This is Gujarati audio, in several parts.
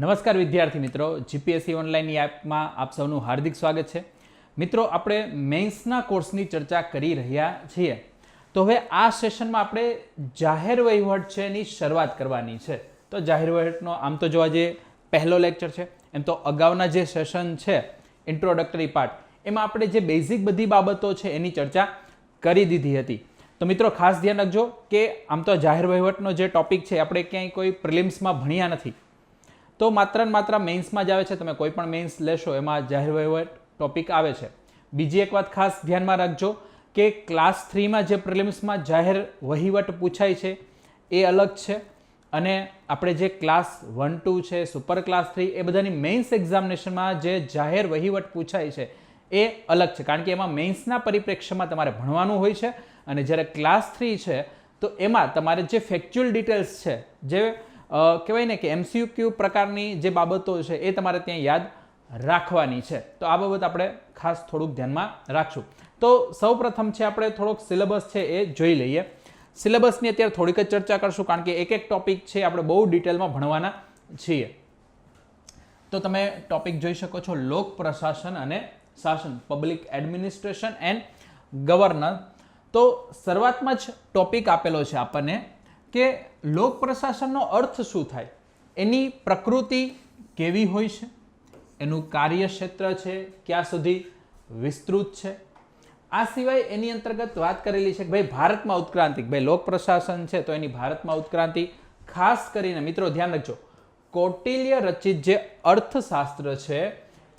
નમસ્કાર વિદ્યાર્થી મિત્રો, જીપીએસસી ઓનલાઈનની એપમાં આપ સૌનું હાર્દિક સ્વાગત છે. મિત્રો, આપણે મેન્સના કોર્સની ચર્ચા કરી રહ્યા છીએ. તો હવે આ સેશનમાં આપણે જાહેર વહીવટ છે એની શરૂઆત કરવાની છે. તો જાહેર વહીવટનો આમ તો જોવા જઈએ પહેલો લેક્ચર છે. એમ તો અગાઉના જે સેશન છે ઇન્ટ્રોડક્ટરી પાર્ટ, એમાં આપણે જે બેઝિક બધી બાબતો છે એની ચર્ચા કરી દીધી હતી. તો મિત્રો ખાસ ધ્યાન રાખજો કે આમ તો જાહેર વહીવટનો જે ટોપિક છે આપણે ક્યાંય કોઈ પ્રિલિમ્સમાં ભણ્યા નથી, તો માત્ર ને માત્ર મેન્સમાં જ આવે છે. તમે કોઈ પણ મેન્સ લેશો એમાં જાહેર વહીવટ ટોપિક આવે છે. બીજી એક વાત ખાસ ધ્યાનમાં રાખજો કે ક્લાસ 3માં જે પ્રિલિમ્સમાં જાહેર વહીવટ પૂછાય છે એ અલગ છે, અને આપણે જે ક્લાસ 1, 2 છે, સુપર ક્લાસ 3, એ બધાની મેન્સ એક્ઝામિનેશનમાં જે જાહેર વહીવટ પૂછાય છે એ અલગ છે. કારણ કે એમાં મેન્સના પરિપ્રેક્ષ્યમાં તમારે ભણવાનું હોય છે, અને જ્યારે ક્લાસ 3 છે તો એમાં તમારે જે ફેક્ચ્યુઅલ ડિટેલ્સ છે, જે કહેવાય ને કે MCQ પ્રકારની જે બાબતો છે એ તમારે ત્યાં યાદ રાખવાની છે. તો આ બાબત આપણે ખાસ થોડુંક ધ્યાનમાં રાખશું. તો સૌ પ્રથમ છે આપણે થોડોક સિલેબસ છે એ જોઈ લઈએ. સિલેબસની અત્યારે થોડીક જ ચર્ચા કરશું, કારણ કે એક એક ટોપિક છે આપણે બહુ ડિટેલમાં ભણવાના છીએ. તો તમે ટોપિક જોઈ શકો છો, લોક પ્રશાસન અને શાસન, પબ્લિક એડમિનિસ્ટ્રેશન એન્ડ ગવર્નન્સ. તો શરૂઆતમાં જ ટોપિક આપેલો છે આપણને કે લોક પ્રશાસનનો અર્થ શું થાય, એની પ્રકૃતિ કેવી હોય છે, એનું કાર્યક્ષેત્ર છે ક્યાં સુધી વિસ્તૃત છે. આ સિવાય એની અંતર્ગત વાત કરેલી છે કે ભાઈ ભારતમાં ઉત્ક્રાંતિ, ભાઈ લોક પ્રશાસન છે તો એની ભારતમાં ઉત્ક્રાંતિ. ખાસ કરીને મિત્રો ધ્યાન રાખજો, કૌટિલ્ય રચિત જે અર્થશાસ્ત્ર છે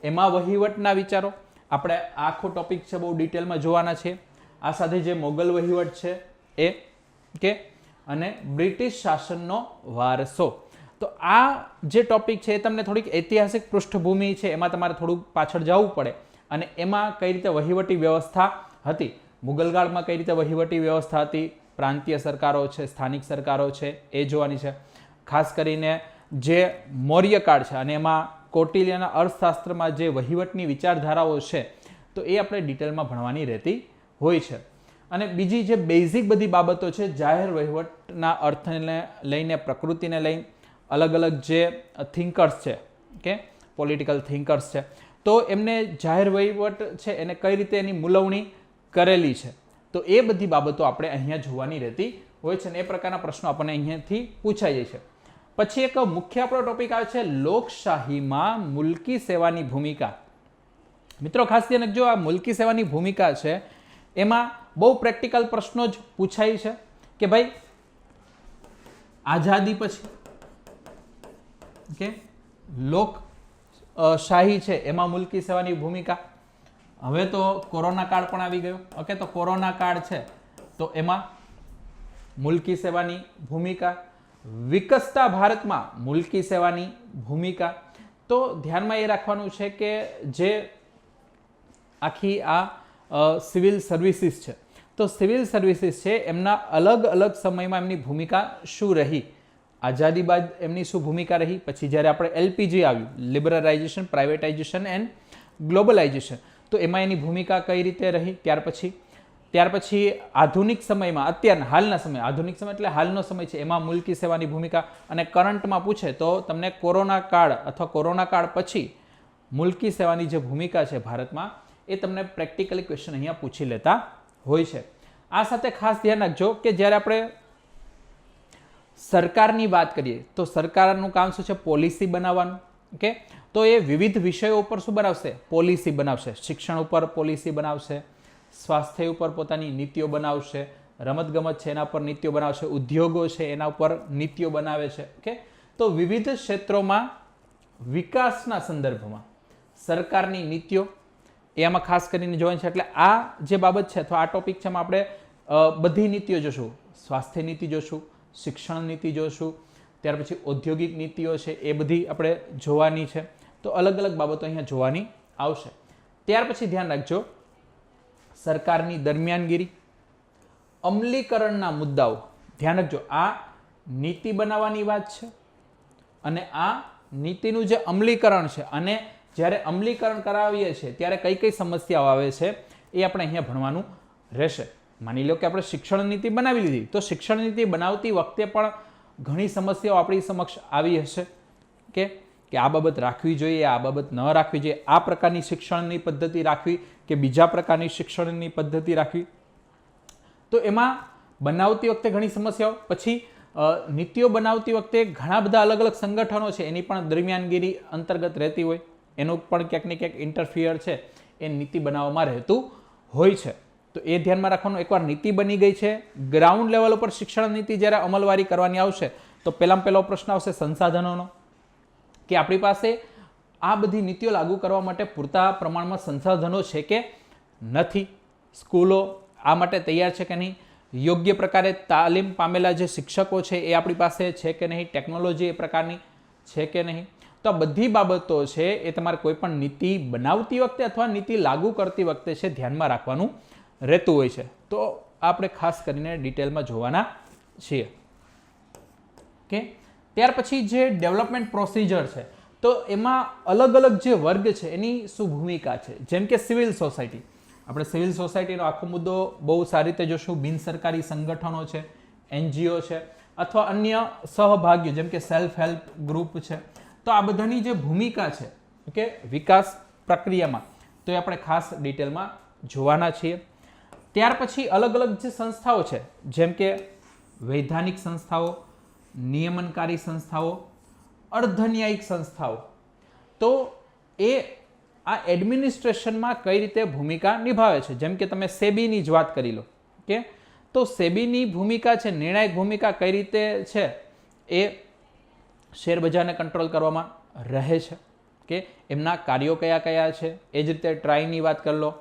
એમાં વહીવટના વિચારો આપણે આખો ટોપિક છે બહુ ડિટેલમાં જોવાના છે. આ સાથે જે મોગલ વહીવટ છે એ કે અને બ્રિટિશ શાસનનો વારસો. તો આ જે ટોપિક છે એ તમને થોડીક ઐતિહાસિક પૃષ્ઠભૂમિ છે એમાં તમારે થોડુંક પાછળ જવું પડે, અને એમાં કઈ રીતે વહીવટી વ્યવસ્થા હતી, મુગલકાળમાં કઈ રીતે વહીવટી વ્યવસ્થા હતી, પ્રાંતીય સરકારો છે, સ્થાનિક સરકારો છે એ જોવાની છે. ખાસ કરીને જે મૌર્યકાળ છે અને એમાં કૌટિલ્યના અર્થશાસ્ત્રમાં જે વહીવટની વિચારધારાઓ છે તો એ આપણે ડિટેલમાં ભણવાની રહેતી હોય છે. અને બીજી જે બેઝિક બધી બાબતો છે જાહેર વહીવટના અર્થને લઈને, પ્રકૃતિને લઈને, અલગ અલગ જે થિંકર્સ છે કે પોલિટિકલ થિંકર્સ છે, તો એમને જાહેર વહીવટ છે એને કઈ રીતે એની મૂલવણી કરેલી છે, તો એ બધી બાબતો આપણે અહીંયા જોવાની રહેતી હોય છે, અને એ પ્રકારના પ્રશ્નો આપણને અહીંયાથી પૂછાઈ જાય છે. પછી એક મુખ્ય આપણો ટોપિક આવે છે લોકશાહીમાં મુલકી સેવાની ભૂમિકા. મિત્રો ખાસ ધ્યાન રાખજો, આ મુલકી સેવાની ભૂમિકા છે એમાં બહુ પ્રેક્ટિકલ પ્રશ્નો જ પૂછાય છે કે ભાઈ આઝાદી પછી કે લોકશાહી છે એમાં મુલકી સેવાની ભૂમિકા. હવે તો કોરોના કાળ પણ આવી ગયો. ઓકે, તો કોરોના કાળ છે તો એમાં મુલકી સેવાની ભૂમિકા. વિકસતા ભારતમાં મુલકી સેવાની ભૂમિકા. તો ધ્યાનમાં એ રાખવાનું છે કે જે આખી આ સિવિલ સર્વિસીસ છે, તો સિવિલ સર્વિસીસ છે એમના અલગ અલગ સમયમાં એમની ભૂમિકા શું રહી, આઝાદી બાદ એમની શું ભૂમિકા રહી, પછી જ્યારે આપણે LPG આવ્યું, લિબરલાઇઝેશન, પ્રાઇવેટાઇઝેશન એન્ડ ગ્લોબલાઇઝેશન, તો એમાં એની ભૂમિકા કઈ રીતે રહી. ત્યાર પછી આધુનિક સમયમાં, અત્યારના હાલના સમય, આધુનિક સમય એટલે હાલનો સમય છે, એમાં મુલકી સેવાની ભૂમિકા. અને કરંટમાં પૂછે તો તમને કોરોના કાળ અથવા કોરોના કાળ પછી મુલકી સેવાની જે ભૂમિકા છે ભારતમાં, એ તમને પ્રેક્ટિકલી ક્વેશ્ચન અહીંયા પૂછી લેતા હોય છે. આ સાથે ખાસ ધ્યાન રાખજો કે જ્યારે આપણે સરકારની વાત કરીએ તો સરકારનું કામ શું છે, પોલિસી બનાવવાનું. ઓકે, તો એ વિવિધ વિષયો ઉપર શું બનાવશે, પોલિસી બનાવશે. શિક્ષણ ઉપર પોલિસી બનાવશે, સ્વાસ્થ્ય ઉપર પોતાની નીતિઓ બનાવશે, રમતગમત છે એના ઉપર નીતિઓ બનાવશે, ઉદ્યોગો છે એના ઉપર નીતિઓ બનાવે છે. ઓકે, તો વિવિધ ક્ષેત્રોમાં વિકાસના સંદર્ભમાં સરકારની નીતિઓ એમાં ખાસ કરીને જોવાની છે. એટલે આ જે બાબત છે અથવા આ ટોપિક છે એમાં આપણે બધી નીતિઓ જોશું. સ્વાસ્થ્ય નીતિ જોશું, શિક્ષણ નીતિ જોશું, ત્યાર પછી ઔદ્યોગિક નીતિઓ છે એ બધી આપણે જોવાની છે. તો અલગ અલગ બાબતો અહીંયા જોવાની આવશે. ત્યાર પછી ધ્યાન રાખજો, સરકારની દરમિયાનગીરી, અમલીકરણના મુદ્દાઓ. ધ્યાન રાખજો, આ નીતિ બનાવવાની વાત છે, અને આ નીતિનું જે અમલીકરણ છે, અને જ્યારે અમલીકરણ કરાવીએ છીએ ત્યારે કઈ કઈ સમસ્યાઓ આવે છે એ આપણે અહીંયા ભણવાનું રહેશે. માની લો કે આપણે શિક્ષણ નીતિ બનાવી લીધી, તો શિક્ષણ નીતિ બનાવતી વખતે પણ ઘણી સમસ્યાઓ આપણી સમક્ષ આવી હશે કે કે આ બાબત રાખવી જોઈએ, આ બાબત ન રાખવી જોઈએ, આ પ્રકારની શિક્ષણની પદ્ધતિ રાખવી કે બીજા પ્રકારની શિક્ષણની પદ્ધતિ રાખવી. તો એમાં બનાવતી વખતે ઘણી સમસ્યાઓ, પછી નીતિઓ બનાવતી વખતે ઘણા બધા અલગ અલગ સંગઠનો છે એની પણ દરમિયાનગીરી અંતર્ગત રહેતી હોય, એનું પણ ક્યાંક ને ક્યાંક ઇન્ટરફિયર છે એ નીતિ બનાવવામાં રહેતું હોય છે. તો એ ધ્યાનમાં રાખવાનું. એકવાર નીતિ બની ગઈ છે, ગ્રાઉન્ડ લેવલ ઉપર શિક્ષણ નીતિ જ્યારે અમલવારી કરવાની આવશે તો પહેલામાં પહેલો પ્રશ્ન આવશે સંસાધનોનો, કે આપણી પાસે આ બધી નીતિઓ લાગુ કરવા માટે પૂરતા પ્રમાણમાં સંસાધનો છે કે નથી, સ્કૂલો આ માટે તૈયાર છે કે નહીં, યોગ્ય પ્રકારે તાલીમ પામેલા જે શિક્ષકો છે એ આપણી પાસે છે કે નહીં, ટેકનોલોજી એ પ્રકારની છે કે નહીં. તો આ બધી બાબતો છે એ તમારે કોઈ પણ નીતિ બનાવતી વખતે અથવા નીતિ લાગુ કરતી વખતે છે ધ્યાનમાં રાખવાનું રહેતું હોય છે. તો આપણે ખાસ કરીને ડિટેલમાં જોવાના છીએ. ઓકે, ત્યાર પછી જે ડેવલપમેન્ટ પ્રોસિજર છે તો એમાં અલગ અલગ જે વર્ગ છે એની શું ભૂમિકા છે. જેમ કે સિવિલ સોસાયટી, આપણે સિવિલ સોસાયટીનો આખો મુદ્દો બહુ સારી રીતે જોશું. બિનસરકારી સંગઠનો છે, એનજીઓ છે, અથવા અન્ય સહભાગીઓ જેમ કે સેલ્ફ હેલ્પ ગ્રુપ છે. તો આ બધાની જે ભૂમિકા છે ઓકે વિકાસ પ્રક્રિયામાં, તો એ આપણે ખાસ ડિટેલમાં જોવાના છીએ. ત્યાર પછી અલગ અલગ જે સંસ્થાઓ છે જેમ કે વૈધાનિક સંસ્થાઓ, નિયમનકારી સંસ્થાઓ, અર્ધન્યાયિક સંસ્થાઓ, તો એ આ એડમિનિસ્ટ્રેશનમાં કઈ રીતે ભૂમિકા નિભાવે છે. જેમ કે તમે સેબીની જ વાત કરી લો કે તો સેબીની ભૂમિકા છે, નિર્ણાયક ભૂમિકા કઈ રીતે છે એ શેર બજારને કંટ્રોલ કરવામાં રહે છે કે એમના કાર્યો કયા કયા છે. એ જ રીતે ટ્રાઈની વાત કરી લો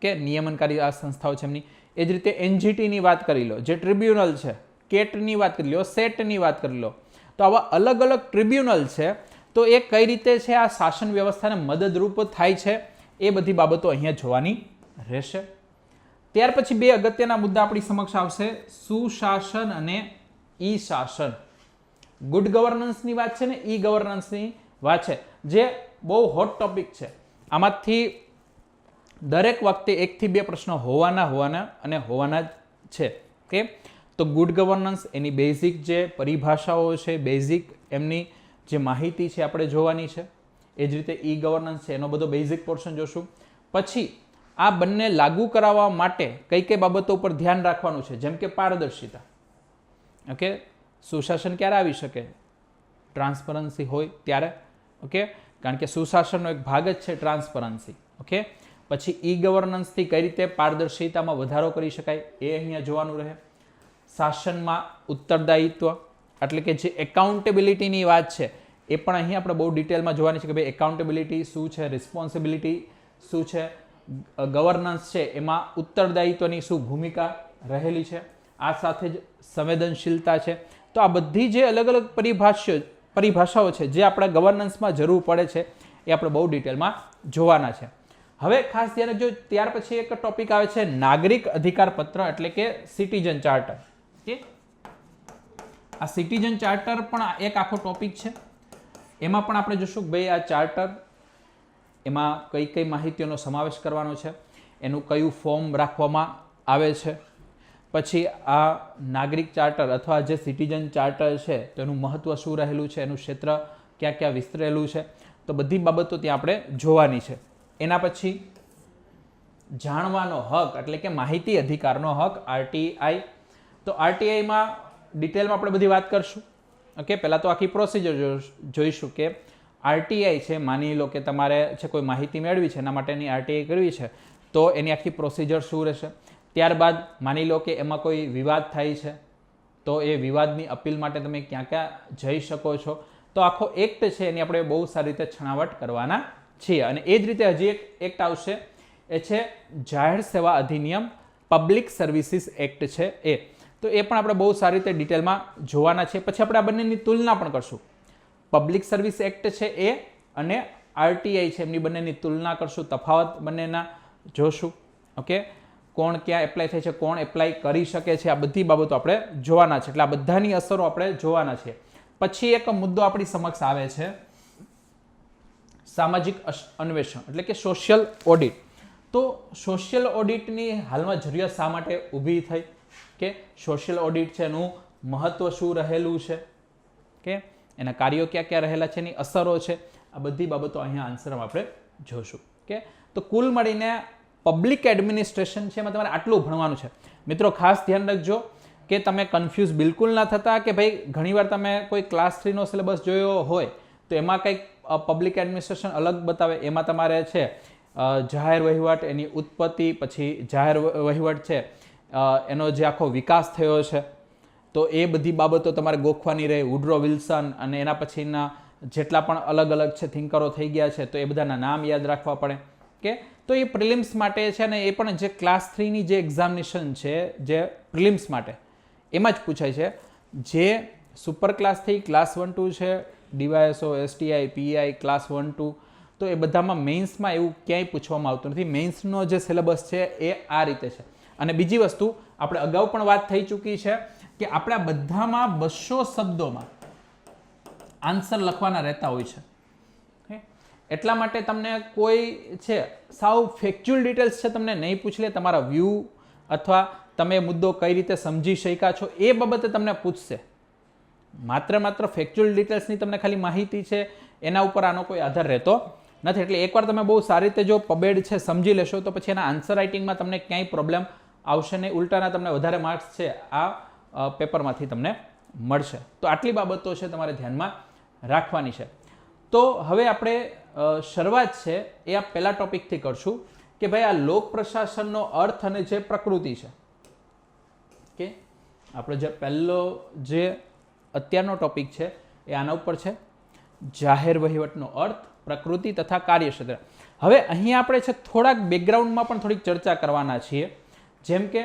કે નિયમનકારી આ સંસ્થાઓ છે એમની. એ જ રીતે એનજીટીની વાત કરી લો, જે ટ્રિબ્યુનલ છે, કેટની વાત કરી લો, સેટની વાત કરી લો. તો આવા અલગ અલગ ટ્રિબ્યુનલ છે તો એ કઈ રીતે છે આ શાસન વ્યવસ્થાને મદદરૂપ થાય છે એ બધી બાબતો અહીંયા જોવાની રહેશે. ત્યાર પછી બે અગત્યના મુદ્દા આપણી સમક્ષ આવશે, સુશાસન અને ઈ શાસન. ગુડ ગવર્નન્સની વાત છે ને ઈ ગવર્નન્સની વાત છે, જે બહુ હોટ ટોપિક છે. આમાંથી દરેક વખતે 1 થી 2 પ્રશ્નો હોવાના જ છે. કે તો ગુડ ગવર્નન્સ એની બેઝિક જે પરિભાષાઓ છે, બેઝિક એમની જે માહિતી છે આપણે જોવાની છે. એ જ રીતે ઈ ગવર્નન્સ છે એનો બધો બેઝિક પોર્શન જોશું. પછી આ બંને લાગુ કરાવવા માટે કઈ કઈ બાબતો ઉપર ધ્યાન રાખવાનું છે. જેમ કે પારદર્શિતા. ઓકે, સુશાસન ક્યારે આવી શકે? ટ્રાન્સપરન્સી હોય ત્યારે. ઓકે, કારણ કે સુશાસનનો એક ભાગ જ છે ટ્રાન્સપરન્સી. ઓકે, પછી ઈ ગવર્નન્સથી કઈ રીતે પારદર્શિતામાં વધારો કરી શકાય એ અહીંયા જોવાનું રહે. શાસનમાં ઉત્તરદાયિત્વ એટલે કે જે એકાઉન્ટેબિલિટીની વાત છે એ પણ અહીં આપણે બહુ ડિટેલમાં જોવાની છે કે ભાઈ એકાઉન્ટેબિલિટી શું છે, રિસ્પોન્સિબિલિટી શું છે, ગવર્નન્સ છે એમાં ઉત્તરદાયિત્વની શું ભૂમિકા રહેલી છે. આ સાથે જ સંવેદનશીલતા છે. તો આ બધી જે અલગ અલગ પરિભાષાઓ છે જે આપણા ગવર્નન્સમાં જરૂર પડે છે એ આપણે બહુ ડિટેલમાં જોવાના છે. હવે ખાસ ધ્યાન રાખજો, ત્યાર પછી એક ટોપિક આવે છે નાગરિક અધિકાર પત્ર એટલે કે સિટીઝન ચાર્ટર. આ સિટીઝન ચાર્ટર પણ એક આખો ટોપિક છે. એમાં પણ આપણે જોશું કે ભાઈ આ ચાર્ટર એમાં કઈ કઈ માહિતીઓનો સમાવેશ કરવાનો છે, એનું કયું ફોર્મ રાખવામાં આવે છે. પછી આ નાગરિક ચાર્ટર અથવા જે સિટીઝન ચાર્ટર છે તો એનું મહત્વ શું રહેલું છે, એનું ક્ષેત્ર ક્યાં ક્યાં વિસ્તરેલું છે, તો બધી બાબતો ત્યાં આપણે જોવાની છે. એના પછી જાણવાનો હક એટલે કે માહિતી અધિકારનો હક આરટીઆઈ. તો આરટીઆઈમાં ડિટેલમાં આપણે બધી વાત કરશું. ઓકે, પહેલાં તો આખી પ્રોસિજર જોઈશું કે આરટીઆઈ છે, માની લો કે તમારે છે કોઈ માહિતી મેળવી છે એના માટેની આરટીઆઈ કરવી છે તો એની આખી પ્રોસિજર શું રહેશે. ત્યારબાદ માની લો કે એમાં કોઈ વિવાદ થાય છે તો એ વિવાદની અપીલ માટે તમે ક્યાં ક્યાં જઈ શકો છો. તો આખો એક્ટ છે એની આપણે બહુ સારી રીતે છણાવટ કરવાના છીએ. અને એ જ રીતે હજી એક એક્ટ આવશે, એ છે જાહેર સેવા અધિનિયમ, પબ્લિક સર્વિસીસ એક્ટ છે એ. તો એ પણ આપણે બહુ સારી રીતે ડિટેલમાં જોવાના છે. પછી આપણે આ બંનેની તુલના પણ કરશું. પબ્લિક સર્વિસ એક્ટ છે એ અને આરટીઆઈ છે એમની બંનેની તુલના કરશું, તફાવત બંનેના જોશું. ઓકે, કોણ ક્યાં એપ્લાય થાય છે, કોણ એપ્લાય કરી શકે છે, આ બધી બાબતો આપણે જોવાના છે. એટલે આ બધાની અસરો આપણે જોવાના છે. પછી એક મુદ્દો આપણી સમક્ષ આવે છે સામાજિક અન્વેષણ એટલે કે સોશિયલ ઓડિટ. તો સોશિયલ ઓડિટની હાલમાં જરૂરિયાત શા માટે ઊભી થઈ કે સોશિયલ ઓડિટ છે એનું મહત્વ શું રહેલું છે, કે એના કાર્યો ક્યાં ક્યાં રહેલા છે, એની અસરો છે, આ બધી બાબતો અહીંયા આન્સરમાં આપણે જોશું કે તો કુલ મળીને પબ્લિક એડમિનિસ્ટ્રેશન છે એમાં તમારે આટલું ભણવાનું છે. મિત્રો ખાસ ધ્યાન રાખજો કે તમે કન્ફ્યુઝ બિલકુલ ના થતા કે ભાઈ ઘણીવાર તમે કોઈ ક્લાસ 3નો સિલેબસ જોયો હોય તો એમાં કંઈક પબ્લિક એડમિનિસ્ટ્રેશન અલગ બતાવે, એમાં તમારે છે જાહેર વહીવટ, એની ઉત્પત્તિ, પછી જાહેર વહીવટ છે એનો જે આખો વિકાસ થયો છે તો એ બધી બાબતો તમારે ગોખવાની રહે. વુડરો વિલ્સન અને એના પછીના જેટલા પણ અલગ અલગ છે થિંકરો થઈ ગયા છે તો એ બધાના નામ યાદ રાખવા પડે કે તો એ પ્રિલિમ્સ માટે છે અને એ પણ જે ક્લાસ 3ની જે એક્ઝામિનેશન છે જે પ્રિલિમ્સ માટે એમાં જ પૂછાય છે. જે સુપર ક્લાસથી ક્લાસ 1-2 છે, ડીવાયએસઓ, એસટીઆઈ, પીઆઈ, ક્લાસ 1-2 તો એ બધામાં મેઇન્સમાં એવું ક્યાંય પૂછવામાં આવતું નથી. મેઇન્સનો જે સિલેબસ છે એ આ રીતે છે. અને બીજી વસ્તુ આપણે અગાઉ પણ વાત થઈ ચૂકી છે કે આપણા બધામાં 200 શબ્દોમાં આન્સર લખવાના રહેતા હોય છે. એટલા માટે તમને કોઈ છે સાવ ફેક્ચ્યુઅલ ડિટેલ્સ છે તમને નહીં પૂછે, તમારા વ્યૂ અથવા તમે મુદ્દો કઈ રીતે સમજી શક્યા છો એ બાબતે તમને પૂછશે. માત્ર ફેક્ચ્યુઅલ ડિટેલ્સની તમને ખાલી માહિતી છે એના ઉપર આનો કોઈ આધાર રહેતો નથી. એટલે એકવાર તમે બહુ સારી રીતે જો પબેડ છે સમજી લેશો તો પછી એના આન્સર રાઇટિંગમાં તમને ક્યાંય પ્રોબ્લેમ આવશે નહીં. ઉલટાના તમને વધારે માર્ક્સ છે આ પેપરમાંથી તમને મળશે. તો આટલી બાબતો છે તમારે ધ્યાનમાં રાખવાની છે. તો હવે આપણે શરૂઆત છે એ આ પહેલા ટોપિકથી કરશું કે ભાઈ આ લોક પ્રશાસનનો અર્થ અને જે પ્રકૃતિ છે કે આપણો જે પહેલો જે અત્યારનો ટોપિક છે એ આના ઉપર છે, જાહેર વહીવટનો અર્થ, પ્રકૃતિ તથા કાર્યક્ષેત્ર. હવે અહીંયા આપણે છે થોડાક બેકગ્રાઉન્ડમાં પણ થોડીક ચર્ચા કરવાના છીએ, જેમ કે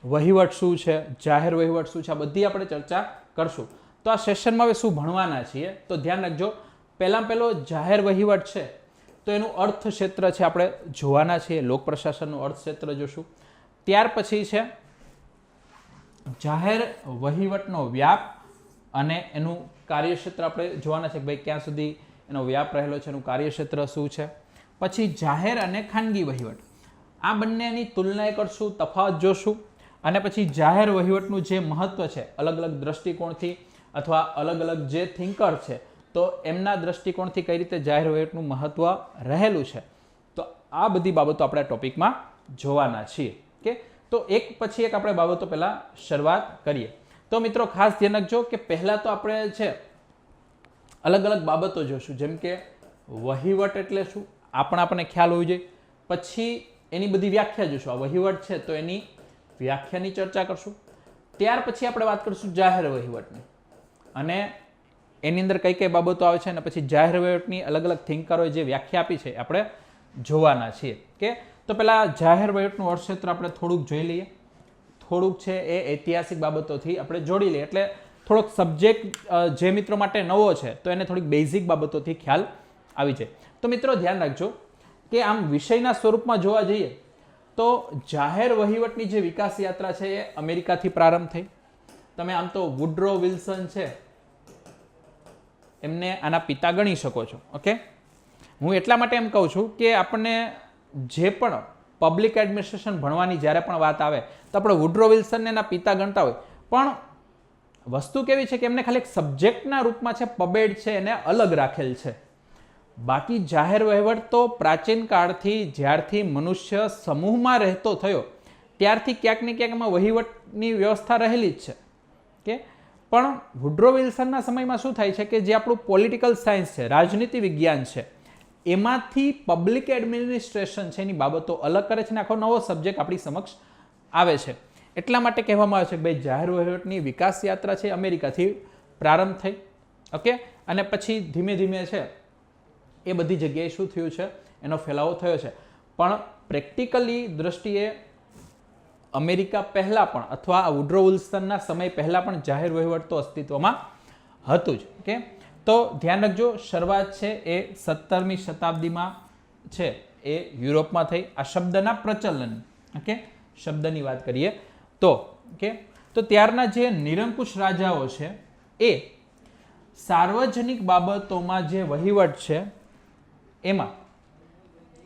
વહીવટ શું છે, જાહેર વહીવટ શું છે, આ બધી આપણે ચર્ચા કરશું. તો આ સેશનમાં હવે શું ભણવાના છીએ તો ધ્યાન રાખજો. પહેલો જાહેર વહીવટ છે તો એનું અર્થક્ષેત્ર છે આપણે જોવાના છીએ, લોક પ્રશાસનનું અર્થક્ષેત્ર જોશું. ત્યાર પછી છે જાહેર વહીવટનો વ્યાપ અને એનું કાર્યક્ષેત્ર આપણે જોવાના છે કે ભાઈ ક્યાં સુધી એનો વ્યાપ રહેલો છે, એનું કાર્યક્ષેત્ર શું છે. પછી જાહેર અને ખાનગી વહીવટ, આ બંનેની તુલના કરશું, તફાવત જોશું. અને પછી જાહેર વહીવટનું જે મહત્વ છે અલગ અલગ દ્રષ્ટિકોણથી અથવા અલગ અલગ જે થિંકર છે તો એમના દ્રષ્ટિકોણથી કઈ રીતે જાહેર વહીવટનું મહત્વ રહેલું છે. તો આ બધી બાબતો આપણે ટોપિકમાં જોવાના છીએ કે તો એક પછી એક આપણે બાબતો પહેલા શરૂઆત કરીએ. તો મિત્રો ખાસ ધ્યાન રાખજો કે પહેલા તો આપણે છે અલગ અલગ બાબતો જોશું, જેમ કે વહીવટ એટલે શું આપણને ખ્યાલ હોવી જોઈએ. પછી એની બધી વ્યાખ્યા જોશું. આ વહીવટ છે તો એની વ્યાખ્યાની ચર્ચા કરશું. ત્યાર પછી આપણે વાત કરીશું જાહેર વહીવટની અને એની અંદર કઈ કઈ બાબતો આવે છે અને પછી જાહેર વહીવટની અલગ અલગ થિંકરોએ જે વ્યાખ્યા આપી છે આપણે જોવાના છીએ કે તો પહેલા જાહેર વહીવટનું અર્થક્ષેત્ર આપણે થોડુંક જોઈ લઈએ. થોડુંક છે એ ઐતિહાસિક બાબતોથી આપણે જોડી લઈએ એટલે થોડોક સબ્જેક્ટ જે મિત્રો માટે નવો છે તો એને થોડીક બેઝિક બાબતોથી ખ્યાલ આવી જાય. તો મિત્રો ધ્યાન રાખજો કે આમ વિષયના સ્વરૂપમાં જોવા જઈએ તો જાહેર વહીવટની જે વિકાસ યાત્રા છે એ અમેરિકાથી પ્રારંભ થઈ. તમે આમ તો વુડરો વિલ્સન છે એમને આના પિતા ગણી શકો છો. ઓકે, હું એટલા માટે એમ કહું છું કે આપણને જે પણ પબ્લિક એડમિનિસ્ટ્રેશન ભણવાની જ્યારે પણ વાત આવે તો આપણે વુડરો વિલ્સનને એના પિતા ગણતા હોય, પણ વસ્તુ કેવી છે કે એમને ખાલી એક સબ્જેક્ટના રૂપમાં છે પબેડ છે એને અલગ રાખેલ છે. બાકી જાહેર વહીવટ તો પ્રાચીન કાળથી જ્યારથી મનુષ્ય સમૂહમાં રહેતો થયો ત્યારથી ક્યાંક ને ક્યાંક એમાં વહીવટની વ્યવસ્થા રહેલી જ છે કે પણ વુડરો વિલ્સનના સમયમાં શું થાય છે કે જે આપણું પોલિટિકલ સાયન્સ છે, રાજનીતિ વિજ્ઞાન છે, એમાંથી પબ્લિક એડમિનિસ્ટ્રેશન છે એની બાબતો અલગ કરે છે અને આખો નવો સબ્જેક્ટ આપણી સમક્ષ આવે છે. એટલા માટે કહેવામાં આવે છે કે ભાઈ જાહેર વહીવટની વિકાસ યાત્રા છે અમેરિકાથી પ્રારંભ થઈ. ઓકે, અને પછી ધીમે ધીમે છે એ બધી જગ્યાએ શું થયું છે એનો ફેલાવો થયો છે. પણ પ્રેક્ટિકલી દ્રષ્ટિએ અમેરિકા પહેલાં પણ અથવા વુડરો વિલ્સનના સમય પહેલાં પણ જાહેર વહીવટ તો અસ્તિત્વમાં હતું જ. ઓકે, તો ધ્યાન રાખજો શરૂઆત છે એ 17મી શતાબ્દીમાં છે એ યુરોપમાં થઈ. આ શબ્દના પ્રચલન, ઓકે, શબ્દની વાત કરીએ તો ઓકે તો ત્યારના જે નિરંકુશ રાજાઓ છે એ સાર્વજનિક બાબતોમાં જે વહીવટ છે એમાં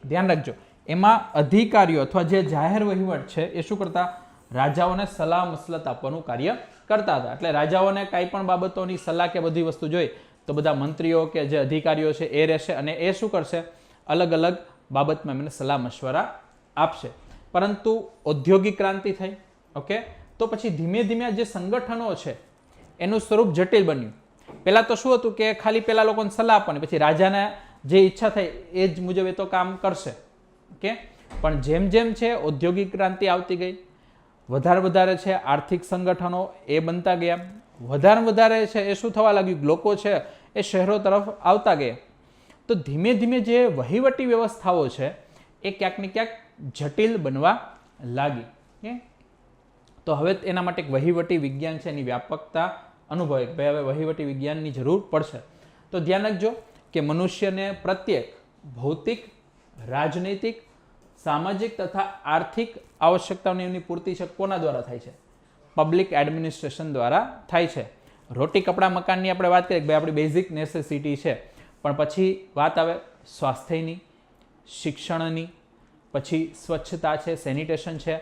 ધ્યાન રાખજો એમાં અધિકારીઓ અથવા જે જાહેર વહીવટ છે એ શું કરતા, રાજાઓને સલાહ મસલત આપવાનું કાર્ય કરતા હતા. એટલે રાજાઓને કાંઈ પણ બાબતોની સલાહ કે બધી વસ્તુ જોઈ તો બધા મંત્રીઓ કે જે અધિકારીઓ છે એ રહેશે અને એ શું કરશે, અલગ અલગ બાબતમાં એમને સલાહ મશવરા આપશે. પરંતુ ઔદ્યોગિક ક્રાંતિ થઈ, ઓકે, તો પછી ધીમે ધીમે જે સંગઠનો છે એનું સ્વરૂપ જટિલ બન્યું. પહેલાં તો શું હતું કે ખાલી પેલા લોકોને સલાહ આપવાની, પછી રાજાને જે ઈચ્છા થઈ એ જ મુજબ એ તો કામ કરશે, ઓકે. પણ જેમ જેમ છે ઔદ્યોગિક ક્રાંતિ આવતી ગઈ, વધારે છે આર્થિક સંગઠનો એ બનતા ગયા, વધારે છે એ શું થવા લાગ્યું, લોકો છે એ શહેરો તરફ આવતા ગયા. તો ધીમે ધીમે જે વહીવટી વ્યવસ્થાઓ છે એ ક્યાંક ને ક્યાંક જટિલ બનવા લાગી. તો હવે એના માટે એક વહીવટી વિજ્ઞાન છે એની વ્યાપકતા અનુભવે કે ભાઈ હવે વહીવટી વિજ્ઞાનની જરૂર પડશે. તો ધ્યાન રાખજો કે મનુષ્યને પ્રત્યેક ભૌતિક, રાજનૈતિક, સામાજિક તથા આર્થિક આવશ્યકતાઓની એમની પૂર્તિ છે કોના દ્વારા થાય છે, પબ્લિક એડમિનિસ્ટ્રેશન દ્વારા થાય છે. રોટી કપડાં મકાનની આપણે વાત કરીએ કે ભાઈ આપણી બેઝિક નેસેસિટી છે, પણ પછી વાત આવે સ્વાસ્થ્યની, શિક્ષણની, પછી સ્વચ્છતા છે, સેનિટેશન છે,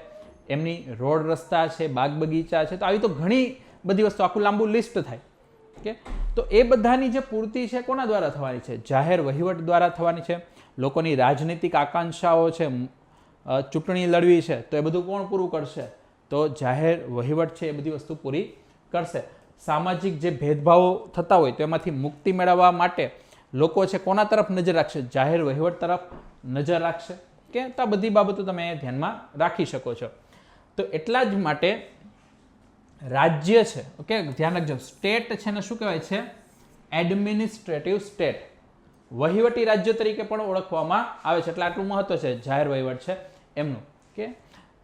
એમની રોડ રસ્તા છે, બાગ બગીચા છે, તો આવી તો ઘણી બધી વસ્તુ, આખું લાંબુ લિસ્ટ થાય, ઓકે. તો એ બધાની જે પૂર્તિ છે કોના દ્વારા થવાની છે, જાહેર વહીવટ દ્વારા થવાની છે. લોકોની રાજનીતિક આકાંક્ષાઓ છે, ચૂંટણી લડવી છે, તો એ બધું કોણ પૂરું કરશે, તો જાહેર વહીવટ છે એ બધી વસ્તુ પૂરી કરશે. સામાજિક જે ભેદભાવો થતા હોય તો એમાંથી મુક્તિ મેળવવા માટે લોકો છે કોના તરફ નજર રાખશે, જાહેર વહીવટ તરફ નજર રાખશે, કે તો આ બધી બાબતો તમે ધ્યાનમાં રાખી શકો છો. તો એટલા જ માટે રાજ્ય છે, ઓકે, ધ્યાન રાખજો, સ્ટેટ છે ને શું કહેવાય છે, એડમિનિસ્ટ્રેટિવ સ્ટેટ, વહીવટી રાજ્ય તરીકે પણ ઓળખવામાં આવે છે. એટલે આટલું મહત્વ છે જાહેર વહીવટ છે એમનું, ઓકે.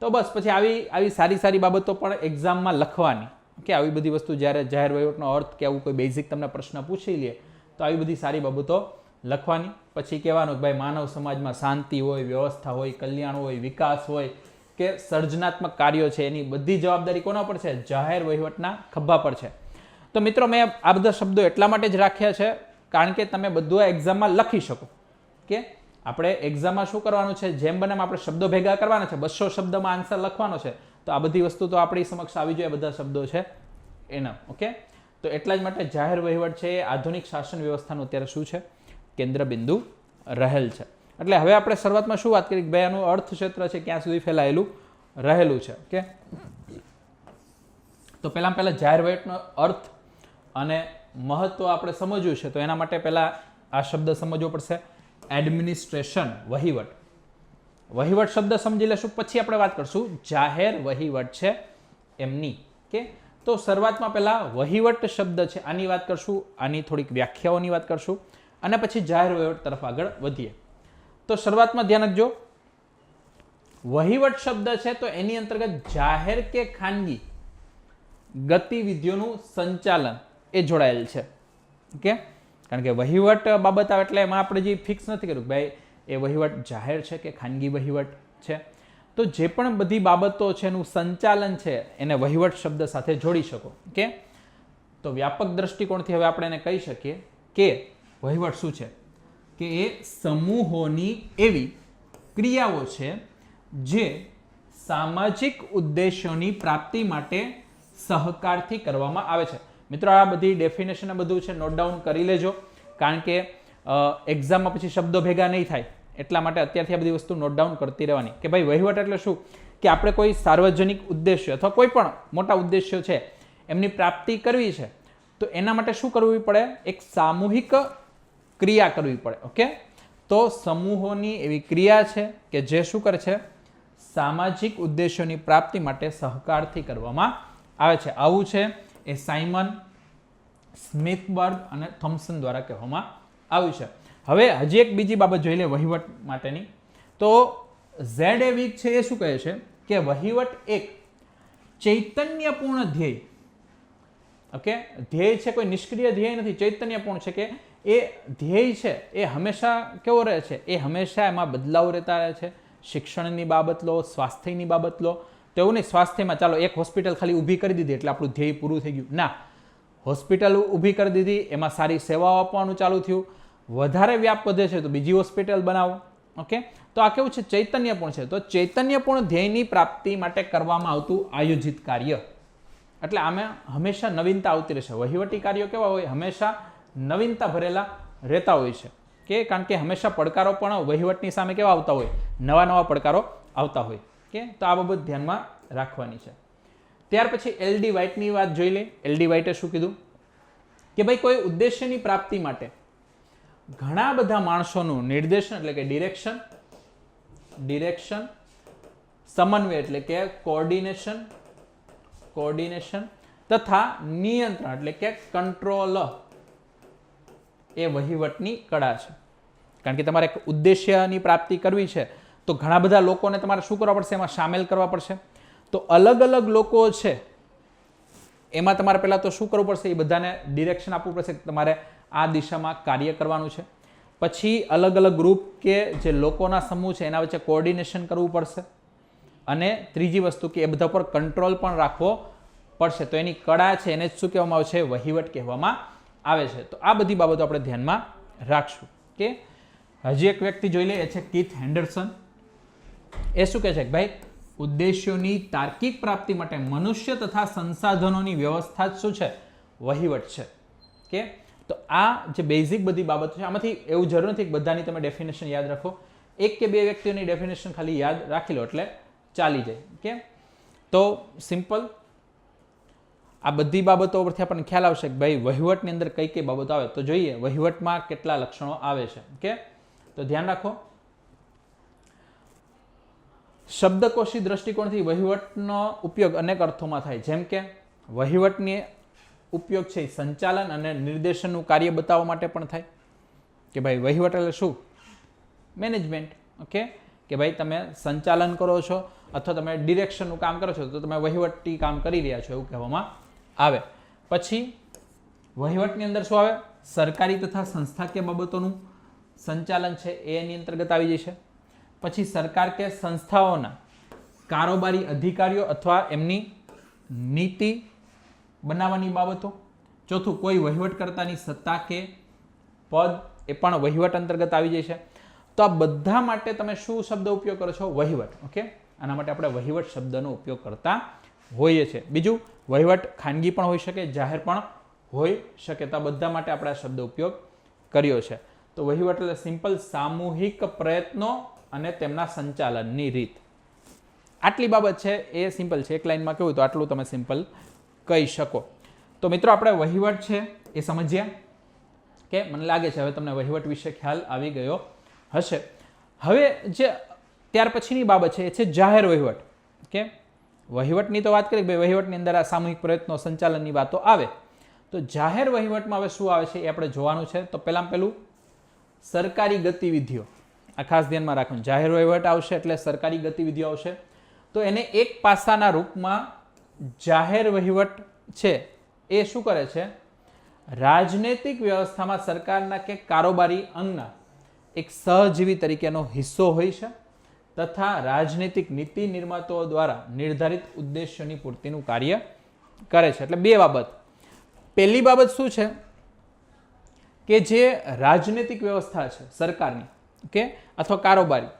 તો બસ પછી આવી સારી બાબતો પણ એક્ઝામમાં લખવાની, ઓકે. આવી બધી વસ્તુ જ્યારે જાહેર વહીવટનો અર્થ કે આવું કોઈ બેઝિક તમને પ્રશ્ન પૂછી લે તો આવી બધી સારી બાબતો લખવાની. પછી કહેવાનું કે ભાઈ માનવ સમાજમાં શાંતિ હોય, વ્યવસ્થા હોય, કલ્યાણ હોય, વિકાસ હોય કે સર્જનાત્મક કાર્યો છે એની બધી જવાબદારી કોના પર છે, જાહેર વહીવટના ખભા પર છે. તો મિત્રો મેં આ બધા શબ્દો એટલા માટે જ રાખ્યા છે કારણ કે તમે બધું એક્ઝામમાં લખી શકો, કે આપણે એક્ઝામમાં શું કરવાનું છે, જેમ બને આપણે શબ્દો ભેગા કરવાના છે, 200 શબ્દમાં આન્સર લખવાનો છે. તો આ બધી વસ્તુ તો આપણી સમક્ષ આવી જોઈએ, બધા શબ્દો છે એના, ઓકે. તો એટલા જ માટે જાહેર વહીવટ છે એ આધુનિક શાસન વ્યવસ્થાનું અત્યારે શું છે, કેન્દ્ર બિંદુ રહેલ છે. એટલે હવે આપણે શરૂઆતમાં શું વાત કરી કે ભાઈ આનું અર્થક્ષેત્ર છે ક્યાં સુધી ફેલાયેલું રહેલું છે, ઓકે. તો પહેલા જાહેર વહીવટનો અર્થ અને મહત્વ આપણે સમજવું છે. તો એના માટે પહેલા આ શબ્દ સમજવો પડશે, એડમિનિસ્ટ્રેશન, વહીવટ. વહીવટ શબ્દ સમજી લેશું, પછી આપણે વાત કરશું જાહેર વહીવટ છે એમની, કે તો શરૂઆતમાં પહેલા વહીવટ શબ્દ છે આની વાત કરશું, આની થોડીક વ્યાખ્યાઓની વાત કરશું અને પછી જાહેર વહીવટ તરફ આગળ વધીએ. તો શરૂઆતમાં ધ્યાન રાખજો, વહીવટ શબ્દ છે તો એની અંતર્ગત જાહેર કે ખાનગી ગતિવિધિઓનું સંચાલન એ જોડાયેલ છે, ઓકે. કારણ કે વહીવટ બાબત આવે એટલે એમાં આપણે જે ફિક્સ નથી કર્યું ભાઈ એ વહીવટ જાહેર છે કે ખાનગી વહીવટ છે. તો જે પણ બધી બાબતો છે એનું સંચાલન છે એને વહીવટ શબ્દ સાથે જોડી શકો, ઓકે. તો વ્યાપક દ્રષ્ટિકોણથી હવે આપણે એને કહી શકીએ કે વહીવટ શું છે, કે એ સમૂહોની એવી ક્રિયાઓ છે જે સામાજિક ઉદ્દેશોની પ્રાપ્તિ માટે સહકારથી કરવામાં આવે છે. મિત્રો આ બધી ડેફિનેશન બધું છે નોટ ડાઉન કરી લેજો, કારણ કે એક્ઝામમાં પછી શબ્દો ભેગા નહીં થાય, એટલા માટે અત્યારથી આ બધી વસ્તુ નોટ ડાઉન કરતી રહેવાની કે ભાઈ વહીવટ એટલે શું, કે આપણે કોઈ સાર્વજનિક ઉદ્દેશ્ય અથવા કોઈ પણ મોટા ઉદ્દેશ્યો છે એમની પ્રાપ્તિ કરવી છે તો એના માટે શું કરવું પડે, એક સામૂહિક ક્રિયા કરવી પડે, ઓકે. તો સમૂહોની એવી ક્રિયા છે કે જે શું કરે છે, સામાજિક ઉદ્દેશ્યોની પ્રાપ્તિ માટે સહકારથી કરવામાં આવે છે. આવું છે એ સાયમન, સ્મિથબર્ગ અને થોમ્સન દ્વારા કહેવામાં આવ્યું છે. હવે હજી એક બીજી બાબત જોઈ લે વહીવટ માટેની. તો ઝેડ એ વીક છે એ શું કહે છે કે વહીવટ એક ચૈતન્યપૂર્ણ ધ્યેય, ઓકે. ધ્યેય છે કોઈ નિષ્ક્રિય ધ્યેય નથી, ચૈતન્યપૂર્ણ છે કે એ ધ્યેય છે એ હંમેશા કેવો રહે છે, એ હંમેશા એમાં બદલાવ રહેતા રહે છે. શિક્ષણની બાબત લો, સ્વાસ્થ્યની બાબત લો, તો એવું નહીં સ્વાસ્થ્યમાં ચાલો એક હોસ્પિટલ ખાલી ઊભી કરી દીધી એટલે આપણું ધ્યેય પૂરું થઈ ગયું, ના. હોસ્પિટલ ઊભી કરી દીધી, એમાં સારી સેવાઓ આપવાનું ચાલુ થયું, વધારે વ્યાપ વધે છે તો બીજી હોસ્પિટલ બનાવો, ઓકે. તો આ કેવું છે, ચૈતન્યપૂર્ણ છે. તો ચૈતન્યપૂર્ણ ધ્યેયની પ્રાપ્તિ માટે કરવામાં આવતું આયોજિત કાર્ય, એટલે આમાં હંમેશા નવીનતા આવતી રહેશે. વહીવટી કાર્યો કેવા હોય, હંમેશા નવીનતા ભરેલા રહેતા હોય છે કે કારણ કે હંમેશા પડકારો પણ વહીવટની સામે કેવા આવતા હોય, નવા નવા પડકારો આવતા હોય કે તો આ બાબત ધ્યાનમાં રાખવાની છે. ત્યાર પછી એલડી વ્હાઇટની વાત જોઈ લે. એલડી વ્હાઇટે શું કીધું કે ભાઈ કોઈ ઉદ્દેશ્યની પ્રાપ્તિ માટે ઘણા બધા માણસોનું નિર્દેશન એટલે કે ડિરેક્શન, સમન્વય એટલે કે કોર્ડિનેશન તથા નિયંત્રણ એટલે કે કંટ્રોલ એ વહીવટની કળા છે. કારણ કે તમારે એક ઉદ્દેશ્યની પ્રાપ્તિ કરવી છે તો ઘણા બધા લોકોને તમારે શું કરવા પડશે, એમાં સામેલ કરવા પડશે. તો અલગ અલગ લોકો છે એમાં તમારે પહેલાં તો શું કરવું પડશે, એ બધાને ડિરેક્શન આપવું પડશે કે તમારે આ દિશામાં કાર્ય કરવાનું છે. પછી અલગ અલગ ગ્રુપ કે જે લોકોના સમૂહ છે એના વચ્ચે કોર્ડિનેશન કરવું પડશે. અને ત્રીજી વસ્તુ કે એ બધા પર કંટ્રોલ પણ રાખવો પડશે. તો એની કળા છે એને જ શું કહેવામાં આવે છે, વહીવટ કહેવામાં આવે છે. તો આ બધી બાબતો આપણે ધ્યાનમાં રાખશું. કે હજી એક વ્યક્તિ જોઈ લે, એ છે કીથ હેન્ડરસન. એ શું કહે છે કે ભાઈ ઉદ્દેશ્યોની તાર્કિક પ્રાપ્તિ માટે મનુષ્ય તથા સંસાધનોની વ્યવસ્થા જ શું છે, વહીવટ છે. કે તો આ જે બેઝિક બધી બાબતો છે આમાંથી એવું જરૂર નથી કે બધાની તમે ડેફિનેશન યાદ રાખો. એક કે બે વ્યક્તિઓની ડેફિનેશન ખાલી યાદ રાખી લો એટલે ચાલી જાય. કે તો સિમ્પલ આ બધી બાબતો પરથી આપણને ખ્યાલ આવશે કે ભાઈ વહીવટની અંદર કઈ કઈ બાબતો આવે. તો જોઈએ વહીવટમાં કેટલા લક્ષણો આવે છે. કે તો ધ્યાન રાખો, શબ્દકોશી દ્રષ્ટિકોણથી વહીવટનો ઉપયોગ અનેક અર્થોમાં થાય. જેમ કે વહીવટની ઉપયોગ છે સંચાલન અને નિર્દેશનનું કાર્ય બતાવવા માટે પણ થાય કે ભાઈ વહીવટ એટલે શું, મેનેજમેન્ટ. ઓકે, કે ભાઈ તમે સંચાલન કરો છો અથવા તમે ડિરેક્શનનું કામ કરો છો તો તમે વહીવટી કામ કરી રહ્યા છો એવું કહેવામાં આવે. પછી વહીવટની અંદર શું આવે, સરકારી તથા સંસ્થાકીય બાબતોનું સંચાલન છે એની અંતર્ગત આવી જશે. પછી સરકાર કે સંસ્થાઓના કારોબારી અધિકારીઓ અથવા એમની નીતિ બનાવવાની બાબતો. ચોથું, કોઈ વહીવટકર્તાની સત્તા કે પદ એ પણ વહીવટ અંતર્ગત આવી જશે. તો આ બધા માટે તમે શું શબ્દ ઉપયોગ કરો છો, વહીવટ. ઓકે, આના માટે આપણે વહીવટ શબ્દનો ઉપયોગ કરતા હોઈએ છીએ. બીજું, વહીવટ ખાનગી પણ હોઈ શકે, જાહેર પણ હોઈ શકે. તો આ બધા માટે આપણે આ શબ્દ ઉપયોગ કર્યો છે. તો વહીવટ એટલે સિમ્પલ સામૂહિક પ્રયત્નો અને તેમના સંચાલનની રીત. આટલી બાબત છે એ સિમ્પલ છે. એક લાઈનમાં કહ્યું તો આટલું તમે સિમ્પલ કહી શકો. તો મિત્રો આપણે વહીવટ છે એ સમજ્યા કે મને લાગે છે હવે તમને વહીવટ વિશે ખ્યાલ આવી ગયો હશે. હવે જે ત્યાર પછીની બાબત છે એ છે જાહેર વહીવટ. કે વહીવટની તો વાત કરીએ ભાઈ વહીવટની અંદર આ સામૂહિક પ્રયત્નો સંચાલનની વાતો આવે. તો જાહેર વહીવટમાં હવે શું આવે છે એ આપણે જોવાનું છે. તો પહેલું સરકારી ગતિવિધિઓ. આ ખાસ ધ્યાનમાં રાખવાનું, જાહેર વહીવટ આવશે એટલે સરકારી ગતિવિધિઓ આવશે. તો એને એક પાસાના રૂપમાં જાહેર વહીવટ છે એ શું કરે છે, રાજનૈતિક વ્યવસ્થામાં સરકારના કે કારોબારી અંગના એક સહજીવી તરીકેનો હિસ્સો હોય છે તથા રાજનૈતિક નીતિ નિર્માતાઓ દ્વારા નિર્ધારિત ઉદ્દેશ્યોની પૂર્તિનું કાર્ય કરે છે. એટલે બે બાબત. પહેલી બાબત શું છે કે જે રાજનૈતિક વ્યવસ્થા છે સરકારની કે અથવા કારોબારી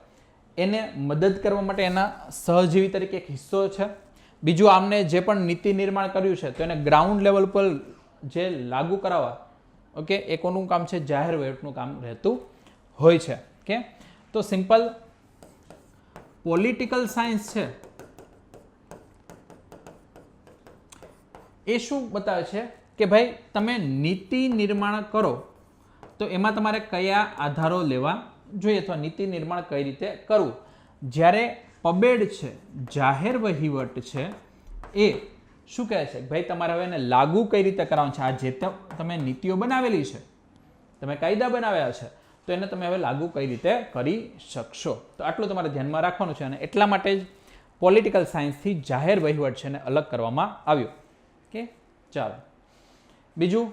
એને મદદ કરવા માટે એના સહજીવી તરીકે એક હિસ્સો છે. બીજું, આમને જે પણ નીતિ નિર્માણ કર્યું છે તો એને ગ્રાઉન્ડ લેવલ પર જે લાગુ કરાવવા, ઓકે, એ કોનું કામ છે, જાહેર વહીવટનું કામ રહેતું હોય છે. કે તો સિમ્પલ પોલિટિકલ સાયન્સ છે એ શું બતાવે છે કે ભાઈ તમે નીતિ નિર્માણ કરો તો એમાં તમારે કયા આધારો લેવા જોઈએ અથવા નીતિ નિર્માણ કઈ રીતે કરવું. જ્યારે પબેડ છે, જાહેર વહીવટ છે, એ શું કહે છે ભાઈ તમારે હવે એને લાગુ કઈ રીતે કરવાનું છે. આ જે તમે નીતિઓ બનાવેલી છે, તમે કાયદા બનાવ્યા છે, તો એને તમે હવે લાગુ કઈ રીતે કરી શકશો. તો આટલું તમારે ધ્યાનમાં રાખવાનું છે. અને એટલા માટે જ પોલિટિકલ સાયન્સથી જાહેર વહીવટ છે એને અલગ કરવામાં આવ્યો. કે ચાલો, બીજું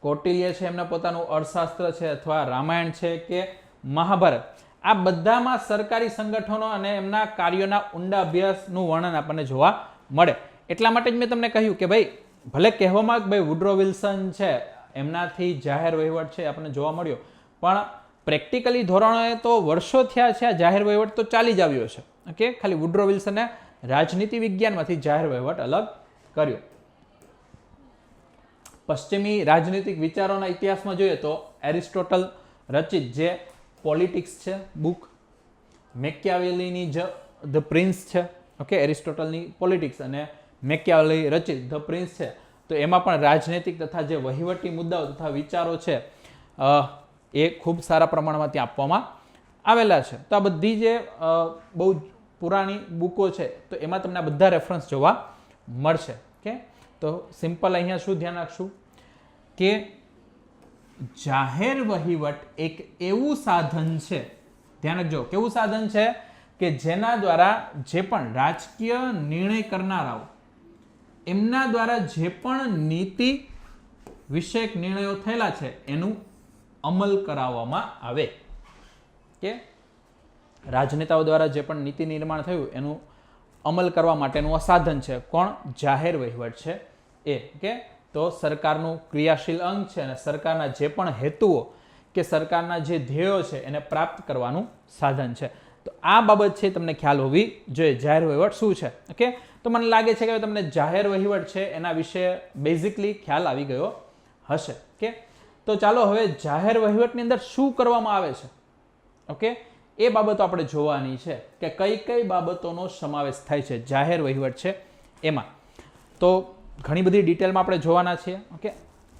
કૌટિલ્ય છે એમના પોતાનું અર્થશાસ્ત્ર છે અથવા રામાયણ છે કે મહાભારત, આ બધામાં સરકારી સંગઠનો અને એમના કાર્યોના ઊંડા અભ્યાસનું વર્ણન આપણને જોવા મળે. એટલા માટે જ મેં તમને કહ્યું કે ભાઈ ભલે કહેવામાં કે ભાઈ વુડરો વિલ્સન છે એમનાથી જાહેર વહીવટ છે આપણને જોવા મળ્યો, પણ પ્રેક્ટિકલી ધોરણોએ તો વર્ષો થયા છે આ જાહેર વહીવટ તો ચાલી જ આવ્યો છે. ઓકે, ખાલી વુડરો વિલ્સને રાજનીતિ વિજ્ઞાનમાંથી જાહેર વહીવટ અલગ કર્યો. પશ્ચિમી રાજનૈતિક વિચારોના ઇતિહાસમાં જોઈએ તો એરિસ્ટોટલ રચિત જે પોલિટિક્સ છે બુક, મેકિયાવેલીની ધ પ્રિન્સ છે, ઓકે, એરિસ્ટોટલની પોલિટિક્સ અને મેકિયાવેલી રચિત ધ પ્રિન્સ છે, તો એમાં પણ રાજનૈતિક તથા જે વહીવટી મુદ્દાઓ તથા વિચારો છે એ ખૂબ સારા પ્રમાણમાં ત્યાં આપવામાં આવેલા છે. તો આ બધી જે બહુ પુરાણી બુકો છે તો એમાં તમને આ બધા રેફરન્સ જોવા મળશે. ઓકે, તો સિમ્પલ અહીંયા શું ધ્યાન રાખશું કે જાહેર વહીવટ એક એવું સાધન છે, ધ્યાન રાખજો, કેવું સાધન છે કે જેના દ્વારા જે પણ રાજકીય નિર્ણય કરનારાઓ એમના દ્વારા જે પણ નીતિ વિષયક નિર્ણયો થયેલા છે એનું અમલ કરાવવામાં આવે. કે રાજનેતાઓ દ્વારા જે પણ નીતિ નિર્માણ થયું એનું અમલ કરવા માટેનું આ સાધન છે. કોણ? જાહેર વહીવટ છે એ. કે તો સરકારનું ક્રિયાશીલ અંગ છે અને સરકારના જે પણ હેતુઓ કે સરકારના જે ધ્યેયો છે એને પ્રાપ્ત કરવાનું સાધન છે. તો આ બાબત છે તમને ખ્યાલ હોવી જોઈએ. જાહેર વહીવટ શું છે? ઓકે, તો મને લાગે છે કે તમને જાહેર વહીવટ છે એના વિશે બેઝિકલી ખ્યાલ આવી ગયો હશે. કે તો ચાલો હવે જાહેર વહીવટની અંદર શું કરવામાં આવે છે, ઓકે, એ બાબતો આપણે જોવાની છે કે કઈ કઈ બાબતોનો સમાવેશ થાય છે જાહેર વહીવટ છે એમાં. તો ઘણી બધી ડિટેલમાં આપણે જોવાના છીએ. ઓકે,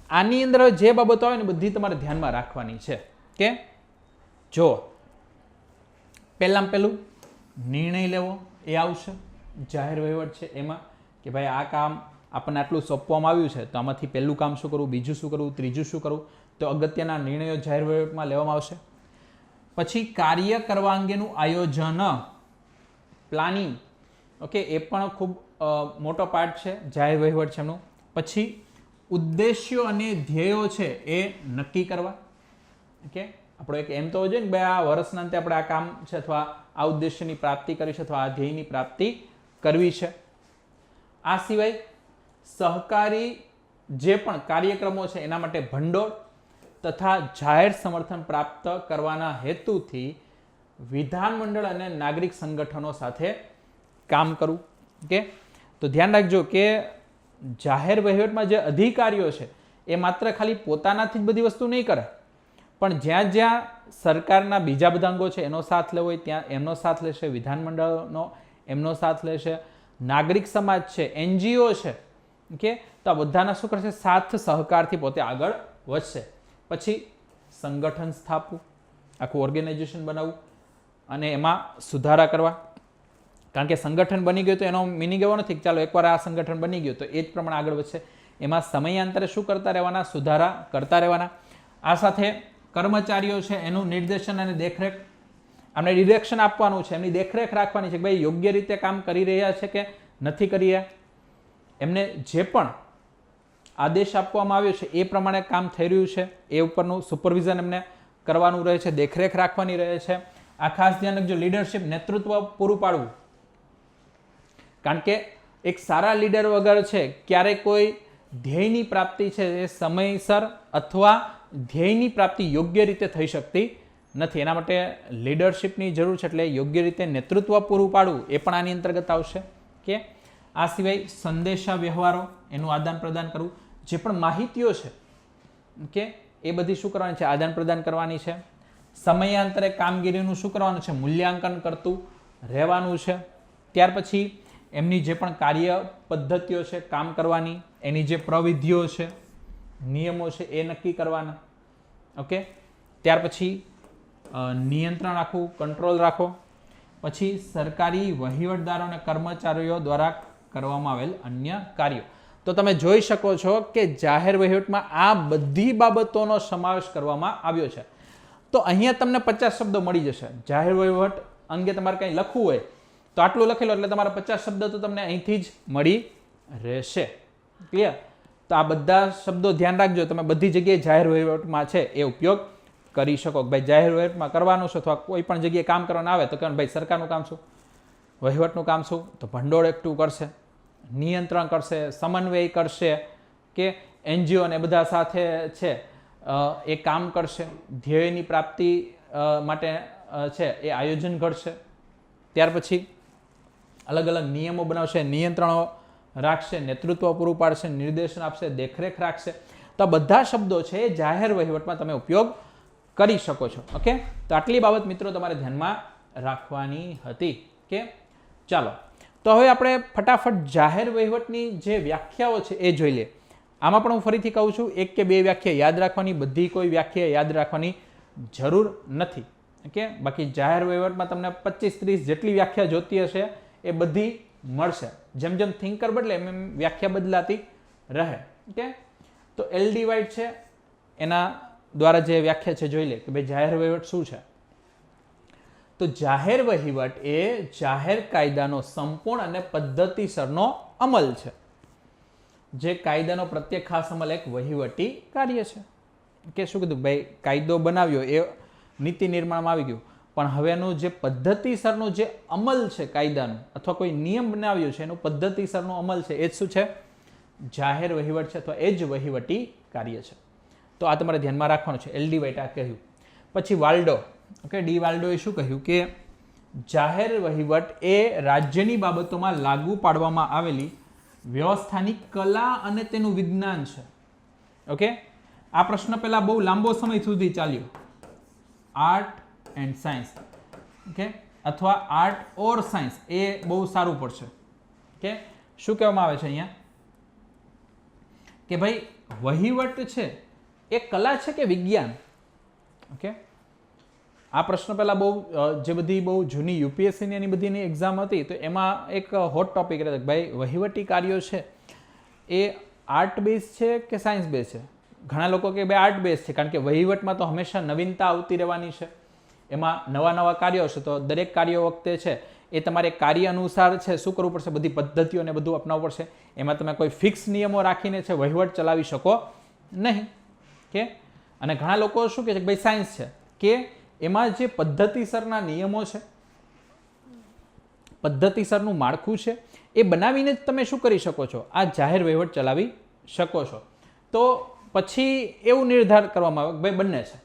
આની અંદર જે બાબતો આવે ને બધી તમારે ધ્યાનમાં રાખવાની છે. કે જો પહેલામાં પહેલું નિર્ણય લેવો એ આવશે જાહેર વહીવટ છે એમાં, કે ભાઈ આ કામ આપણને આટલું સોંપવામાં આવ્યું છે તો આમાંથી પહેલું કામ શું કરવું, બીજું શું કરવું, ત્રીજું શું કરવું, તો અગત્યના નિર્ણયો જાહેર વહીવટમાં લેવામાં આવશે. પછી કાર્ય કરવા અંગેનું આયોજન, પ્લાનિંગ, ઓકે, એ પણ ખૂબ મોટો પાર્ટ છે જાહેર વહીવટ છે એમનું. પછી ઉદ્દેશ્યો અને ધ્યેયો છે એ નક્કી કરવા. ઓકે, આપણો એક એમ તો હોય છે ને ભાઈ આ વર્ષના અંતે આપણે આ કામ છે અથવા આ ઉદ્દેશ્યની પ્રાપ્તિ કરવી છે અથવા આ ધ્યેયની પ્રાપ્તિ કરવી છે. આ સિવાય સહકારી જે પણ કાર્યક્રમો છે એના માટે ભંડોળ તથા જાહેર સમર્થન પ્રાપ્ત કરવાના હેતુથી વિધાનમંડળ અને નાગરિક સંગઠનો સાથે કામ કરવું. ઓકે, તો ધ્યાન રાખજો કે જાહેર વહીવટમાં જે અધિકારીઓ છે એ માત્ર ખાલી પોતાનાથી જ બધી વસ્તુ નહીં કરે, પણ જ્યાં જ્યાં સરકારના બીજા બધા અંગો છે એનો સાથ લેવો હોય ત્યાં એમનો સાથ લેશે, વિધાનમંડળનો એમનો સાથ લેશે, નાગરિક સમાજ છે, NGO છે. ઓકે, તો આ બધાના શું કરશે? સાથ સહકારથી પોતે આગળ વધશે. પછી સંગઠન સ્થાપવું, આખું ઓર્ગેનાઇઝેશન બનાવવું અને એમાં સુધારા કરવા. કારણ કે સંગઠન બની ગયું તો એનો મિનિંગ એવો નથી કે ચાલો એકવાર આ સંગઠન બની ગયું તો એ જ પ્રમાણે આગળ વધશે. એમાં સમયાંતરે શું કરતા રહેવાના? સુધારા કરતા રહેવાના. આ સાથે કર્મચારીઓ છે એનું નિર્દેશન અને દેખરેખ, આમને ડિરેક્શન આપવાનું છે, એમની દેખરેખ રાખવાની છે કે ભાઈ યોગ્ય રીતે કામ કરી રહ્યા છે કે નથી કરી રહ્યા. એમને જે પણ આદેશ આપવામાં આવ્યો છે એ પ્રમાણે કામ થઈ રહ્યું છે એ ઉપરનું સુપરવિઝન એમને કરવાનું રહે છે, દેખરેખ રાખવાની રહે છે. આ ખાસ ધ્યાન રાખજો, લીડરશિપ, નેતૃત્વ પૂરું પાડવું. કારણ કે એક સારા લીડર વગર છે ક્યારેય કોઈ ધ્યેયની પ્રાપ્તિ છે એ સમયસર અથવા ધ્યેયની પ્રાપ્તિ યોગ્ય રીતે થઈ શકતી નથી. એના માટે લીડરશિપની જરૂર છે, એટલે યોગ્ય રીતે નેતૃત્વ પૂરું પાડવું એ પણ આની અંતર્ગત આવશે. કે આ સિવાય સંદેશા વ્યવહારો એનું આદાન પ્રદાન કરવું, જે પણ માહિતીઓ છે કે એ બધી શું કરવાની છે? આદાન પ્રદાન કરવાની છે. સમયાંતરે કામગીરીનું શું કરવાનું છે? મૂલ્યાંકન કરતું રહેવાનું છે. ત્યાર પછી એમની જે પણ કાર્ય પદ્ધતિઓ છે કામ કરવાની, એની જે પ્રવિધિઓ છે, નિયમો છે એ નક્કી કરવાના. ઓકે, ત્યાર પછી નિયંત્રણ રાખવું, કંટ્રોલ રાખો. પછી સરકારી વહીવટદારો અને કર્મચારીઓ દ્વારા કરવામાં આવેલ અન્ય કાર્યો. તો તમે જોઈ શકો છો કે જાહેર વહીવટમાં આ બધી બાબતોનો સમાવેશ કરવામાં આવ્યો છે. તો અહીંયા તમને 50 શબ્દો મળી જશે. જાહેર વહીવટ અંગે તમારે કંઈ લખવું હોય તો આટલું લખેલો એટલે તમારા 50 શબ્દ તો તમને અહીંથી જ મળી રહેશે. ક્લિયર? તો આ બધા શબ્દો ધ્યાન રાખજો, તમે બધી જગ્યાએ જાહેર વહીવટમાં છે એ ઉપયોગ કરી શકો. ભાઈ જાહેર વહીવટમાં કરવાનું છે અથવા કોઈ પણ જગ્યાએ કામ કરવાનું આવે તો કહેવાનું ભાઈ સરકારનું કામ શું, વહીવટનું કામ શું? તો ભંડોળ એકઠું કરશે, નિયંત્રણ કરશે, સમન્વય કરશે, કે NGO ને બધા સાથે છે એ કામ કરશે, ધ્યેયની પ્રાપ્તિ માટે છે એ આયોજન ઘડશે. ત્યાર પછી અલગ અલગ નિયમો બનાવશે, નિયંત્રણો રાખશે, નેતૃત્વ પૂરું પાડશે, નિર્દેશન આપશે, દેખરેખ રાખશે. તો આ બધા શબ્દો છે એ જાહેર વહીવટમાં તમે ઉપયોગ કરી શકો છો. ઓકે, તો આટલી બાબત મિત્રો તમારે ધ્યાનમાં રાખવાની હતી. કે ચાલો, તો હવે આપણે ફટાફટ જાહેર વહીવટની જે વ્યાખ્યાઓ છે એ જોઈ લઈએ. આમાં પણ હું ફરીથી કહું છું, એક કે બે વ્યાખ્યા યાદ રાખવાની, બધી કોઈ વ્યાખ્યા યાદ રાખવાની જરૂર નથી. ઓકે, બાકી જાહેર વહીવટમાં તમને 25-30 જેટલી વ્યાખ્યા જોતી હશે એ બધી મળશે. જેમ જેમ થિંકર બદલે એમ એમ વ્યાખ્યા બદલાતી રહે. ઓકે, તો એલ ડિવાઇડ છે એના દ્વારા જે વ્યાખ્યા છે જોઈ લે કે ભાઈ જાહેર વહીવટ શું છે. તો જાહેર વહીવટ એ જાહેર કાયદાનો સંપૂર્ણ અને પદ્ધતિસરનો અમલ છે. જે કાયદાનો પ્રત્યેક ખાસ અમલ એક વહીવટી કાર્ય છે. કે શું કીધું ભાઈ, કાયદો બનાવ્યો એ નીતિ નિર્માણમાં આવી ગયું, પણ હવેનું જે પદ્ધતિસરનો જે અમલ છે કાયદાનો અથવા કોઈ નિયમ બનાવ્યો છે એનું પદ્ધતિસરનો અમલ છે એ જ શું છે? જાહેર વહીવટ છે અથવા એ જ વહીવટી કાર્ય છે. તો આ તમારે ધ્યાનમાં રાખવાનું છે. એલ ડી વાઇટ આ કહ્યું. પછી વાલ્ડો, ઓકે, ડી વાલ્ડોએ શું કહ્યું કે જાહેર વહીવટ એ રાજ્યની બાબતોમાં લાગુ પાડવામાં આવેલી વ્યવસ્થાની કલા અને તેનું વિજ્ઞાન છે. ઓકે, આ પ્રશ્ન પહેલા બહુ લાંબો સમય સુધી ચાલ્યો. આર્ટ એન્ડ સાયન્સ, ઓકે, અથવા આર્ટ ઓર સાયન્સ, એ બહુ સારું પડશે. ઓકે, શું કહેવામાં આવે છે અહીંયા કે ભાઈ વહીવટ છે એ કલા છે કે વિજ્ઞાન? ઓકે, આ પ્રશ્ન પહેલા બહુ જે બધી બહુ જૂની યુપીએસસીની એની બધીની એક્ઝામ હતી તો એમાં એક હોટ ટોપિક રહેતો ભાઈ વહીવટી કાર્યો છે એ આર્ટ બેઝ છે કે સાયન્સ બેઝ છે? ઘણા લોકો કે ભાઈ આર્ટ બેઝ છે, કારણ કે વહીવટમાં તો હંમેશા નવીનતા આવતી રહેવાની છે, એમાં નવા નવા કાર્યો છે, તો દરેક કાર્યો વખતે છે એ તમારે કાર્ય અનુસાર છે શું કરવું પડશે? બધી પદ્ધતિઓને બધું અપનાવવું પડશે. એમાં તમે કોઈ ફિક્સ નિયમો રાખીને છે વહીવટ ચલાવી શકો નહીં. કે અને ઘણા લોકો શું કહે છે કે ભાઈ સાયન્સ છે કે એમાં જે પદ્ધતિસરના નિયમો છે, પદ્ધતિસરનું માળખું છે એ બનાવીને જ તમે શું કરી શકો છો? આ જાહેર વહીવટ ચલાવી શકો છો. તો પછી એવું નિર્ધાર કરવામાં આવે કે ભાઈ બંને છે,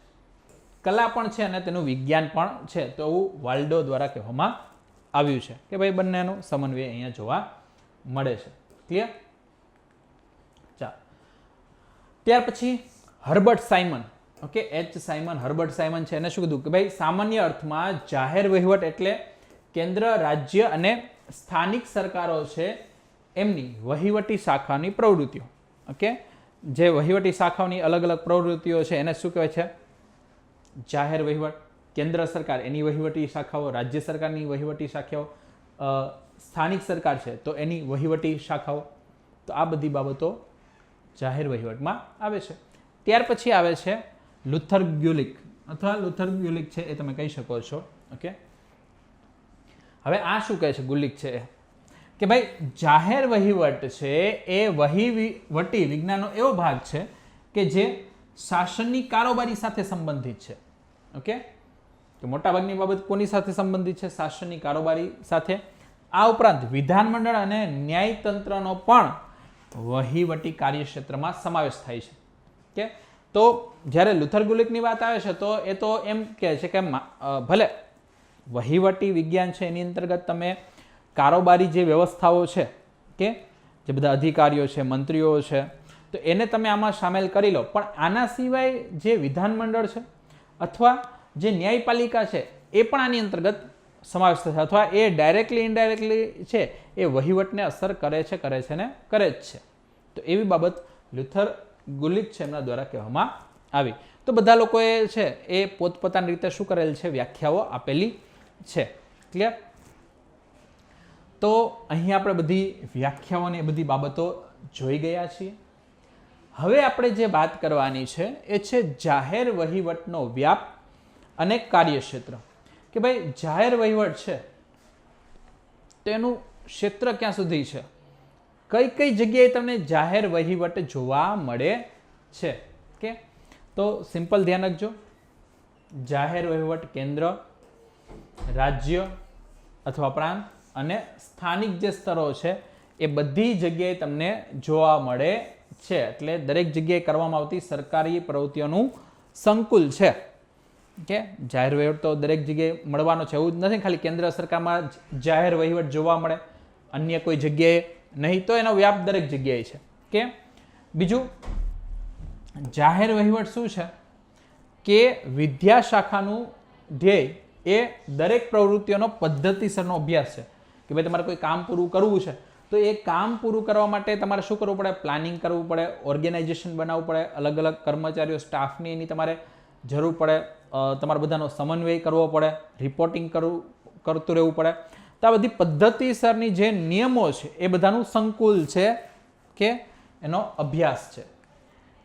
કલા પણ છે અને તેનું વિજ્ઞાન પણ છે. તો એવું વાલ્ડો દ્વારા કહેવામાં આવ્યું છે કે ભાઈ બંનેનો સમન્વય અહીંયા જોવા મળે છે. ક્લિયર? ચાલો, ત્યાર પછી Herbert Simon, okay, H Simon, Herbert Simon છે એને શું કીધું કે ભાઈ સામાન્ય અર્થમાં જાહેર વહીવટ એટલે કેન્દ્ર, રાજ્ય અને સ્થાનિક સરકારો છે એમની વહીવટી શાખાની પ્રવૃત્તિઓ. ઓકે, જે વહીવટી શાખાઓની અલગ અલગ પ્રવૃત્તિઓ છે એને શું કહેવાય છે? જાહેર વહીવટ. કેન્દ્ર સરકાર એની વહીવટી શાખાઓ, રાજ્ય સરકારની વહીવટી શાખાઓ, સ્થાનિક સરકાર છે તો એની વહીવટી શાખાઓ. તો આ બધી બાબતો જાહેર વહીવટમાં આવે છે. ત્યાર પછી આવે છે લુથર ગ્યુલિક અથવા લુથર ગ્યુલિક છે એ તમે કહી શકો છો. ઓકે, હવે આ શું કહે છે? ગુલિક છે કે ભાઈ જાહેર વહીવટ છે એ વહીવટી વિજ્ઞાનનો એવો ભાગ છે કે જે શાસનની કારોબારી સાથે સંબંધિત છે. ઓકે, તો મોટાભાગની બાબત કોની સાથે સંબંધિત છે? શાસનની કારોબારી સાથે. આ ઉપરાંત વિધાનમંડળ અને ન્યાયતંત્રનો પણ વહીવટી કાર્યક્ષેત્રમાં સમાવેશ થાય છે. કે તો જ્યારે લુથર ગુલિકની વાત આવે છે તો એ તો એમ કહે છે કે ભલે વહીવટી વિજ્ઞાન છે એની અંતર્ગત તમે કારોબારી જે વ્યવસ્થાઓ છે કે જે બધા અધિકારીઓ છે, મંત્રીઓ છે, તો એને તમે આમાં સામેલ કરી લો, પણ આના સિવાય જે વિધાનમંડળ છે અથવા જે ન્યાયપાલિકા છે એ પણ આની અંતર્ગત સમાવેશ થશે, અથવા એ ડાયરેક્ટલી ઇનડાયરેક્ટલી છે એ વહીવટને અસર કરે છે ને કરે જ છે. તો એવી બાબત લુથર ગુલિક છે એમના દ્વારા કહેવામાં આવી. તો બધા લોકોએ છે એ પોતપોતાની રીતે શું કરેલ છે? વ્યાખ્યાઓ આપેલી છે. ક્લિયર? તો અહીં આપણે બધી વ્યાખ્યાઓને એ બધી બાબતો જોઈ ગયા છીએ. હવે આપણે જે વાત કરવાની છે એ છે જાહેર વહીવટનો વ્યાપ અને કાર્યક્ષેત્ર. કે ભાઈ જાહેર વહીવટ છે તેનું ક્ષેત્ર ક્યાં સુધી છે? કઈ કઈ જગ્યાએ તમને જાહેર વહીવટ જોવા મળે છે? કે તો સિમ્પલ ધ્યાન રાખજો, જાહેર વહીવટ કેન્દ્ર, રાજ્ય અથવા પ્રાંત અને સ્થાનિક જે સ્તરો છે એ બધી જગ્યાએ તમને જોવા મળે છે. એટલે દરેક જગ્યાએ કરવામાં આવતી સરકારી પ્રવૃત્તિઓનું સંકુલ છે. કે જાહેર વહીવટ તો દરેક જગ્યાએ મળવાનો છે એવું જ નથી, ખાલી કેન્દ્ર સરકારમાં જાહેર વહીવટ જોવા મળે, અન્ય કોઈ જગ્યાએ નહીં, તો એનો વ્યાપ દરેક જગ્યાએ છે. કે બીજું જાહેર વહીવટ શું છે કે વિદ્યા શાખાનું ધ્યેય એ દરેક પ્રવૃત્તિઓનો પદ્ધતિસરનો અભ્યાસ છે કે ભાઈ તમારે કોઈ કામ પૂરું કરવું છે તો એ કામ પૂરું કરવા માટે તમારે શું કરવું પડે, પ્લાનિંગ કરવું પડે, ઓર્ગેનાઇઝેશન બનાવવું પડે, અલગ અલગ કર્મચારીઓ સ્ટાફની એની તમારે જરૂર પડે, તમારે બધાનો સમન્વય કરવો પડે, રિપોર્ટિંગ કરતું રહેવું પડે. તો આ બધી પદ્ધતિસરની જે નિયમો છે એ બધાનું સંકુલ છે કે એનો અભ્યાસ છે.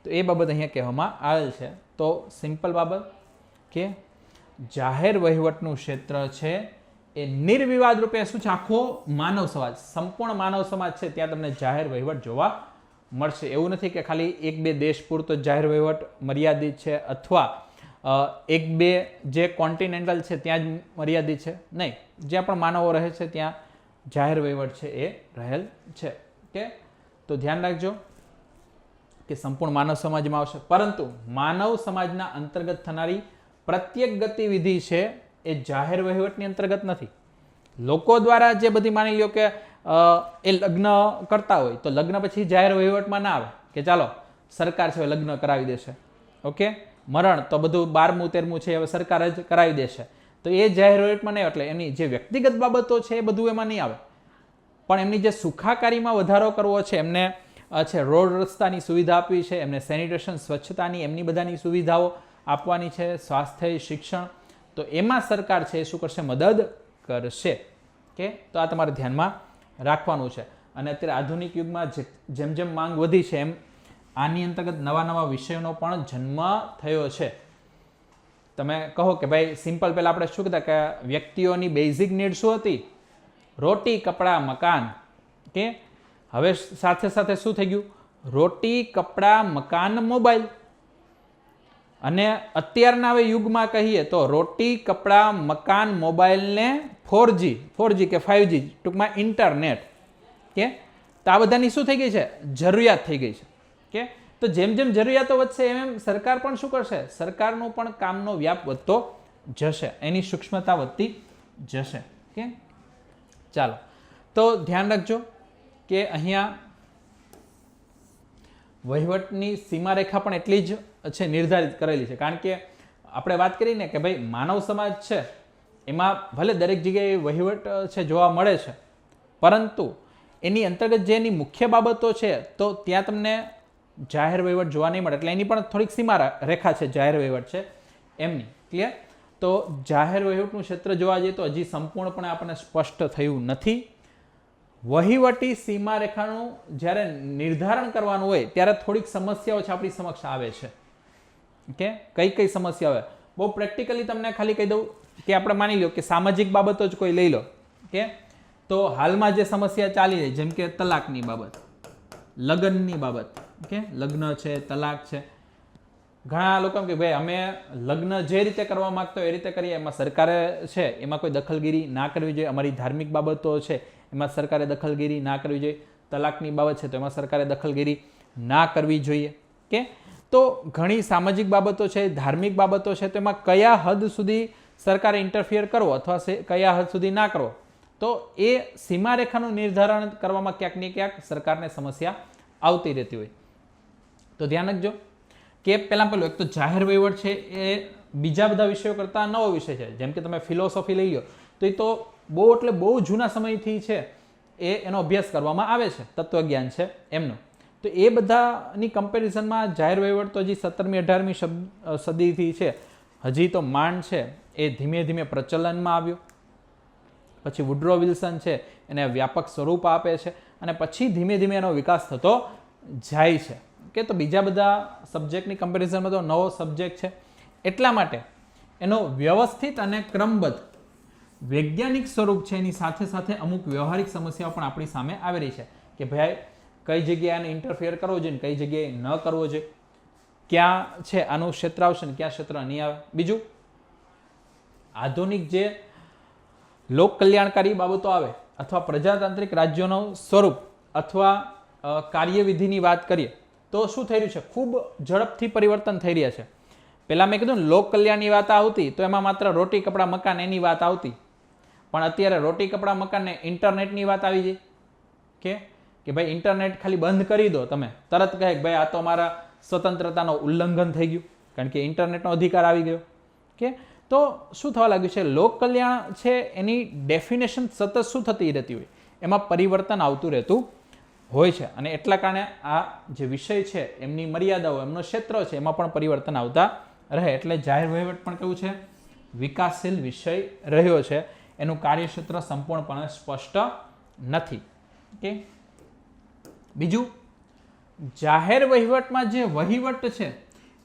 તો એ બાબત અહીંયા કહેવામાં આવેલ છે. તો સિમ્પલ બાબત કે જાહેર વહીવટનું ક્ષેત્ર છે એ નિર્વિવાદ રૂપે શું છે, આખો માનવ સમાજ, સંપૂર્ણ માનવ સમાજ છે ત્યાં તમને જાહેર વહીવટ જોવા મળશે. એવું નથી કે ખાલી એક બે દેશ પૂરતો જાહેર વહીવટ મર્યાદિત છે અથવા એક બે જે કોન્ટિનેન્ટલ છે ત્યાં જ મર્યાદિત છે. નહીં, જ્યાં પણ માનવો રહે છે ત્યાં જાહેર વહીવટ છે એ રહેલ છે. કે તો ધ્યાન રાખજો કે સંપૂર્ણ માનવ સમાજમાં આવશે, પરંતુ માનવ સમાજના અંતર્ગત થનારી પ્રત્યેક ગતિવિધિ છે એ જાહેર વહીવટની અંતર્ગત નથી. લોકો દ્વારા જે બધી માની લો કે એ લગ્ન કરતા હોય તો લગ્ન પછી જાહેર વહીવટમાં ના આવે કે ચાલો સરકાર છે લગ્ન કરાવી દેશે. ઓકે, મરણ તો બધું 12મું 13મું છે હવે સરકાર જ કરાવી દેશે, તો એ જાહેર વહીવટમાં નહીં. એટલે એમની જે વ્યક્તિગત બાબતો છે એ બધું એમાં નહીં આવે, પણ એમની જે સુખાકારીમાં વધારો કરવો છે, એમને છે રોડ રસ્તાની સુવિધા આપવી છે, એમને સેનિટેશન સ્વચ્છતાની એમની બધાની સુવિધાઓ આપવાની છે, સ્વાસ્થ્ય શિક્ષણ, તો એમાં સરકાર છે એ શું કરશે, મદદ કરશે. કે તો આ તમારે ધ્યાનમાં રાખવાનું છે. અને અત્યારે આધુનિક યુગમાં જેમ જેમ માંગ વધી છે એમ આની અંતર્ગત નવા નવા વિષયોનો પણ જન્મ થયો છે. તમે કહો કે ભાઈ સિમ્પલ પહેલાં આપણે શું કહેતા કે વ્યક્તિઓની બેઝિક નીડ શું હતી, રોટી કપડાં મકાન. કે હવે સાથે સાથે શું થઈ ગયું, રોટી કપડાં મકાન મોબાઈલ. અને અત્યારના હવે યુગમાં કહીએ તો રોટી કપડાં મકાન મોબાઈલને 4G કે 5G ટૂંકમાં ઇન્ટરનેટ. કે તો આ બધાની શું થઈ ગઈ છે, જરૂરિયાત થઈ ગઈ છે. કે તો જેમ જેમ જરૂરિયાતો વધશે એમ એમ સરકાર પણ શું કરશે, સરકારનો પણ કામનો વ્યાપ વધતો જશે, એની સૂક્ષ્મતા વધતી જશે. કે ચાલો તો ધ્યાન રાખજો કે અહીંયા વહીવટની સીમારેખા પણ એટલી જ છે નિર્ધારિત કરેલી છે. કારણ કે આપણે વાત કરીને કે ભાઈ માનવ સમાજ છે એમાં ભલે દરેક જગ્યાએ વહીવટ છે જોવા મળે છે, પરંતુ એની અંતર્ગત જે એની મુખ્ય બાબતો છે તો ત્યાં તમને જાહેર વહીવટ જોવા નહીં મળે. એટલે એની પણ થોડીક સીમા રેખા છે જાહેર વહીવટ છે એમની. ક્લિયર? તો જાહેર વહીવટનું ક્ષેત્ર જોવા જઈએ તો હજી સંપૂર્ણપણે આપણને સ્પષ્ટ થયું નથી. વહીવટી સીમારેખાનું જ્યારે નિર્ધારણ કરવાનું હોય ત્યારે થોડીક સમસ્યાઓ છે આપણી સમક્ષ આવે છે. કે કઈ સમસ્યા આવે, બહુ પ્રેક્ટિકલી તમને ખાલી કહી દઉં કે આપણે માની લો કે સામાજિક બાબતો જ કોઈ લઈ લો. કે તો હાલમાં જે સમસ્યા ચાલી રહી જેમ કે તલાકની બાબત, લગ્નની બાબત, કે લગ્ન છે, તલાક છે. ઘણા લોકો એમ કે ભાઈ અમે લગ્ન જે રીતે કરવા માંગતા હોય એ રીતે કરીએ, એમાં સરકારે છે એમાં કોઈ દખલગીરી ના કરવી જોઈએ. અમારી ધાર્મિક બાબતો છે એમાં સરકારે દખલગીરી ના કરવી જોઈએ. તલાકની બાબત છે તો એમાં સરકારે દખલગીરી ના કરવી જોઈએ. કે તો ઘણી સામાજિક બાબતો છે, ધાર્મિક બાબતો છે, તો એમાં કયા હદ સુધી સરકારે ઇન્ટરફિયર કરવો અથવા કયા હદ સુધી ના કરવો, તો એ સીમારેખાનું નિર્ધારણ કરવામાં ક્યાંક ને ક્યાંક સરકારને સમસ્યા આવતી રહેતી હોય. તો ધ્યાન રાખજો કે પહેલાં એક તો જાહેર વહીવટ છે એ બીજા બધા વિષયો કરતાં નવો વિષય છે. જેમ કે તમે ફિલોસોફી લઈ લો તો એ તો બહુ જૂના સમયથી છે એનો અભ્યાસ કરવામાં આવે છે, તત્વજ્ઞાન છે એમનો. તો એ બધાની કમ્પેરિઝનમાં જાહેર વહીવટ તો હજી 17મી 18મી સદીથી છે, હજી તો માંડ છે એ ધીમે ધીમે પ્રચલનમાં આવ્યો. પછી વુડ્રો વિલ્સન છે એને વ્યાપક સ્વરૂપ આપે છે અને પછી ધીમે ધીમે એનો વિકાસ થતો જાય છે. કે તો બીજા બધા સબ્જેક્ટની કમ્પેરિઝનમાં તો નવો સબ્જેક્ટ છે, એટલા માટે એનો વ્યવસ્થિત અને ક્રમબદ્ધ વૈજ્ઞાનિક સ્વરૂપ છે. એની સાથે સાથે અમુક વ્યવહારિક સમસ્યાઓ પણ આપણી સામે આવી રહી છે કે ભાઈ કઈ જગ્યાએ આને ઇન્ટરફિયર કરવો જોઈએ, કઈ જગ્યાએ ન કરવો જોઈએ, ક્યાં છે આનું ક્ષેત્ર આવશે ને ક્યાં ક્ષેત્ર નહીં આવે. બીજું, આધુનિક જે લોક કલ્યાણકારી બાબતો આવે અથવા પ્રજાતાંત્રિક રાજ્યોનું સ્વરૂપ અથવા કાર્યવિધિની વાત કરીએ તો શું થઈ રહ્યું છે, ખૂબ ઝડપથી પરિવર્તન થઈ રહ્યા છે. પહેલાં મેં કીધું ને લોક કલ્યાણની વાત આવતી તો એમાં માત્ર રોટી કપડાં મકાન એની વાત આવતી, પણ અત્યારે રોટી કપડાં મકાન ને ઇન્ટરનેટની વાત આવી જાય. કે ભાઈ ઇન્ટરનેટ ખાલી બંધ કરી દો તમે તરત કહે કે ભાઈ આ તો અમારા સ્વતંત્રતાનો ઉલ્લંઘન થઈ ગયું, કારણ કે ઇન્ટરનેટનો અધિકાર આવી ગયો. કે તો શું થવા લાગ્યું છે, લોક કલ્યાણ છે એની ડેફિનેશન સતત શું થતી રહેતી હોય, એમાં પરિવર્તન આવતું રહેતું હોય છે. અને એટલા કારણે આ જે વિષય છે એમની મર્યાદાઓ, એમનો ક્ષેત્ર છે એમાં પણ પરિવર્તન આવતા રહે. એટલે જાહેર વહીવટ પણ કેવું છે, વિકાસશીલ વિષય રહ્યો છે. એનું કાર્યક્ષેત્ર સંપૂર્ણપણે સ્પષ્ટ નથી. ઓકે, બીજું, જાહેર વહીવટમાં જે વહીવટ છે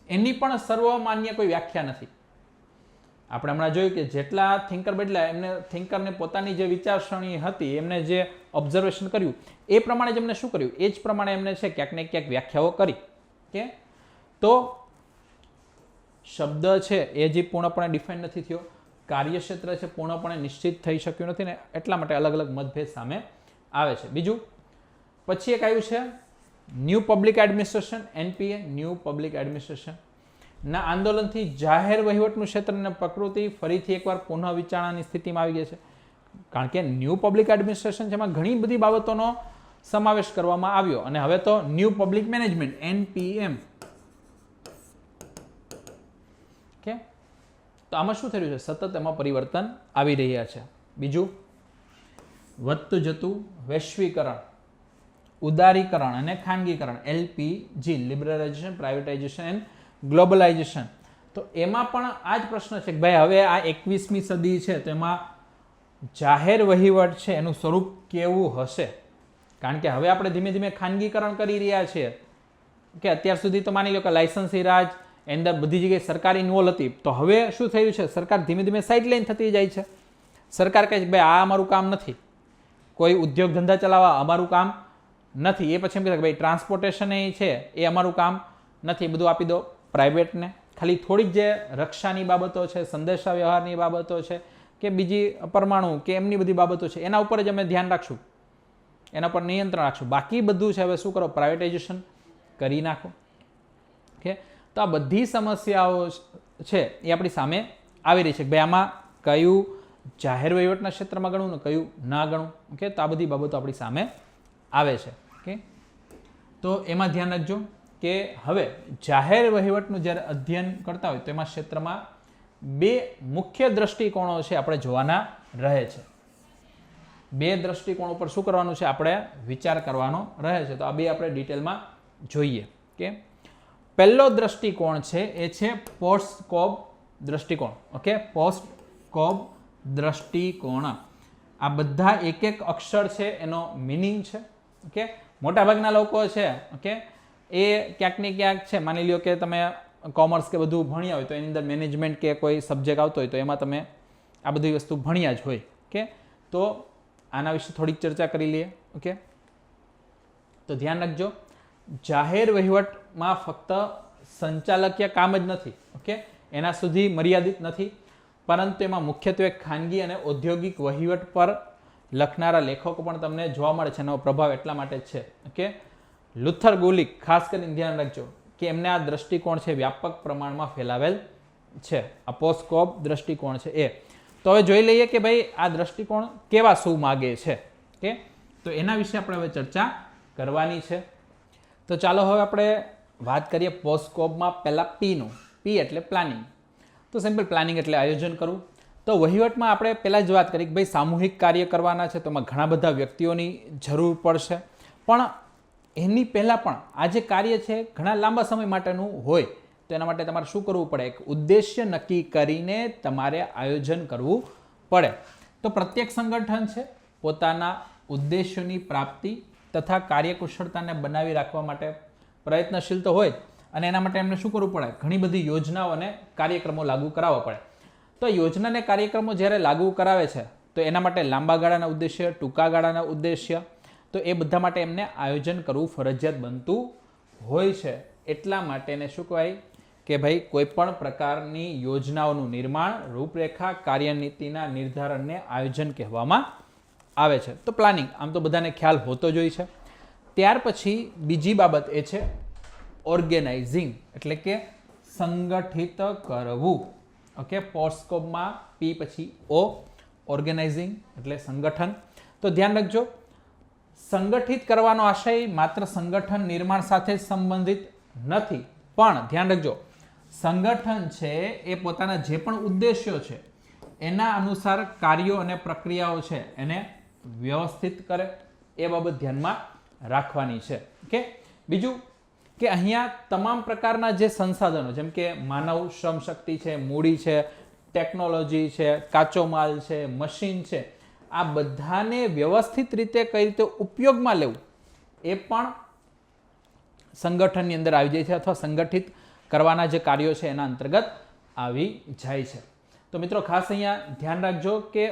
એની પણ સર્વમાન્ય કોઈ વ્યાખ્યા નથી. આપણે હમણાં જોયું કે જેટલા થિંકર બદલાય એમને થિંકરને પોતાની જે વિચારસરણી હતી, એમને જે ઓબ્ઝર્વેશન કર્યું એ પ્રમાણે જ એમને શું કર્યું, એ જ પ્રમાણે એમને છે ક્યાંક ને ક્યાંક વ્યાખ્યાઓ કરી. કે તો શબ્દ છે એ જે પૂર્ણપણે ડિફાઇન નથી થયો, કાર્યક્ષેત્ર છે પૂર્ણપણે નિશ્ચિત થઈ શક્યું નથી ને એટલા માટે અલગ અલગ મતભેદ સામે આવે છે. બીજું પછી એક આવ્યું છે new public administration, NPA, new public administration ના આંદોલનથી જાહેર વહીવટનું ક્ષેત્ર અને પ્રકૃતિ ફરીથી એકવાર પુનઃ વિચારણાની સ્થિતિમાં આવી ગઈ છે. કારણ કે ન્યૂ પબ્લિક એડમિનિસ્ટ્રેશન છે એમાં ઘણી બધી બાબતોનો સમાવેશ કરવામાં આવ્યો અને હવે તો ન્યૂ પબ્લિક મેનેજમેન્ટ NPM. કે તો આમાં શું થઈ રહ્યું છે, સતત એમાં પરિવર્તન આવી રહ્યા છે. બીજું, વધતું જતું વૈશ્વિકરણ, ઉદારીકરણ અને ખાનગીકરણ, LPG, લિબરલાઇઝેશન, પ્રાઇવેટાઇઝેશન એન્ડ ગ્લોબલાઇઝેશન. તો એમાં પણ આ જ પ્રશ્ન છે કે ભાઈ હવે આ 21મી સદી છે તો એમાં જાહેર વહીવટ છે એનું સ્વરૂપ કેવું હશે. કારણ કે હવે આપણે ધીમે ધીમે ખાનગીકરણ કરી રહ્યા છીએ. કે અત્યાર સુધી તો માની લો કે લાયસન્સી રાજ એની અંદર બધી જગ્યાએ સરકારી ઇન્વોલ્વ હતી, તો હવે શું થયું છે, સરકાર ધીમે ધીમે સાઇડલાઇન થતી જાય છે. સરકાર કહે છે ભાઈ આ અમારું કામ નથી, કોઈ ઉદ્યોગ ધંધા ચલાવવા અમારું કામ નથી. એ પછી એમ કહે કે ભાઈ ટ્રાન્સપોર્ટેશન એ છે એ અમારું કામ નથી, બધું આપી દો પ્રાઇવેટને. ખાલી થોડીક જે રક્ષાની બાબતો છે, સંદેશા વ્યવહારની બાબતો છે કે બીજી પરમાણુ કે એમની બધી બાબતો છે એના ઉપર જ અમે ધ્યાન રાખશું, એના પર નિયંત્રણ રાખશું. બાકી બધું છે હવે શું કરો, પ્રાઇવેટાઇઝેશન કરી નાખો. ઓકે, તો આ બધી સમસ્યાઓ છે એ આપણી સામે આવી રહી છે કે ભાઈ આમાં કયું જાહેર વહીવટના ક્ષેત્રમાં ગણવું ને કયું ના ગણવું. ઓકે, તો આ બધી બાબતો આપણી સામે આવે છે. ઓકે, તો એમાં ધ્યાન રાખજો કે હવે જાહેર વહીવટનું જ્યારે અધ્યયન કરતા હોય તો એમાં ક્ષેત્રમાં બે મુખ્ય દ્રષ્ટિકોણો છે આપણે જોવાના રહે છે. બે દ્રષ્ટિકોણ ઉપર શું કરવાનું છે, આપણે વિચાર કરવાનો રહે છે. તો આ બે આપણે ડિટેલમાં જોઈએ. કે પહેલો દ્રષ્ટિકોણ છે એ છે પોસ્ટસ્કોપ દ્રષ્ટિકોણ. ઓકે, પોસ્ટસ્કોપ દ્રષ્ટિકોણ. આ બધા એક એક અક્ષર છે એનો મિનિંગ છે. ઓકે, મોટાભાગના લોકો છે ઓકે એ ક્યાંક ને ક્યાંક છે, માની લ્યો કે તમે કોમર્સ કે બધું ભણ્યા હોય તો એની અંદર મેનેજમેન્ટ કે કોઈ સબ્જેક્ટ આવતો હોય તો એમાં તમે આ બધી વસ્તુ ભણ્યા જ હોય. ઓકે, તો આના વિશે થોડીક ચર્ચા કરી લઈએ. ઓકે, તો ધ્યાન રાખજો, જાહેર વહીવટમાં ફક્ત સંચાલકીય કામ જ નથી. ઓકે, એના સુધી મર્યાદિત નથી, પરંતુ એમાં મુખ્યત્વે ખાનગી અને ઔદ્યોગિક વહીવટ પર લખનારા લેખકો પણ તમને જોવા મળે છે. એનો પ્રભાવ એટલા માટે જ છે. ઓકે, લુથર ગુલિક ખાસ કરીને ધ્યાન રાખજો કે એમને આ દ્રષ્ટિકોણ છે વ્યાપક પ્રમાણમાં ફેલાવેલ છે. આ પોસ્ટસ્કોપ દ્રષ્ટિકોણ છે એ. તો હવે જોઈ લઈએ કે ભાઈ આ દ્રષ્ટિકોણ કેવા શું માગે છે. કે તો એના વિશે આપણે હવે ચર્ચા કરવાની છે. તો ચાલો હવે આપણે વાત કરીએ પોસ્ટસ્કોપમાં પહેલા P નું. P એટલે પ્લાનિંગ. તો સિમ્પલ પ્લાનિંગ એટલે આયોજન કરવું. તો વહીવટમાં આપણે પહેલાં જ વાત કરી કે ભાઈ સામૂહિક કાર્ય કરવાના છે તો એમાં ઘણા બધા વ્યક્તિઓની જરૂર પડશે, પણ એની પહેલાં પણ આ જે કાર્ય છે ઘણા લાંબા સમય માટેનું હોય તો એના માટે તમારે શું કરવું પડે, એક ઉદ્દેશ્ય નક્કી કરીને તમારે આયોજન કરવું પડે. તો પ્રત્યેક સંગઠન છે પોતાના ઉદ્દેશ્યોની પ્રાપ્તિ તથા કાર્યકુશળતાને બનાવી રાખવા માટે પ્રયત્નશીલ તો હોય અને એના માટે એમને શું કરવું પડે, ઘણી બધી યોજનાઓ અને કાર્યક્રમો લાગુ કરાવવા પડે. તો યોજના અને કાર્યક્રમો જ્યારે લાગુ કરાવે છે તો એના માટે લાંબા ગાળાના ઉદ્દેશ્ય, ટૂંકા ગાળાના ઉદ્દેશ્ય, તો એ બધા માટે એમને આયોજન કરવું ફરજિયાત બનતું હોય છે. એટલા માટે એને શું કહેવાય કે ભાઈ કોઈ પણ પ્રકારની યોજનાઓનું નિર્માણ, રૂપરેખા, કાર્યનીતિના નિર્ધારણને આયોજન કહેવામાં આવે છે. તો પ્લાનિંગ આમ તો બધાને ખ્યાલ હોતો જ હોય છે. ત્યાર પછી બીજી બાબત એ છે ઓર્ગેનાઇઝિંગ એટલે કે સંગઠિત કરવું. ઓકે, પોસ્ટસ્કોપમાં P પછી O, ઓર્ગેનાઇઝિંગ એટલે સંગઠન. તો ધ્યાન રાખજો, સંગઠિત કરવાનો આશય માત્ર સંગઠન નિર્માણ સાથે જ સંબંધિત નથી. પણ ધ્યાન રાખજો, સંગઠન છે એ પોતાના જે પણ ઉદ્દેશ્યો છે એના અનુસાર કાર્યો અને પ્રક્રિયાઓ છે એને વ્યવસ્થિત કરે, એ બાબત ધ્યાનમાં રાખવાની છે. ઓકે. બીજું કે અહીંયા તમામ પ્રકારના જે સંસાધનો, જેમ કે માનવ શ્રમ શક્તિ છે, મૂડી છે, ટેકનોલોજી છે, કાચો માલ છે, મશીન છે, આ બધાને વ્યવસ્થિત રીતે કઈ રીતે ઉપયોગમાં લેવું એ પણ સંગઠનની અંદર આવી જાય છે, અથવા સંગઠિત કરવાના જે કાર્યો છે એના અંતર્ગત આવી જાય છે. તો મિત્રો ખાસ અહીંયા ધ્યાન રાખજો કે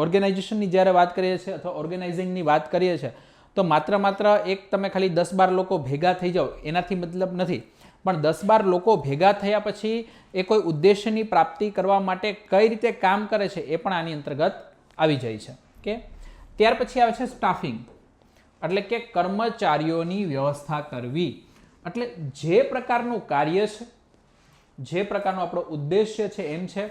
ઓર્ગેનાઇઝેશનની જ્યારે વાત કરીએ છીએ અથવા ઓર્ગેનાઇઝિંગની વાત કરીએ છીએ તો માત્ર એક તમે ખાલી 10-12 લોકો ભેગા થઈ જાઓ એનાથી મતલબ નથી, પણ 10-12 લોકો ભેગા થયા પછી એ કોઈ ઉદ્દેશ્યની પ્રાપ્તિ કરવા માટે કઈ રીતે કામ કરે છે એ પણ આની અંતર્ગત આવી જાય છે. ઓકે. ત્યાર પછી આવે છે સ્ટાફિંગ, એટલે કે કર્મચારીઓની વ્યવસ્થા કરવી. એટલે જે પ્રકારનું કાર્ય છે, જે પ્રકારનો આપણો ઉદ્દેશ્ય છે એમ છે,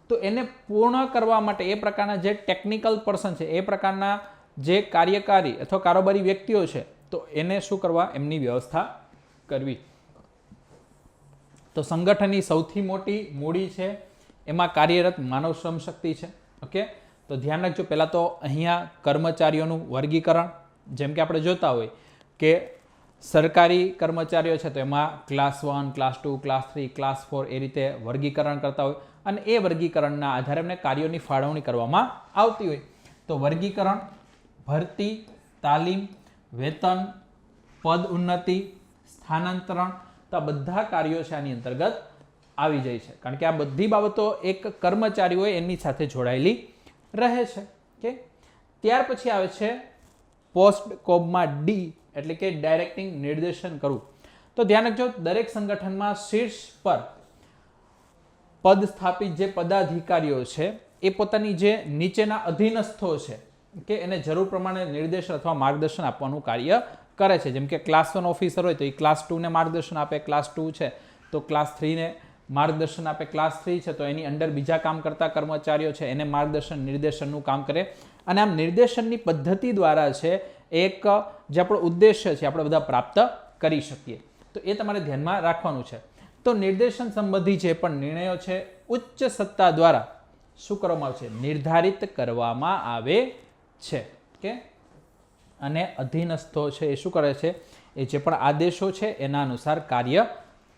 તો એને પૂર્ણ કરવા માટે એ પ્રકારના જે ટેકનિકલ પર્સન છે, એ પ્રકારના જે કાર્યકારી અથવા કારોબારી વ્યક્તિઓ છે, તો એને શું કરવા, એમની વ્યવસ્થા કરવી. તો સંગઠનની સૌથી મોટી મૂડી છે એમાં કાર્યરત માનવ શ્રમ શક્તિ છે. ઓકે. તો ધ્યાન રાખજો, પહેલા તો અહીંયા કર્મચારીઓનું વર્ગીકરણ, જેમ કે આપણે જોતા હોય કે સરકારી કર્મચારીઓ છે તો એમાં ક્લાસ 1, ક્લાસ 2, ક્લાસ 3, ક્લાસ 4 એ રીતે વર્ગીકરણ કરતા હોય, અને એ વર્ગીકરણના આધારે એમને કાર્યોની ફાળવણી કરવામાં આવતી હોય. તો વર્ગીકરણ, ભરતી, તાલીમ, વેતન, પદ ઉન્નતિ, સ્થાનાંતરણ, તો આ બધા કાર્યો છે આની અંતર્ગત આવી જાય છે, કારણ કે આ બધી બાબતો એક કર્મચારી હોય એની સાથે જોડાયેલી રહે છે. ઓકે. ત્યાર પછી આવે છે પોસ્ટ કોબમાં ડી, એટલે કે ડાયરેક્ટિંગ, નિર્દેશન કરવું. તો ધ્યાન રાખજો, દરેક સંગઠનમાં શીર્ષ પર પદ સ્થાપિત જે પદાધિકારીઓ છે એ પોતાની જે નીચેના અધીનસ્થો છે કે એને જરૂર પ્રમાણે નિર્દેશન અથવા માર્ગદર્શન આપવાનું કાર્ય કરે છે. જેમ કે ક્લાસ 1 ઓફિસર હોય તો એ ક્લાસ 2 ને માર્ગદર્શન આપે, ક્લાસ 2 છે તો ક્લાસ 3 ને માર્ગદર્શન આપે, ક્લાસ 3 છે તો એની અંડર બીજા કામ કરતા કર્મચારીઓ છે એને માર્ગદર્શન નિર્દેશનનું કામ કરે. અને આમ નિર્દેશનની પદ્ધતિ દ્વારા છે એક જે આપણો ઉદ્દેશ્ય છે આપણે બધા પ્રાપ્ત કરી શકીએ. તો એ તમારે ધ્યાનમાં રાખવાનું છે. તો નિર્દેશન સંબંધી જે પણ નિર્ણયો છે ઉચ્ચ સત્તા દ્વારા શું કરવામાં આવે છે, નિર્ધારિત કરવામાં આવે છે. કે અને અધીનસ્થો છે એ શું કરે છે, એ જે પણ આદેશો છે એના અનુસાર કાર્ય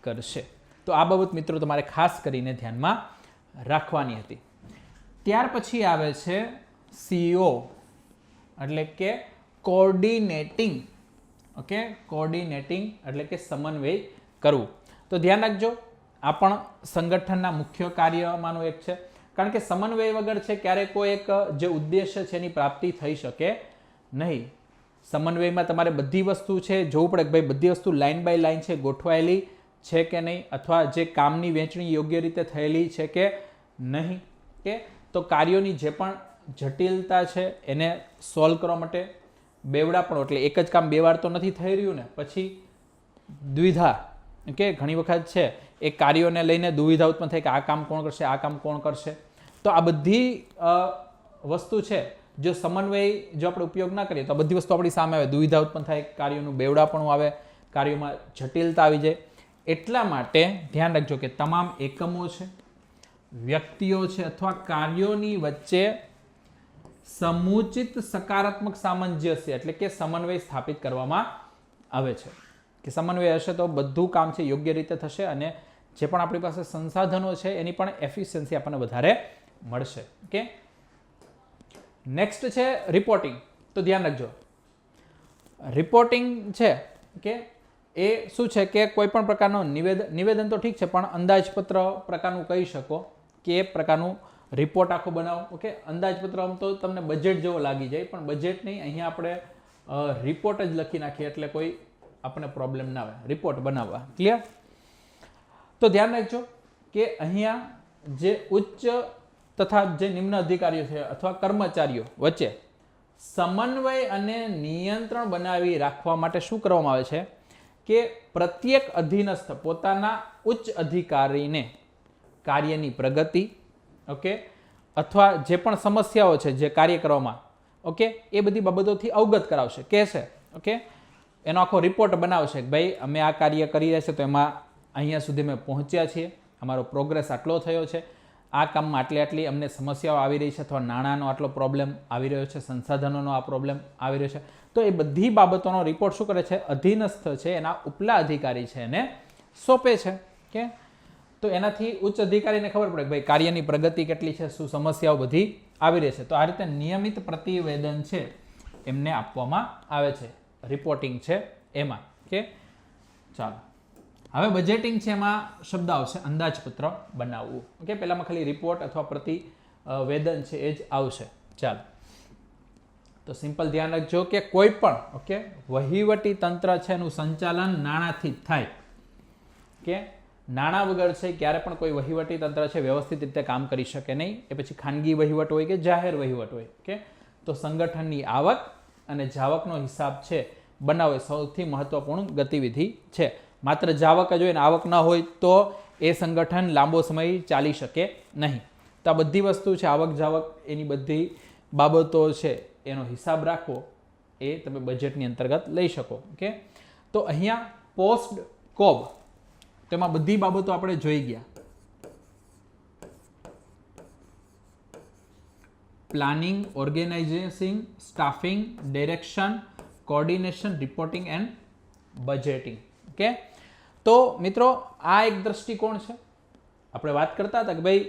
કરશે. તો આ બાબત મિત્રો તમારે ખાસ કરીને ધ્યાનમાં રાખવાની હતી. ત્યાર પછી આવે છે સીઓ, એટલે કે કોર્ડિનેટિંગ. ઓકે. કોર્ડિનેટિંગ એટલે કે સમન્વય કરવું. તો ધ્યાન રાખજો, આ પણ સંગઠનના મુખ્ય કાર્યમાંનું એક છે, કારણ કે સમન્વય વગર છે ક્યારેક કોઈ એક જે ઉદ્દેશ્ય છે એની પ્રાપ્તિ થઈ શકે નહીં. સમન્વયમાં તમારે બધી વસ્તુ છે જોવું પડે કે ભાઈ બધી વસ્તુ લાઇન બાય લાઇન છે ગોઠવાયેલી છે કે નહીં, અથવા જે કામની વહેંચણી યોગ્ય રીતે થયેલી છે કે નહીં. કે તો કાર્યોની જે પણ જટિલતા છે એને સોલ્વ કરવા માટે બેવડાપણું, એટલે એક જ કામ બે વાર તો નથી થઈ રહ્યું ને, પછી દ્વિધા, કે ઘણી વખત છે એ કાર્યોને લઈને દુવિધા ઉત્પન્ન થાય કે આ કામ કોણ કરશે, આ કામ કોણ કરશે. તો આ બધી વસ્તુ છે જો સમન્વય જો આપણે ઉપયોગ ના કરીએ તો બધી વસ્તુ આપણી સામે આવે, દુવિધા ઉત્પન્ન થાય, કાર્યોનું બેવડાપણું આવે, કાર્યોમાં જટિલતા આવી જાય. એટલા માટે ધ્યાન રાખજો કે તમામ એકમો છે, વ્યક્તિઓ છે અથવા કાર્યોની વચ્ચે સમુચિત સકારાત્મક સામંજસ્ય એટલે કે સમન્વય સ્થાપિત કરવામાં આવે છે. કે સમન્વય હશે તો બધું કામ છે યોગ્ય રીતે થશે અને જે પણ આપણી પાસે સંસાધનો છે એની પણ એફિશિયન્સી આપણને વધારે મળશે. ઓકે. નેક્સ્ટ છે રિપોર્ટિંગ. તો ધ્યાન રાખજો, રિપોર્ટિંગ છે કે એ શું છે કે કોઈ પણ પ્રકારનો નિવેદન તો ઠીક છે, પણ અંદાજપત્ર પ્રકારનું કહી શકો કે એ પ્રકારનું રિપોર્ટ આખો બનાવો. ઓકે. અંદાજપત્ર આમ તો તમને બજેટ જેવો લાગી જાય, પણ બજેટ નહીં, અહીંયા આપણે રિપોર્ટ જ લખી નાખીએ એટલે કોઈ આપણને પ્રોબ્લેમ ના આવે રિપોર્ટ બનાવવા. ક્લિયર? તો ધ્યાન રાખજો કે અહીંયા જે ઉચ્ચ તથા જે નિમ્ન અધિકારીઓ છે અથવા કર્મચારીઓ વચ્ચે સમન્વય અને નિયંત્રણ બનાવી રાખવા માટે શું કરવામાં આવે છે કે પ્રત્યેક અધીનસ્થ પોતાના ઉચ્ચ અધિકારીને કાર્યની પ્રગતિ, ઓકે, અથવા જે પણ સમસ્યાઓ છે જે કાર્ય કરવામાં, ઓકે, એ બધી બાબતોથી અવગત કરાવશે, કહેશે. ઓકે. એનો આખો રિપોર્ટ બનાવશે કે ભાઈ અમે આ કાર્ય કરી રહ્યા છે તો એમાં અહીંયા સુધી અમે પહોંચ્યા છીએ, અમારો પ્રોગ્રેસ આટલો થયો છે, આ કામમાં આટલી અમને સમસ્યાઓ આવી રહી છે, અથવા નાણાંનો આટલો પ્રોબ્લેમ આવી રહ્યો છે, સંસાધનોનો આ પ્રોબ્લેમ આવી રહ્યો છે. તો એ બધી બાબતોનો રિપોર્ટ શું કરે છે, અધીનસ્થ છે એના ઉપલા અધિકારી છે એને સોંપે છે. કે તો એનાથી ઉચ્ચ અધિકારીને ખબર પડે કે ભાઈ કાર્યની પ્રગતિ કેટલી છે, શું સમસ્યાઓ બધી આવી રહી છે. તો આ રીતે નિયમિત પ્રતિવેદન છે એમને આપવામાં આવે છે, રિપોર્ટિંગ છે એમાં. કે ચાલો હવે બજેટિંગ છે એમાં શબ્દ આવશે અંદાજપત્ર બનાવવું. ઓકે, પહેલામાં ખાલી રિપોર્ટ અથવા પ્રતિવેદન છે એ જ આવશે. ચાલો તો સિમ્પલ ધ્યાન રાખજો કે કોઈ પણ ઓકે વહીવટી તંત્ર છે એનું સંચાલન નાણાંથી જ થાય. કે નાણાં વગર છે ક્યારે પણ કોઈ વહીવટી તંત્ર છે વ્યવસ્થિત રીતે કામ કરી શકે નહીં. એ પછી ખાનગી વહીવટ હોય કે જાહેર વહીવટ હોય. કે તો સંગઠનની આવક અને જાવકનો હિસાબ છે બનાવો એ સૌથી મહત્વપૂર્ણ ગતિવિધિ છે. માત્ર જાવક જ હોય ને આવક ન હોય તો એ સંગઠન લાંબો સમય ચાલી શકે નહીં. તો આ બધી વસ્તુ છે, આવક જાવક એની બધી બાબતો છે એનો હિસાબ રાખવો એ તમે બજેટની અંતર્ગત લઈ શકો. ઓકે, તો અહીંયા પોસ્ટ કોબ તેમાં બધી બાબતો આપણે જોઈ ગયા. Planning, organising, staffing, direction, coordination, reporting and budgeting. Okay, તો મિત્રો આ એક દ્રષ્ટિકોણ છે. આપણે વાત કરતા હતા કે ભાઈ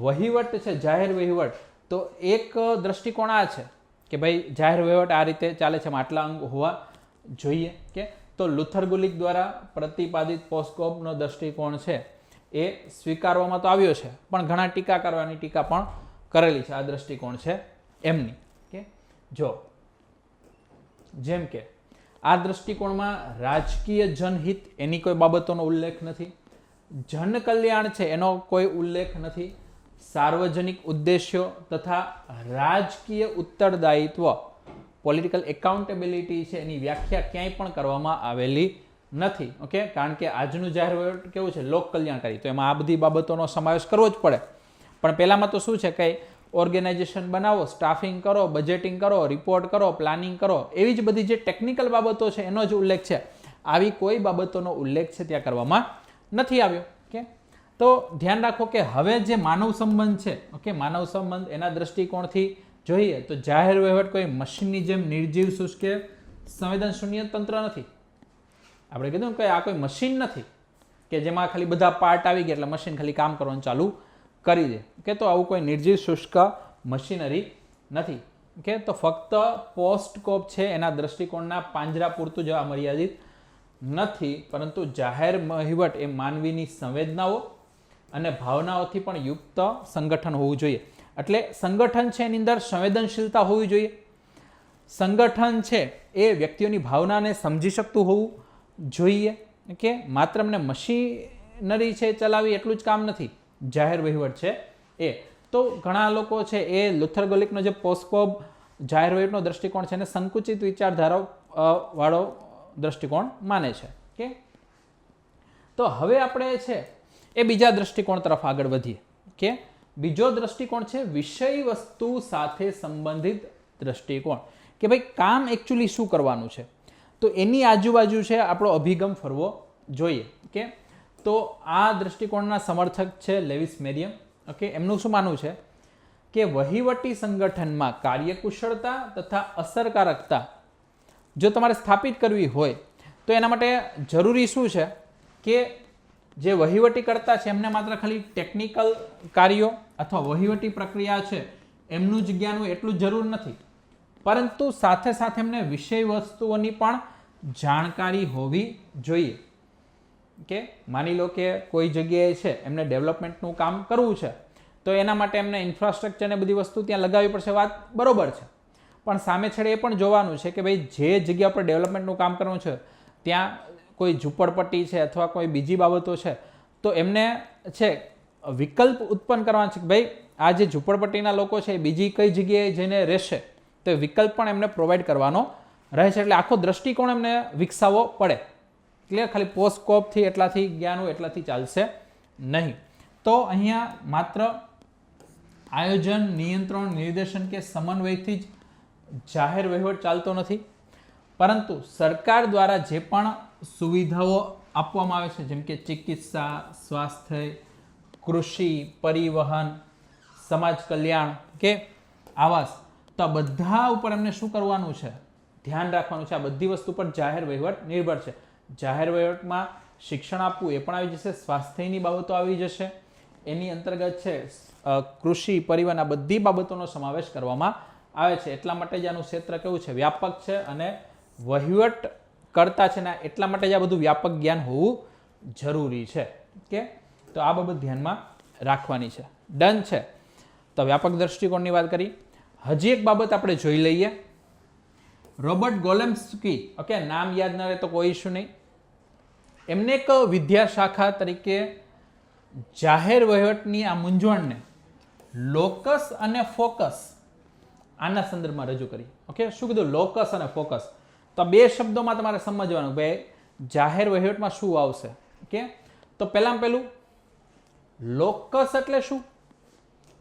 વહીવટ છે, જાહેર વહીવટ, તો એક દ્રષ્ટિકોણ આ છે કે ભાઈ જાહેર વહીવટ આ રીતે ચાલે છે, આટલા અંગ હોવા જોઈએ. કે તો લુથર ગુલિક દ્વારા પ્રતિપાદિત પોસ્ટકોબનો દ્રષ્ટિકોણ છે એ સ્વીકારવામાં તો આવ્યો છે, પણ ઘણા ટીકા કરવાની ટીકા પણ કરેલી છે. આ દ્રષ્ટિકોણ છે એમની. કે જો જેમ કે આ દ્રષ્ટિકોણમાં રાજકીય જનહિત એની કોઈ બાબતોનો ઉલ્લેખ નથી, જન કલ્યાણ છે એનો કોઈ ઉલ્લેખ નથી, સાર્વજનિક ઉદ્દેશ્યો તથા રાજકીય ઉત્તરદાયિત્વ પોલિટિકલ એકાઉન્ટેબિલિટી છે એની વ્યાખ્યા ક્યાંય પણ કરવામાં આવેલી નથી. ઓકે, કારણ કે આજનું જાહેર વહીવટ કેવું છે, લોક કલ્યાણકારી, તો એમાં આ બધી બાબતોનો સમાવેશ કરવો જ પડે. પણ પહેલામાં તો શું છે કે ઓર્ગેનાઇઝેશન બનાવો, સ્ટાફિંગ કરો, બજેટિંગ કરો, રિપોર્ટ કરો, પ્લાનિંગ કરો, એવી જ બધી જે ટેકનિકલ બાબતો છે એનો જ ઉલ્લેખ છે. આવી કોઈ બાબતોનો ઉલ્લેખ છે ત્યાં કરવામાં નથી આવ્યો. કે તો ધ્યાન રાખો કે હવે જે માનવ સંબંધ છે, ઓકે, માનવ સંબંધ એના દ્રષ્ટિકોણથી જોઈએ તો જાહેર વહીવટ કોઈ મશીનની જેમ નિર્જીવ, શુષ્ક, સંવેદનશૂન્ય તંત્ર નથી. આપણે કીધું કે આ કોઈ મશીન નથી કે જેમાં ખાલી બધા પાર્ટ આવી ગયા એટલે મશીન ખાલી કામ કરવાનું ચાલુ કરી દે. ઓકે, તો આવું કોઈ નિર્જીવ શુષ્ક મશીનરી નથી. ઓકે, તો ફક્ત પોસ્ટકોબ છે એના દ્રષ્ટિકોણના પાંજરા પૂરતું જવા મર્યાદિત નથી, પરંતુ જાહેર વહીવટ એ માનવીની સંવેદનાઓ અને ભાવનાઓથી પણ યુક્ત સંગઠન હોવું જોઈએ. એટલે સંગઠન છે એની અંદર સંવેદનશીલતા હોવી જોઈએ. સંગઠન છે એ વ્યક્તિઓની ભાવનાને સમજી શકતું હોવું જોઈએ. કે માત્ર અમને મશીનરી છે ચલાવી એટલું જ કામ નથી જાહેર વહીવટ છે એ. તો ઘણા લોકો છે એ લુથર ગુલિકનો જે પોસ્ટકોબ જાહેર વહીવટનો દ્રષ્ટિકોણ છે એને સંકુચિત વિચારધારાઓ વાળો દ્રષ્ટિકોણ માને છે. કે તો હવે આપણે છે એ બીજા દ્રષ્ટિકોણ તરફ આગળ વધીએ. કે બીજો દ્રષ્ટિકોણ છે વિષય વસ્તુ સાથે સંબંધિત દ્રષ્ટિકોણ. કે ભાઈ કામ એકચ્યુઅલી શું કરવાનું છે, તો એની આજુબાજુ છે આપણો અભિગમ ફરવો જોઈએ. કે તો આ દ્રષ્ટિકોણના સમર્થક છે લેવિસ મેરિયમ. ઓકે, એમનું શું માનવું છે કે વહીવટી સંગઠનમાં કાર્યકુશળતા તથા અસરકારકતા જો તમારે સ્થાપિત કરવી હોય તો એના માટે જરૂરી શું છે કે જે વહીવટી કરતા છે એમને માત્ર ખાલી ટેકનિકલ કાર્યો અથવા વહીવટી પ્રક્રિયા છે એમનું જ જ્ઞાન હોય એટલું જરૂર નથી, પરંતુ સાથે સાથે એમને વિષય વસ્તુઓની પણ જાણકારી હોવી જોઈએ. કે માની લો કે કોઈ જગ્યાએ છે એમને ડેવલપમેન્ટનું કામ કરવું છે તો એના માટે એમને ઇન્ફ્રાસ્ટ્રક્ચર ને બધી વસ્તુ ત્યાં લગાવવી પડશે, વાત બરોબર છે. પણ સામે છેડે એ પણ જોવાનું છે કે ભાઈ જે જગ્યા પર ડેવલપમેન્ટનું કામ કરવું છે ત્યાં કોઈ ઝૂંપડપટ્ટી છે અથવા કોઈ બીજી બાબતો છે તો એમને છે વિકલ્પ ઉત્પન્ન કરવાનો છે કે ભાઈ આ જે ઝૂંપડપટ્ટીના લોકો છે એ બીજી કઈ જગ્યાએ જઈને રહેશે, તો વિકલ્પ પણ એમને પ્રોવાઈડ કરવાનો રહે છે. એટલે આખો દ્રષ્ટિકોણ એમને વિકસાવવો પડે. ક્લિયર? ખાલી પોસ્ટકોબથી એટલાથી જ્ઞાન હોય એટલાથી ચાલશે નહીં. તો અહીંયા માત્ર આયોજન, નિયંત્રણ, નિર્દેશન કે સમન્વયથી જ જાહેર વહીવટ ચાલતો નથી, પરંતુ સરકાર દ્વારા જે પણ સુવિધાઓ આપવામાં આવે છે, જેમ કે ચિકિત્સા, સ્વાસ્થ્ય, કૃષિ, પરિવહન, સમાજ કલ્યાણ કે આવાસ, તો આ બધા ઉપર એમને શું કરવાનું છે? ધ્યાન રાખવાનું છે. આ બધી વસ્તુ પર જાહેર વહીવટ નિર્ભર છે. જાહેર વહીવટમાં શિક્ષણ આપવું એ પણ આવી જશે, સ્વાસ્થ્યની બાબતો આવી જશે, એની અંતર્ગત છે કૃષિ, પરિવહન, આ બધી બાબતોનો સમાવેશ કરવામાં આવે છે. એટલા માટે જ આનું ક્ષેત્ર કેવું છે? વ્યાપક છે. અને વહીવટ કરતા છે ને એટલા માટે જ આ બધું વ્યાપક જ્ઞાન હોવું જરૂરી છે. કે તો આ બાબત ધ્યાનમાં રાખવાની છે. ડન છે. તો વ્યાપક દ્રષ્ટિકોણની વાત કરી. હજી એક બાબત આપણે જોઈ લઈએ. રોબર્ટ ગોલેમ્સ્કી, ઓકે, નામ યાદ ન રહે તો કોઈ ઇશ્યુ નહીં. એમને એક વિદ્યાશાખા તરીકે જાહેર વહીવટની આ મૂંઝવણને લોકસ અને ફોકસ આના સંદર્ભમાં રજૂ કરી. ઓકે, શું કીધું? લોકસ અને ફોકસ. તો બે શબ્દોમાં તમારે સમજવાનું ભાઈ જાહેર વહીવટમાં શું આવશે. ઓકે, તો પહેલામાં પહેલું લોકસ એટલે શું?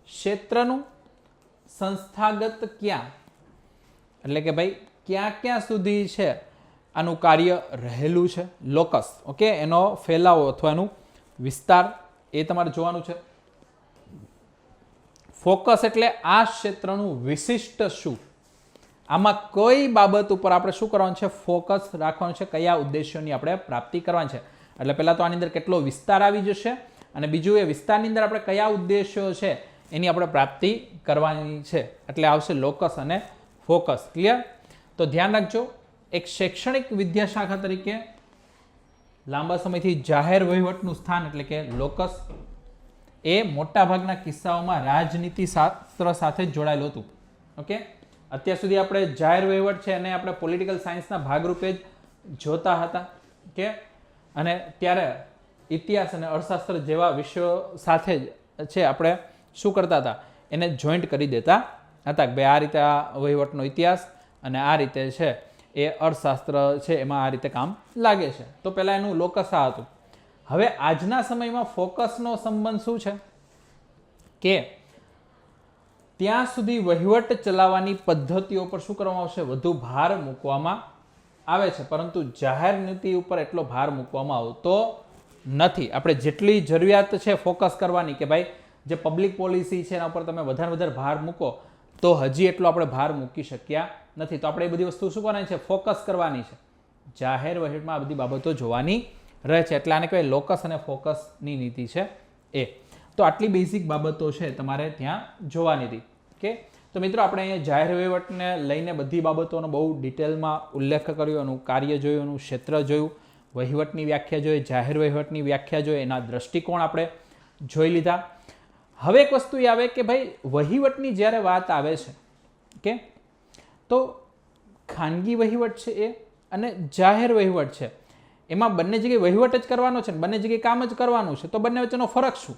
ક્ષેત્રનું સંસ્થાગત ક્યાં, એટલે કે ભાઈ ક્યાં ક્યાં સુધી છે આનું કાર્ય રહેલું છે, લોકસ. ઓકે, એનો ફેલાવો અથવા એનું વિસ્તાર એ તમારે જોવાનું છે. ફોકસ એટલે આ ક્ષેત્રનું વિશિષ્ટ શું, આમાં કઈ બાબત ઉપર આપણે શું કરવાનું છે? ફોકસ રાખવાનું છે, કયા ઉદ્દેશ્યોની આપણે પ્રાપ્તિ કરવાની છે. એટલે પહેલા તો આની અંદર કેટલો વિસ્તાર આવી જશે, અને બીજું એ વિસ્તારની અંદર આપણે કયા ઉદ્દેશ્યો છે એની આપણે પ્રાપ્તિ કરવાની છે. એટલે આવશે લોકસ અને ફોકસ. ક્લિયર? તો ધ્યાન રાખજો, એક શૈક્ષણિક વિદ્યાશાખા તરીકે લાંબા સમયથી જાહેર વહીવટનું સ્થાન એટલે કે લોકસ એ મોટાભાગના કિસ્સાઓમાં રાજનીતિ શાસ્ત્ર સાથે જ જોડાયેલું હતું. ઓકે, અત્યાર સુધી આપણે જાહેર વહીવટ છે અને આપણે પોલિટિકલ સાયન્સના ભાગરૂપે જ જોતા હતા. કે અને ત્યારે ઇતિહાસ અને અર્થશાસ્ત્ર જેવા વિષયો સાથે જ છે આપણે શું કરતા હતા? એને જોઈન્ટ કરી દેતા હતા કે ભાઈ આ રીતે આ વહીવટનો ઇતિહાસ અને આ રીતે છે એ અર્થશાસ્ત્ર છે, એમાં આ રીતે કામ લાગે છે. તો પહેલાં એનું લોકસ આ હતું. હવે આજના સમયમાં ફોકસનો સંબંધ શું છે? કે ત્યાં સુધી વહીવટ ચલાવવાની પદ્ધતિઓ પર શું કરવામાં આવશે? વધુ ભાર મૂકવામાં આવે છે, પરંતુ જાહેર નીતિ ઉપર એટલો ભાર મૂકવામાં આવતો નથી. આપણે જેટલી જરૂરિયાત છે ફોકસ કરવાની કે ભાઈ જે પબ્લિક પોલિસી છે એના ઉપર તમે વધારે વધારે ભાર મૂકો, તો હજી એટલો આપણે ભાર મૂકી શક્યા નથી. તો આપણે એ બધી વસ્તુ શું કરવાની છે? ફોકસ કરવાની છે. જાહેર વહીવટમાં આ બધી બાબતો જોવાની રહે છે. એટલે આને કહેવાય લોકસ અને ફોકસની નીતિ છે એ. તો આટલી બેઝિક બાબતો છે તમારે ત્યાં જોવાની હતી. ઓકે, તો મિત્રો આપણે અહીંયા જાહેર વહીવટને લઈને બધી બાબતોનો બહુ ડિટેલમાં ઉલ્લેખ કર્યો, એનું કાર્ય જોયું, એનું ક્ષેત્ર જોયું, વહીવટની વ્યાખ્યા જોઈ, જાહેર વહીવટની વ્યાખ્યા જોઈ, એના દ્રષ્ટિકોણ આપણે જોઈ લીધા. હવે એક વસ્તુ એ આવે કે ભાઈ વહીવટની જ્યારે વાત આવે છે કે તો ખાનગી વહીવટ છે એ અને જાહેર વહીવટ છે, એમાં બંને જગ્યાએ વહીવટ જ કરવાનો છે ને બંને જગ્યાએ કામ જ કરવાનું છે, તો બંને વચ્ચેનો ફરક શું?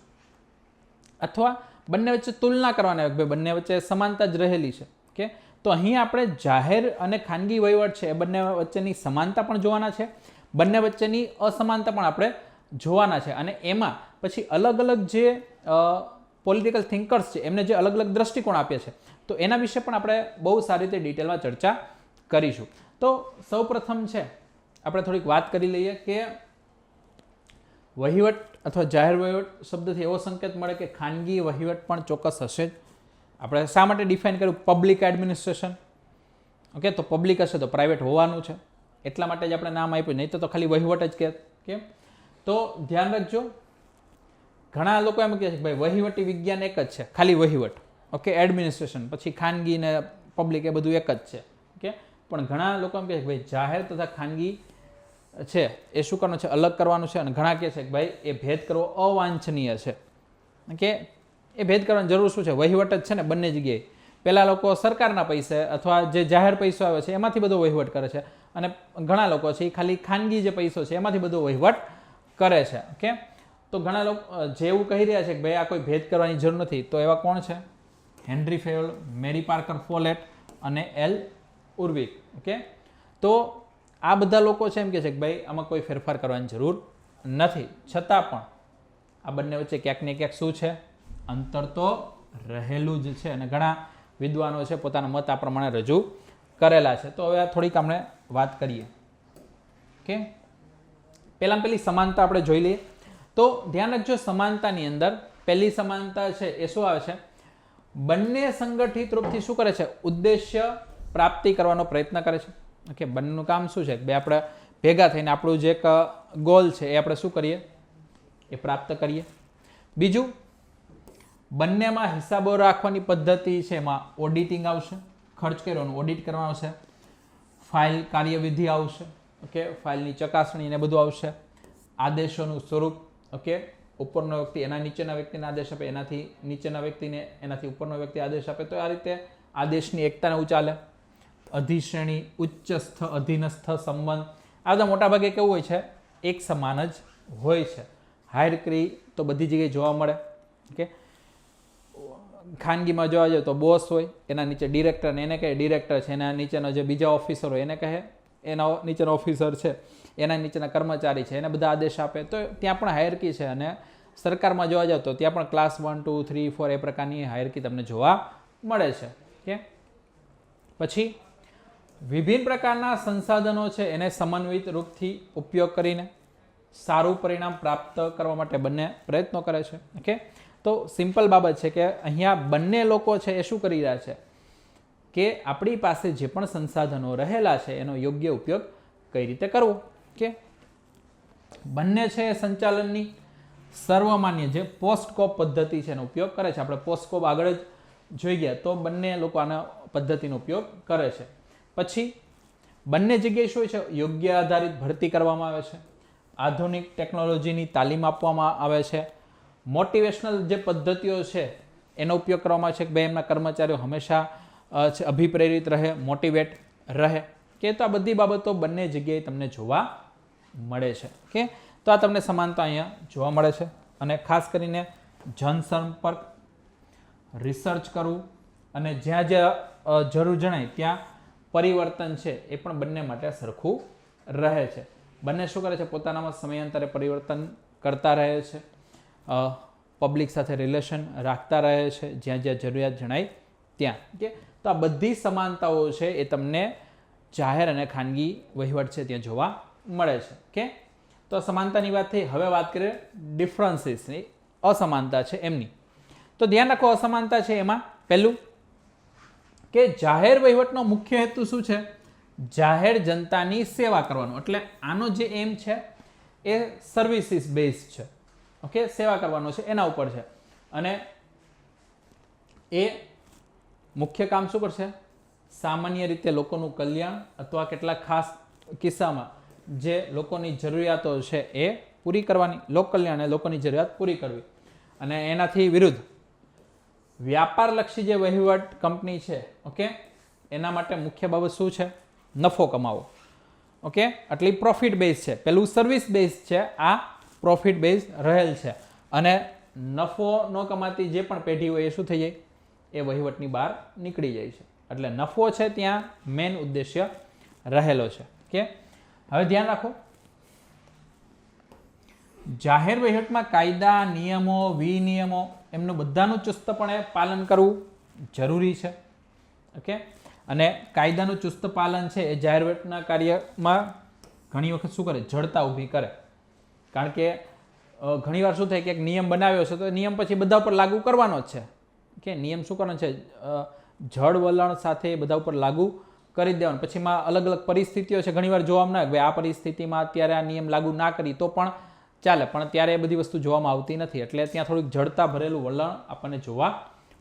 અથવા બંને વચ્ચે તુલના કરવાની આવે કે બંને વચ્ચે સમાનતા જ રહેલી છે. કે તો અહીં આપણે જાહેર અને ખાનગી વહીવટ છે એ બંને વચ્ચેની સમાનતા પણ જોવાના છે, બંને વચ્ચેની અસમાનતા પણ આપણે જોવાના છે. અને એમાં પછી અલગ અલગ જે પોલિટિકલ થિંકર્સ છે એમને જે અલગ અલગ દ્રષ્ટિકોણ આપ્યા છે, તો એના વિશે પણ આપણે બહુ સારી રીતે ડિટેલમાં ચર્ચા કરીશું. તો સૌપ્રથમ છે આપણે થોડીક વાત કરી લઈએ કે વહીવટ અથવા જાહેર વહીવટ શબ્દથી એવો સંકેત મળે કે ખાનગી વહીવટ પણ ચોક્કસ હશે જ. આપણે શા માટે ડિફાઇન કર્યું? Public administration. ઓકે, તો પબ્લિક હશે તો પ્રાઇવેટ હોવાનું છે, એટલા માટે જ આપણે નામ આપ્યું, નહીં તો ખાલી વહીવટ જ કે. કેમ? તો ધ્યાન રાખજો, ઘણા લોકો એમ કહે છે કે ભાઈ વહીવટી વિજ્ઞાન એક જ છે, ખાલી વહીવટ. ઓકે, એડમિનિસ્ટ્રેશન પછી ખાનગી ને પબ્લિક એ બધું એક જ છે. ઓકે, પણ ઘણા લોકો એમ કહે છે કે ભાઈ જાહેર તથા ખાનગી છે એ શું કરવાનું છે? અલગ કરવાનું છે. અને ઘણા કહે છે કે ભાઈ એ ભેદ કરવો અવાંછનીય છે. કે એ ભેદ કરવાની જરૂર શું છે? વહીવટ જ છે ને બંને જગ્યાએ. પહેલાં લોકો સરકારના પૈસે અથવા જે જાહેર પૈસો આવે છે એમાંથી બધો વહીવટ કરે છે, અને ઘણા લોકો છે એ ખાલી ખાનગી જે પૈસો છે એમાંથી બધો વહીવટ કરે છે. ઓકે, તો ઘણા લોકો જે એવું કહી રહ્યા છે કે ભાઈ આ કોઈ ભેદ કરવાની જરૂર નથી, તો એવા કોણ છે? હેનરી ફેયોલ, મેરી પાર્કર ફોલેટ અને એલ ઉર્વિક. ઓકે, તો આ બધા લોકો છે એમ કહે છે કે ભાઈ આમાં કોઈ ફેરફાર કરવાની જરૂર નથી. છતાં પણ આ બંને વચ્ચે ક્યાંક ને ક્યાંક શું છે? અંતર તો રહેલું જ છે. અને ઘણા વિદ્વાનો છે પોતાના મત આ પ્રમાણે રજૂ કરેલા છે. તો હવે થોડીક આપણે વાત કરીએ કે પહેલી સમાનતા આપણે જોઈ લઈએ. તો ધ્યાન રાખજો, સમાનતાની અંદર પહેલી સમાનતા છે એ શું આવે છે? બંને સંગઠિત રૂપથી શું કરે છે? ઉદ્દેશ્ય પ્રાપ્તિ કરવાનો પ્રયત્ન કરે છે. ઓકે, બંનેનું કામ શું છે? બે આપણે ભેગા થઈને આપણું જે એક ગોલ છે એ આપણે શું કરીએ? એ પ્રાપ્ત કરીએ. બીજું, બંનેમાં હિસાબો રાખવાની પદ્ધતિ છે, એમાં ઓડિટિંગ આવશે, ખર્ચ કર્યોનું ઓડિટ કરવાનું આવશે, ફાઇલ કાર્યવિધિ આવશે, ઓકે, ફાઇલની ચકાસણી ને બધું આવશે, આદેશોનું સ્વરૂપ, ઓકે, ઉપરનો વ્યક્તિ એના નીચેના વ્યક્તિને આદેશ આપે, એનાથી નીચેના વ્યક્તિને એનાથી ઉપરનો વ્યક્તિ આદેશ આપે, તો આ રીતે આદેશની એકતાને ઉચાલે. અધિશ્રેણી, ઉચ્ચસ્થ, અધીનસ્થ સંબંધ, આ બધા મોટા ભાગે કેવું હોય છે? એક સમાન જ હોય છે. હાયરકી તો બધી જગ્યાએ જોવા મળે. ઓકે, ખાનગીમાં જોવા જાય તો બોસ હોય, એના નીચે ડિરેક્ટર, એને કહે ડિરેક્ટર છે, એના નીચેનો જે બીજા ઓફિસર હોય એને કહે એના નીચેનો ઓફિસર છે, એના નીચેના કર્મચારી છે, એને બધા આદેશ આપે. તો ત્યાં પણ હાયરકી છે. અને સરકારમાં જોવા જાવ તો ત્યાં પણ ક્લાસ 1, 2, 3, 4 એ પ્રકારની હાયરકી તમને જોવા મળે છે. ઓકે, પછી વિભિન્ન પ્રકારના સંસાધનો છે એને સમન્વિત રૂપથી ઉપયોગ કરીને સારું પરિણામ પ્રાપ્ત કરવા માટે બંને પ્રયત્નો કરે છે. ઓકે, તો સિમ્પલ બાબત છે કે અહીંયા બંને લોકો છે એ શું કરી રહ્યા છે કે આપણી પાસે જે પણ સંસાધનો રહેલા છે એનો યોગ્ય ઉપયોગ કઈ રીતે કરવો. કે બંને છે એ સંચાલનની સર્વમાન્ય જે પોસ્ટકોપ પદ્ધતિ છે એનો ઉપયોગ કરે છે. આપણે પોસ્ટકોપ આગળ જ જોઈ ગયા, તો બંને લોકો આના પદ્ધતિનો ઉપયોગ કરે છે. પછી બંને જગ્યાએ શું છે? યોગ્ય આધારિત ભરતી કરવામાં આવે છે, આધુનિક ટેકનોલોજીની તાલીમ આપવામાં આવે છે, મોટિવેશનલ જે પદ્ધતિઓ છે એનો ઉપયોગ કરવામાં આવે છે કે ભાઈ એમના કર્મચારીઓ હંમેશા અભિપ્રેરિત રહે, મોટિવેટ રહે. કે તો આ બધી બાબતો બંને જગ્યાએ તમને જોવા મળે છે. કે તો આ તમને સમાનતા અહીંયા જોવા મળે છે. અને ખાસ કરીને જનસંપર્ક, રિસર્ચ કરવું અને જ્યાં જ્યાં જરૂર જણાય ત્યાં પરિવર્તન છે એ પણ બંને માટે સરખું રહે છે. બંને શું કરે છે? પોતાનામાં સમયાંતરે પરિવર્તન કરતા રહે છે, પબ્લિક સાથે રિલેશન રાખતા રહે છે જ્યાં જ્યાં જરૂરિયાત જણાય ત્યાં. કે તો આ બધી સમાનતાઓ છે એ તમને જાહેર અને ખાનગી વહીવટ છે ત્યાં જોવા મળે છે. કે તો સમાનતાની વાત થઈ. હવે વાત કરીએ ડિફરન્સીસની, અસમાનતા છે એમની. તો ધ્યાન રાખો, અસમાનતા છે એમાં પહેલું કે જાહેર વહીવટનો મુખ્ય હેતુ શું છે? જાહેર જનતાની સેવા કરવાનો. એટલે આનો જે એમ છે એ સર્વિસીસ બેઝ છે. ઓકે, સેવા કરવાનો છે એના ઉપર છે. અને એ મુખ્ય કામ શું કરશે? સામાન્ય રીતે લોકોનું કલ્યાણ અથવા કેટલાક ખાસ કિસ્સામાં જે લોકોની જરૂરિયાતો છે એ પૂરી કરવાની, લોક કલ્યાણ અને લોકોની જરૂરિયાત પૂરી કરવી. અને એનાથી વિરુદ્ધ વ્યાપારલક્ષી જે વહીવટ કંપની છે, ઓકે, એના માટે મુખ્ય બાબત શું છે? નફો કમાવો. ઓકે, એટલે પ્રોફિટ બેઝ છે. પેલું સર્વિસ બેઝ છે, આ પ્રોફિટ બેઝ રહેલ છે. અને નફો ન કમાતી જે પણ પેઢી હોય એ શું થઈ જાય? એ વહીવટની બહાર નીકળી જાય છે. એટલે નફો છે ત્યાં મેઇન ઉદ્દેશ્ય રહેલો છે. કે હવે ધ્યાન રાખો, જાહેર વહીવટમાં કાયદા, નિયમો, વિનિયમો એમનું બધાનું ચુસ્તપણે પાલન કરવું જરૂરી છે. ઓકે, અને કાયદાનું ચુસ્ત પાલન છે એ જાહેર વહીવટના કાર્યમાં ઘણી વખત શું કરે? જડતા ઊભી કરે. કારણ કે ઘણીવાર શું થાય કે એક નિયમ બનાવ્યો છે તો નિયમ પછી બધા ઉપર લાગુ કરવાનો જ છે. કે નિયમ શું કરવાનો છે? જળ વલણ સાથે બધા ઉપર લાગુ કરી દેવાનું. પછીમાં અલગ અલગ પરિસ્થિતિઓ છે, ઘણીવાર જોવામાં ના આવે આ પરિસ્થિતિમાં અત્યારે આ નિયમ લાગુ ના કરી તો પણ ચાલે, પણ ત્યારે એ બધી વસ્તુ જોવામાં આવતી નથી. એટલે ત્યાં થોડીક જડતા ભરેલું વલણ આપણને જોવા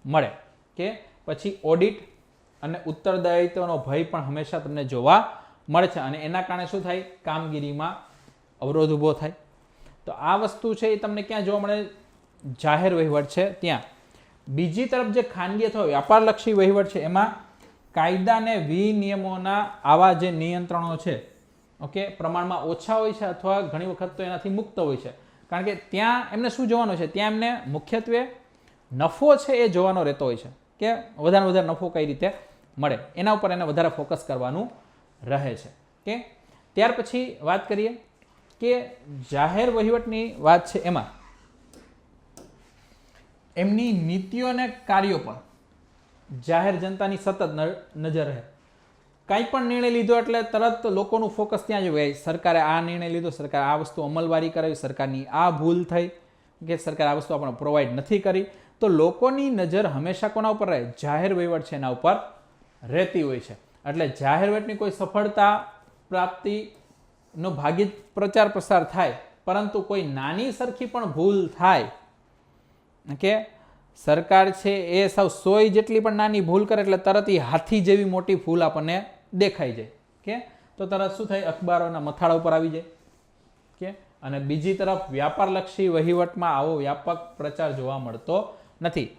મળે. કે પછી ઓડિટ અને ઉત્તરદાયિત્વનો ભય પણ હંમેશા તમને જોવા મળે છે. અને એના કારણે શું થાય? કામગીરીમાં અવરોધ ઊભો થાય. તો આ વસ્તુ છે એ તમને ક્યાં જોવા મળે? જાહેર વહીવટ છે ત્યાં. બીજી તરફ જે ખાનગી અથવા વ્યાપારલક્ષી વહીવટ છે એમાં કાયદા અને વિનિયમોના આવા જે નિયંત્રણો છે, ઓકે, પ્રમાણમાં ઓછા હોય છે અથવા ઘણી વખત તો એનાથી મુક્ત હોય છે. કારણ કે ત્યાં એમને શું જોવાનું છે? ત્યાં એમને મુખ્યત્વે નફો છે એ જોવાનો રહેતો હોય છે કે વધારે વધારે નફો કઈ રીતે મળે, એના ઉપર એને વધારે ફોકસ કરવાનું રહે છે. કે ત્યાર પછી વાત કરીએ કે જાહેર વહીવટની વાત છે એમાં એમની નીતિઓ અને કાર્યો પર જાહેર જનતાની સતત નજર રહે. કાંઈ પણ નિર્ણય લીધો એટલે તરત લોકોનું ફોકસ ત્યાં જ હોય, સરકારે આ નિર્ણય લીધો, સરકારે આ વસ્તુ અમલવારી કરાવી, સરકારની આ ભૂલ થઈ કે સરકારે આ વસ્તુ આપણને પ્રોવાઈડ નથી કરી. તો લોકોની નજર હંમેશા કોના ઉપર રહે? જાહેર વહીવટ છે એના ઉપર રહેતી હોય છે. એટલે જાહેર વહીવટની કોઈ સફળતા પ્રાપ્તિનો ભાગ્યે જ પ્રચાર પ્રસાર થાય, પરંતુ કોઈ નાની સરખી પણ ભૂલ થાય કે સરકાર છે એ સાવ 100 જેટલી પણ નાની ભૂલ કરે એટલે તરત એ હાથી જેવી મોટી ભૂલ આપણને દેખાઈ જાય કે તો તરત શું થાય? અખબારોના મથાળા ઉપર આવી જાય કે અને બીજી તરફ વ્યાપારલક્ષી વહીવટમાં આવો વ્યાપક પ્રચાર જોવા મળતો નથી.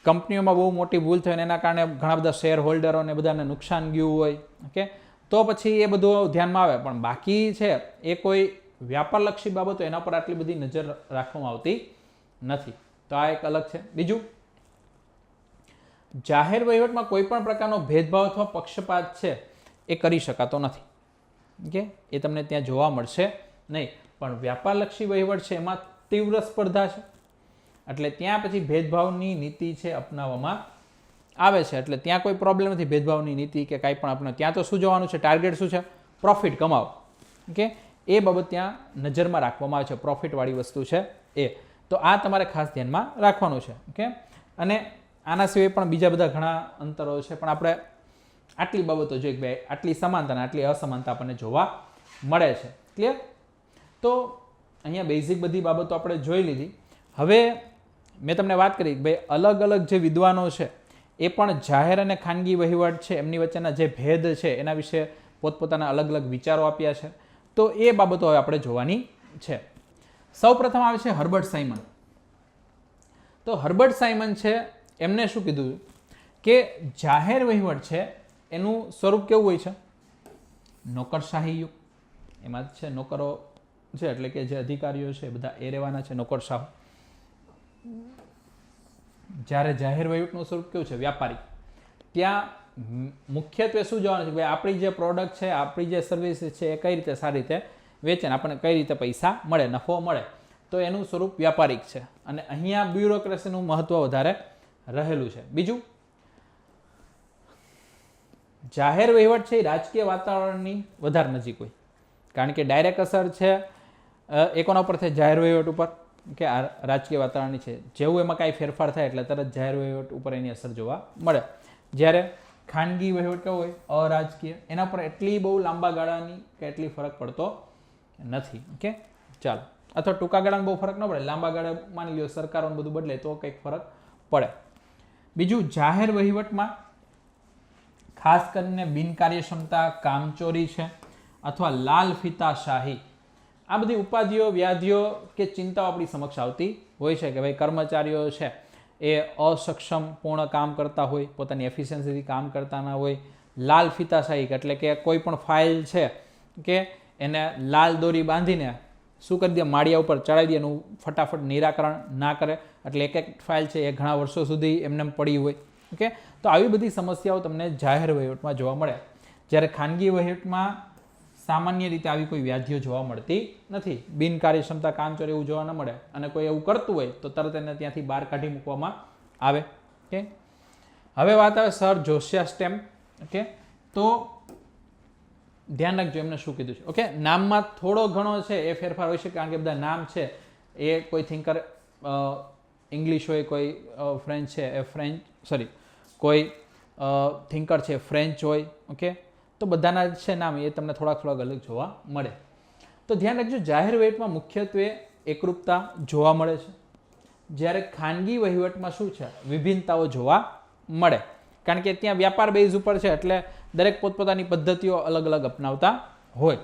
કંપનીઓમાં બહુ મોટી ભૂલ થઈ અને એના કારણે ઘણા બધા શેર હોલ્ડરોને બધાને નુકસાન ગયું હોય કે તો પછી એ બધું ધ્યાનમાં આવે, પણ બાકી છે એ કોઈ વ્યાપારલક્ષી બાબતો એના પર આટલી બધી નજર રાખવામાં આવતી નથી. તો આ એક અલગ છે. બીજું, જાહેર વહીવટમાં કોઈ પણ પ્રકારનો ભેદભાવ અથવા પક્ષપાત છે એ કરી શકાતો નથી કે એ તમને ત્યાં જોવા મળશે નહીં. પણ વ્યાપારલક્ષી વહીવટ છે એમાં તીવ્ર સ્પર્ધા છે એટલે ત્યાં પછી ભેદભાવની નીતિ છે અપનાવવામાં આવે છે. એટલે ત્યાં કોઈ પ્રોબ્લેમ નથી ભેદભાવની નીતિ કે કાંઈ પણ આપણે ત્યાં તો શું જોવાનું છે? ટાર્ગેટ શું છે? પ્રોફિટ કમાવો કે એ બાબત ત્યાં નજરમાં રાખવામાં આવે છે. પ્રોફિટવાળી વસ્તુ છે એ. તો આ તમારે ખાસ ધ્યાનમાં રાખવાનું છે ઓકે. અને આના સિવાય પણ બીજા બધા ઘણા અંતરો છે, પણ આપણે આટલી બાબતો જોઈએ કે ભાઈ આટલી સમાનતા અને આટલી અસમાનતા આપણને જોવા મળે છે. ક્લિયર? તો અહીંયા બેઝિક બધી બાબતો આપણે જોઈ લીધી. હવે મેં તમને વાત કરી કે ભાઈ અલગ અલગ જે વિદ્વાનો છે એ પણ જાહેર અને ખાનગી વહીવટ છે એમની વચ્ચેના જે ભેદ છે એના વિશે પોતપોતાના અલગ અલગ વિચારો આપ્યા છે. તો એ બાબતો હવે આપણે જોવાની છે. સૌ પ્રથમ આવે છે હર્બર્ટ સાયમન. તો હર્બર્ટ સાયમન છે એમને શું કીધું કે જાહેર વહીવટ છે એનું સ્વરૂપ કેવું હોય છે? નોકરશાહી યુગ. એમાં જ છે નોકરો છે એટલે કે જે અધિકારીઓ છે બધા એ રહેવાના છે નોકરશાહ. જ્યારે જાહેર વહીવટનું સ્વરૂપ કેવું છે? વ્યાપારી. ત્યાં મુખ્યત્વે શું જોવાનું છે? ભાઈ આપણી જે પ્રોડક્ટ છે, આપણી જે સર્વિસ છે એ કઈ રીતે સારી રીતે વેચે ને આપણને કઈ રીતે પૈસા મળે, નફો મળે, તો એનું સ્વરૂપ વ્યાપારિક છે. અને અહીંયા બ્યુરોક્રેસીનું મહત્વ વધારે રહેલું છે. બીજું, જાહેર વહીવટ છે એ રાજકીય વાતાવરણની વધારે નજીક હોય, કારણ કે ડાયરેક્ટ અસર છે એ કોના ઉપર થાય? જાહેર વહીવટ ઉપર કે આ રાજકીય વાતાવરણની છે. જેવું એમાં કાંઈ ફેરફાર થાય એટલે તરત જાહેર વહીવટ ઉપર એની અસર જોવા મળે. જ્યારે ખાનગી વહીવટ કેવો હોય? અરાજકીય. એના પર એટલી બહુ લાંબા ગાળાની કે એટલી ફરક પડતો નથી ઓકે. ચાલો, અથવા ટૂંકા ગાળામાં બહુ ફરક ન પડે, લાંબા ગાળે માની લ્યો સરકારોને બધું બદલે તો કંઈક ફરક પડે. બીજું, જાહેર વહીવટમાં ખાસ કરીને બિનકાર્યક્ષમતા, કામચોરી છે અથવા લાલ ફિતાશાહી, આ બધી ઉપાધિઓ, વ્યાધિઓ કે ચિંતાઓ આપણી સમક્ષ આવતી હોય છે કે ભાઈ કર્મચારીઓ છે એ અસક્ષમ પૂર્ણ કામ કરતા હોય, પોતાની એફિશિયન્સીથી કામ કરતા ના હોય. લાલ ફિતાશાહી એટલે કે કોઈ પણ ફાઇલ છે કે એને લાલ દોરી બાંધીને શું કરી દે? માળિયા ઉપર ચડાવી દે, એનું ફટાફટ નિરાકરણ ના કરે એટલે એક એક ફાઇલ છે એ ઘણા વર્ષો સુધી એમને પડી હોય ઓકે. તો આવી બધી સમસ્યાઓ તમને જાહેર વહીવટમાં જોવા મળે. જ્યારે ખાનગી વહીવટમાં સામાન્ય રીતે આવી કોઈ વ્યાધિઓ જોવા મળતી નથી. બિનકાર્યક્ષમતા, કામચોરી એવું જોવા ન મળે, અને કોઈ એવું કરતું હોય તો તરત એને ત્યાંથી બહાર કાઢી મૂકવામાં આવે ઓકે. હવે વાત આવે સર જોશિયા સ્ટેમ ઓકે. તો ધ્યાન રાખજો એમને શું કીધું છે ઓકે. નામમાં થોડો ઘણો છે એ ફેરફાર હોય છે, કારણ કે બધા નામ છે એ કોઈ થિંકર ઇંગ્લિશ હોય, કોઈ ફ્રેન્ચ છે એ ફ્રેન્ચ કોઈ થિંકર છે ફ્રેન્ચ હોય ઓકે. તો બધાના છે નામ એ તમને થોડાક અલગ જોવા મળે. તો ધ્યાન રાખજો જાહેર વહીવટમાં મુખ્યત્વે એકરૂપતા જોવા મળે છે, જ્યારે ખાનગી વહીવટમાં શું છે? વિભિન્નતાઓ જોવા મળે, કારણ કે ત્યાં વ્યાપાર બેઝ ઉપર છે એટલે દરેક પોતપોતાની પદ્ધતિઓ અલગ અલગ અપનાવતા હોય.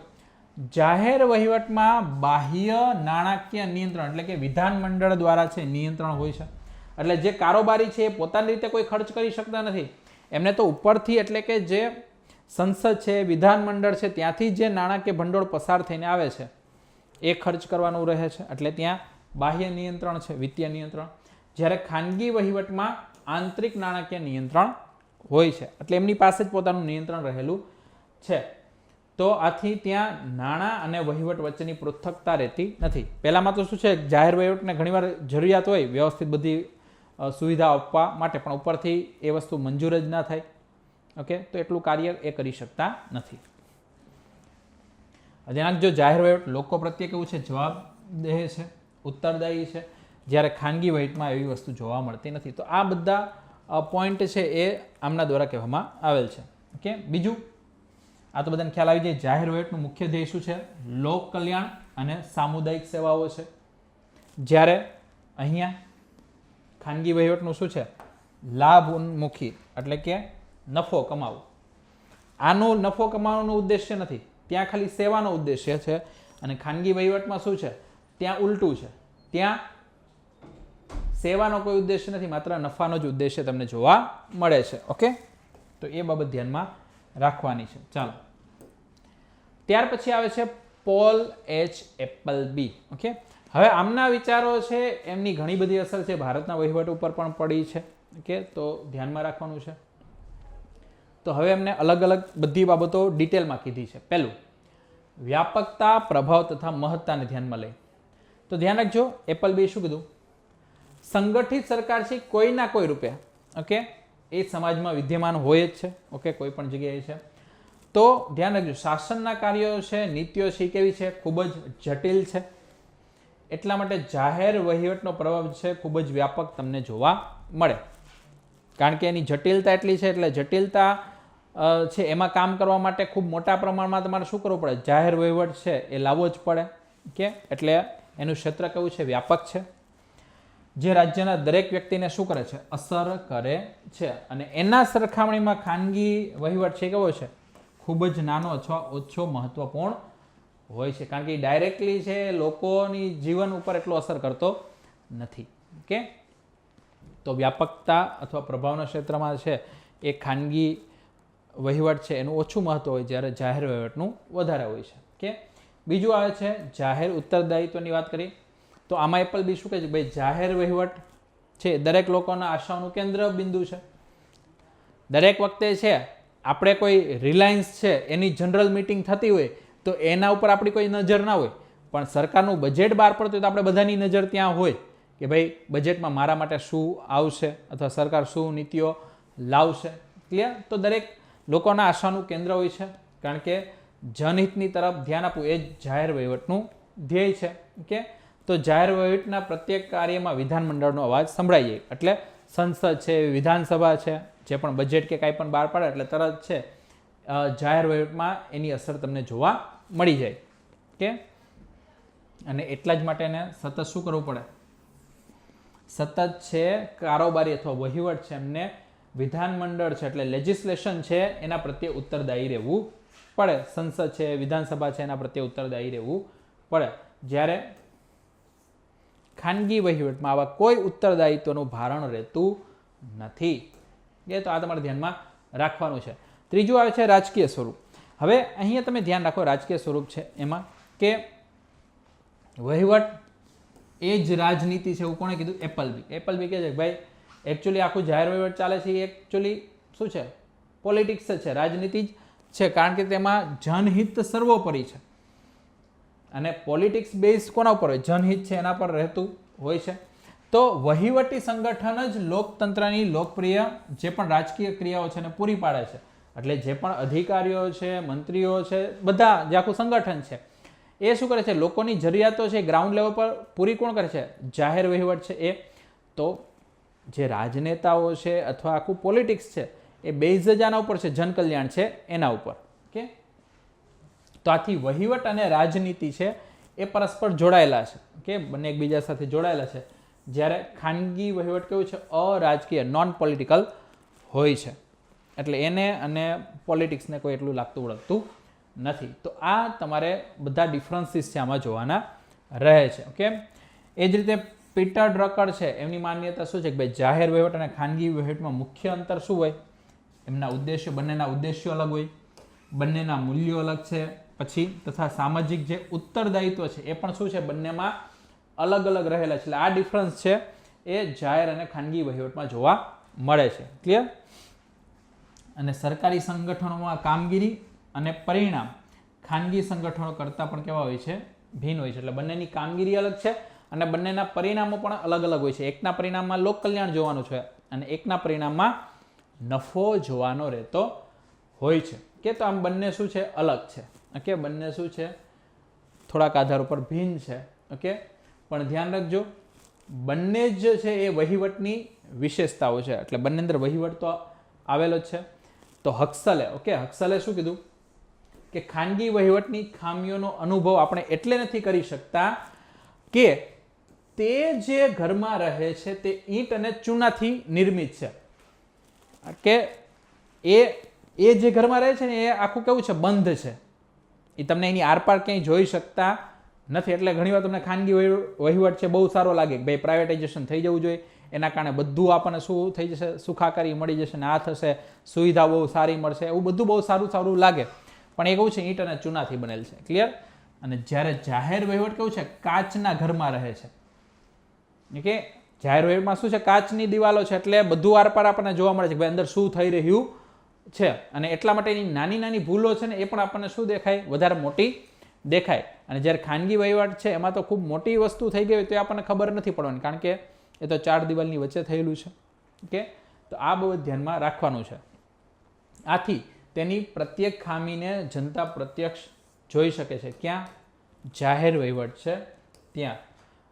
જાહેર વહીવટમાં બાહ્ય નાણાકીય નિયંત્રણ એટલે કે વિધાનમંડળ દ્વારા છે નિયંત્રણ હોય છે. એટલે જે કારોબારી છે એ પોતાની રીતે કોઈ ખર્ચ કરી શકતા નથી, એમને તો ઉપરથી એટલે કે જે સંસદ છે, વિધાનમંડળ છે, ત્યાંથી જે નાણાકીય ભંડોળ પસાર થઈને આવે છે એ ખર્ચ કરવાનું રહે છે. એટલે ત્યાં બાહ્ય નિયંત્રણ છે, વિત્તીય નિયંત્રણ. જ્યારે ખાનગી વહીવટમાં આંતરિક નાણાકીય નિયંત્રણ હોય છે, એટલે એમની પાસે જ પોતાનું નિયંત્રણ રહેલું છે. તો આથી ત્યાં નાણાં અને વહીવટ વચ્ચેની પૃથકતા રહેતી નથી. પહેલામાં તો શું છે? જાહેર વહીવટને ઘણીવાર જરૂરિયાત હોય વ્યવસ્થિત બધી સુવિધા આપવા માટે, પણ ઉપરથી એ વસ્તુ મંજૂર જ ના થાય ઓકે, તો એટલું કાર્ય એ કરી શકતા નથી. જેના જો જાહેર વહીવટ લોકો પ્રત્યે કેવું છે, જવાબદેહ છે, ઉત્તરદાયી છે, જ્યારે ખાનગી વહીવટમાં એવી વસ્તુ જોવા મળતી નથી. તો આ બધા પોઈન્ટ છે એ આમના દ્વારા કહેવામાં આવેલ છે. ઓકે, બીજું આ તો બધાને ખ્યાલ આવી જાય, જાહેર વહીવટનું મુખ્ય ધ્યેય શું છે, લોક કલ્યાણ અને સામુદાયિક સેવાઓ છે. જ્યારે અહીંયા ખાનગી વહીવટનું શું છે, લાભ ઉન્મુખી, એટલે કે નફો કમાવો. આનો નફો કમાવાનો ઉદ્દેશ્ય નથી, ત્યાં ખાલી સેવાનો ઉદ્દેશ્ય છે. અને ખાનગી વહીવટમાં શું છે, ત્યાં ઉલટું છે, ત્યાં સેવાનો કોઈ ઉદ્દેશ્ય નથી, માત્ર નફાનો જ ઉદ્દેશ્ય તમને જોવા મળે છે. ઓકે, તો એ બાબત ધ્યાનમાં રાખવાની છે. ચાલો, ત્યાર પછી આવે છે પોલ એચ એપલબી. ઓકે, હવે આમના વિચારો છે એમની ઘણી બધી અસર છે ભારતના વહીવટ ઉપર પણ પડી છે. ઓકે, તો ધ્યાનમાં રાખવાનું છે. તો હવે એમને અલગ અલગ બધી બાબતો ડિટેલમાં કીધી છે. પહેલું, વ્યાપકતા, પ્રભાવ તથા મહત્તાને ધ્યાનમાં લઈ. તો ધ્યાન રાખજો, એપલબી શું કીધું, સંગઠિત સરકાર છે કોઈના કોઈ રૂપે, ઓકે, એ સમાજમાં વિદ્યમાન હોય જ છે. ઓકે, કોઈ પણ જગ્યાએ છે. તો ધ્યાન રાખજો, શાસનના કાર્યો છે, નીતિઓ છે, કેવી છે, ખૂબ જ જટિલ છે. એટલા માટે જાહેર વહીવટનો પ્રભાવ છે ખૂબ જ વ્યાપક તમને જોવા મળે. કારણ કે એની જટિલતા એટલી છે, એટલે જટિલતા છે એમાં કામ કરવા માટે ખૂબ મોટા પ્રમાણમાં તમારે શું કરવું પડે, જાહેર વહીવટ છે એ લાવવો જ પડે. કે એટલે એનું ક્ષેત્ર કેવું છે, વ્યાપક છે, જે રાજ્યના દરેક વ્યક્તિને શું કરે છે, અસર કરે છે. અને એના સરખામણીમાં ખાનગી વહીવટ છે કેવો છે, ખૂબ જ નાનો અથવા ઓછો મહત્વપૂર્ણ હોય છે. કારણ કે ડાયરેક્ટલી છે લોકોની જીવન ઉપર એટલો અસર કરતો નથી. ઓકે, તો વ્યાપકતા અથવા પ્રભાવના ક્ષેત્રમાં છે એ ખાનગી વહીવટ છે એનું ઓછું મહત્વ હોય, જ્યારે જાહેર વહીવટનું વધારે હોય છે. કે બીજું આવે છે જાહેર ઉત્તરદાયિત્વની વાત કરી. તો આમાં એપલબી શું કહે છે, ભાઈ જાહેર વહીવટ છે દરેક લોકોના આશાઓનું કેન્દ્ર બિંદુ છે. દરેક વખતે છે આપણે કોઈ રિલાયન્સ છે એની જનરલ મીટિંગ થતી હોય તો એના ઉપર આપણી કોઈ નજર ના હોય, પણ સરકારનું બજેટ બહાર પડતું હોય તો આપણે બધાની નજર ત્યાં હોય કે ભાઈ બજેટમાં મારા માટે શું આવશે અથવા સરકાર શું નીતિઓ લાવશે. ક્લિયર? તો દરેક લોકોના આશાનું કેન્દ્ર હોય છે, કારણ કે જનહિતની તરફ ધ્યાન આપવું એ જ જાહેર વહીવટનું ધ્યેય છે. કે તો જાહેર વહીવટના પ્રત્યેક કાર્યમાં વિધાનમંડળનો અવાજ સંભળાઈ જાય. એટલે સંસદ છે, વિધાનસભા છે, જે પણ બજેટ કે કાંઈ પણ બહાર પાડે એટલે તરત છે જાહેર વહીવટમાં એની અસર તમને જોવા મળી જાય. કે અને એટલા જ માટે એને સતત શું કરવું પડે, સતત છે કારોબારી અથવા વહીવટ છે એમને વિધાનમંડળ છે એટલે લેજિસ્લેશન છે એના પ્રત્યે ઉત્તરદાયી રહેવું પડે. સંસદ છે, વિધાનસભા છે એના પ્રત્યે ઉત્તરદાયી રહેવું પડે. જ્યારે ખાનગી વહીવટમાં આવા કોઈ ઉત્તરદાયિત્વનું ભારણ રહેતું નથી. એ તો આ તમારે ધ્યાનમાં રાખવાનું છે. ત્રીજું આવે છે રાજકીય સ્વરૂપ. હવે અહીંયા તમે ધ્યાન રાખો, રાજકીય સ્વરૂપ છે એમાં કે વહીવટ એ જ રાજનીતિ છે એવું કોણે કીધું, એપલબી. એપલબી કહે છે કે ભાઈ એકચ્યુઅલી આખું જાહેર વહીવટ ચાલે છે એ એકચ્યુઅલી શું છે, પોલિટિક્સ જ છે, રાજનીતિ જ છે. કારણ કે તેમાં જનહિત સર્વોપરી છે અને પોલિટિક્સ બેઝ કોના ઉપર હોય, જનહિત છે એના પર રહેતું હોય છે. તો વહીવટી સંગઠન જ લોકતંત્રની લોકપ્રિય જે પણ રાજકીય ક્રિયાઓ છે એને પૂરી પાડે છે. એટલે જે પણ અધિકારીઓ છે, મંત્રીઓ છે, બધા જે આખું સંગઠન છે એ શું કરે છે, લોકોની જરૂરિયાતો છે ગ્રાઉન્ડ લેવલ પર પૂરી કોણ કરે છે, જાહેર વહીવટ છે એ. તો જે રાજનેતાઓ છે અથવા આખું પોલિટિક્સ છે એ બેઝ જ આના ઉપર છે, જનકલ્યાણ છે એના ઉપર. કે તો આથી વહીવટ અને રાજનીતિ છે એ પરસ્પર જોડાયેલા છે. કે બંને એકબીજા સાથે જોડાયેલા છે. જ્યારે ખાનગી વહીવટ કેવું છે, અરાજકીય, નોન પોલિટિકલ હોય છે. એટલે એને અને પોલિટિક્સને કોઈ એટલું લાગતું વળગતું નથી. તો આ તમારે બધા ડિફરન્સીસ છે આમાં જોવાના રહે છે. ઓકે, એ જ રીતે પીટર ડ્રકર છે એમની માન્યતા શું છે કે ભાઈ જાહેર વહીવટ અને ખાનગી વહીવટમાં મુખ્ય અંતર શું હોય, એમના ઉદ્દેશ્યો, બંનેના ઉદ્દેશ્યો અલગ હોય, બંનેના મૂલ્યો અલગ છે. પછી તથા સામાજિક જે ઉત્તરદાયિત્વ છે એ પણ શું છે, બંનેમાં અલગ અલગ રહેલા છે. એટલે આ ડિફરન્સ છે એ જાહેર અને ખાનગી વહીવટમાં જોવા મળે છે. ક્લિયર? અને સરકારી સંગઠનોમાં કામગીરી અને પરિણામ ખાનગી સંગઠનો કરતાં પણ કેવા હોય છે, ભિન્ન હોય છે. એટલે બંનેની કામગીરી અલગ છે અને બંનેના પરિણામો પણ અલગ અલગ હોય છે. એકના પરિણામમાં લોક કલ્યાણ જોવાનું છે અને એકના પરિણામમાં નફો જોવાનો રહેતો હોય છે કે તો આમ બંને શું છે અલગ છે ઓકે બંને શું છે થોડાક આધાર ઉપર ભિન્ન છે ઓકે પણ ધ્યાન રાખજો બંને જ છે એ વહીવટની વિશેષતાઓ છે એટલે બંને અંદર વહીવટ તો આવેલો જ છે તો હક્સલે ઓકે હક્સલે શું કીધું કે ખાનગી વહીવટની ખામીઓનો અનુભવ આપણે એટલે નથી કરી શકતા કે તે જે ઘરમાં રહે છે તે ઈંટ અને ચૂનાથી નિર્મિત છે કે એ જે ઘરમાં રહે છે ને એ આખું કેવું છે બંધ છે એ તમને એની આરપાર ક્યાંય જોઈ શકતા નથી એટલે ઘણીવાર તમને ખાનગી વહીવટ છે બહુ સારો લાગે કે ભાઈ પ્રાઇવેટાઇઝેશન થઈ જવું જોઈએ એના કારણે બધું આપણને શું થઈ જશે સુખાકારી મળી જશે ને આ થશે સુવિધા બહુ સારી મળશે એવું બધું બહુ સારું સારું લાગે પણ એ કેવું છે ઈંટ અને ચૂનાથી બનેલ છે ક્લિયર અને જ્યારે જાહેર વહીવટ કેવું છે કાચના ઘરમાં રહે છે કે જાહેર વહીવટમાં શું છે કાચની દિવાલો છે એટલે બધું આરપાર આપણને જોવા મળે છે કે ભાઈ અંદર શું થઈ રહ્યું છે અને એટલા માટે એની નાની નાની ભૂલો છે ને એ પણ આપણને શું દેખાય વધારે મોટી દેખાય અને જ્યારે ખાનગી વહીવટ છે એમાં તો ખૂબ મોટી વસ્તુ થઈ ગઈ હોય તો એ આપણને ખબર નથી પડવાની કારણ કે એ તો ચાર દિવાલની વચ્ચે થયેલું છે ઓકે તો આ બહુ ધ્યાનમાં રાખવાનું છે આથી તેની પ્રત્યેક ખામીને જનતા પ્રત્યક્ષ જોઈ શકે છે ક્યાં જાહેર વહીવટ છે ત્યાં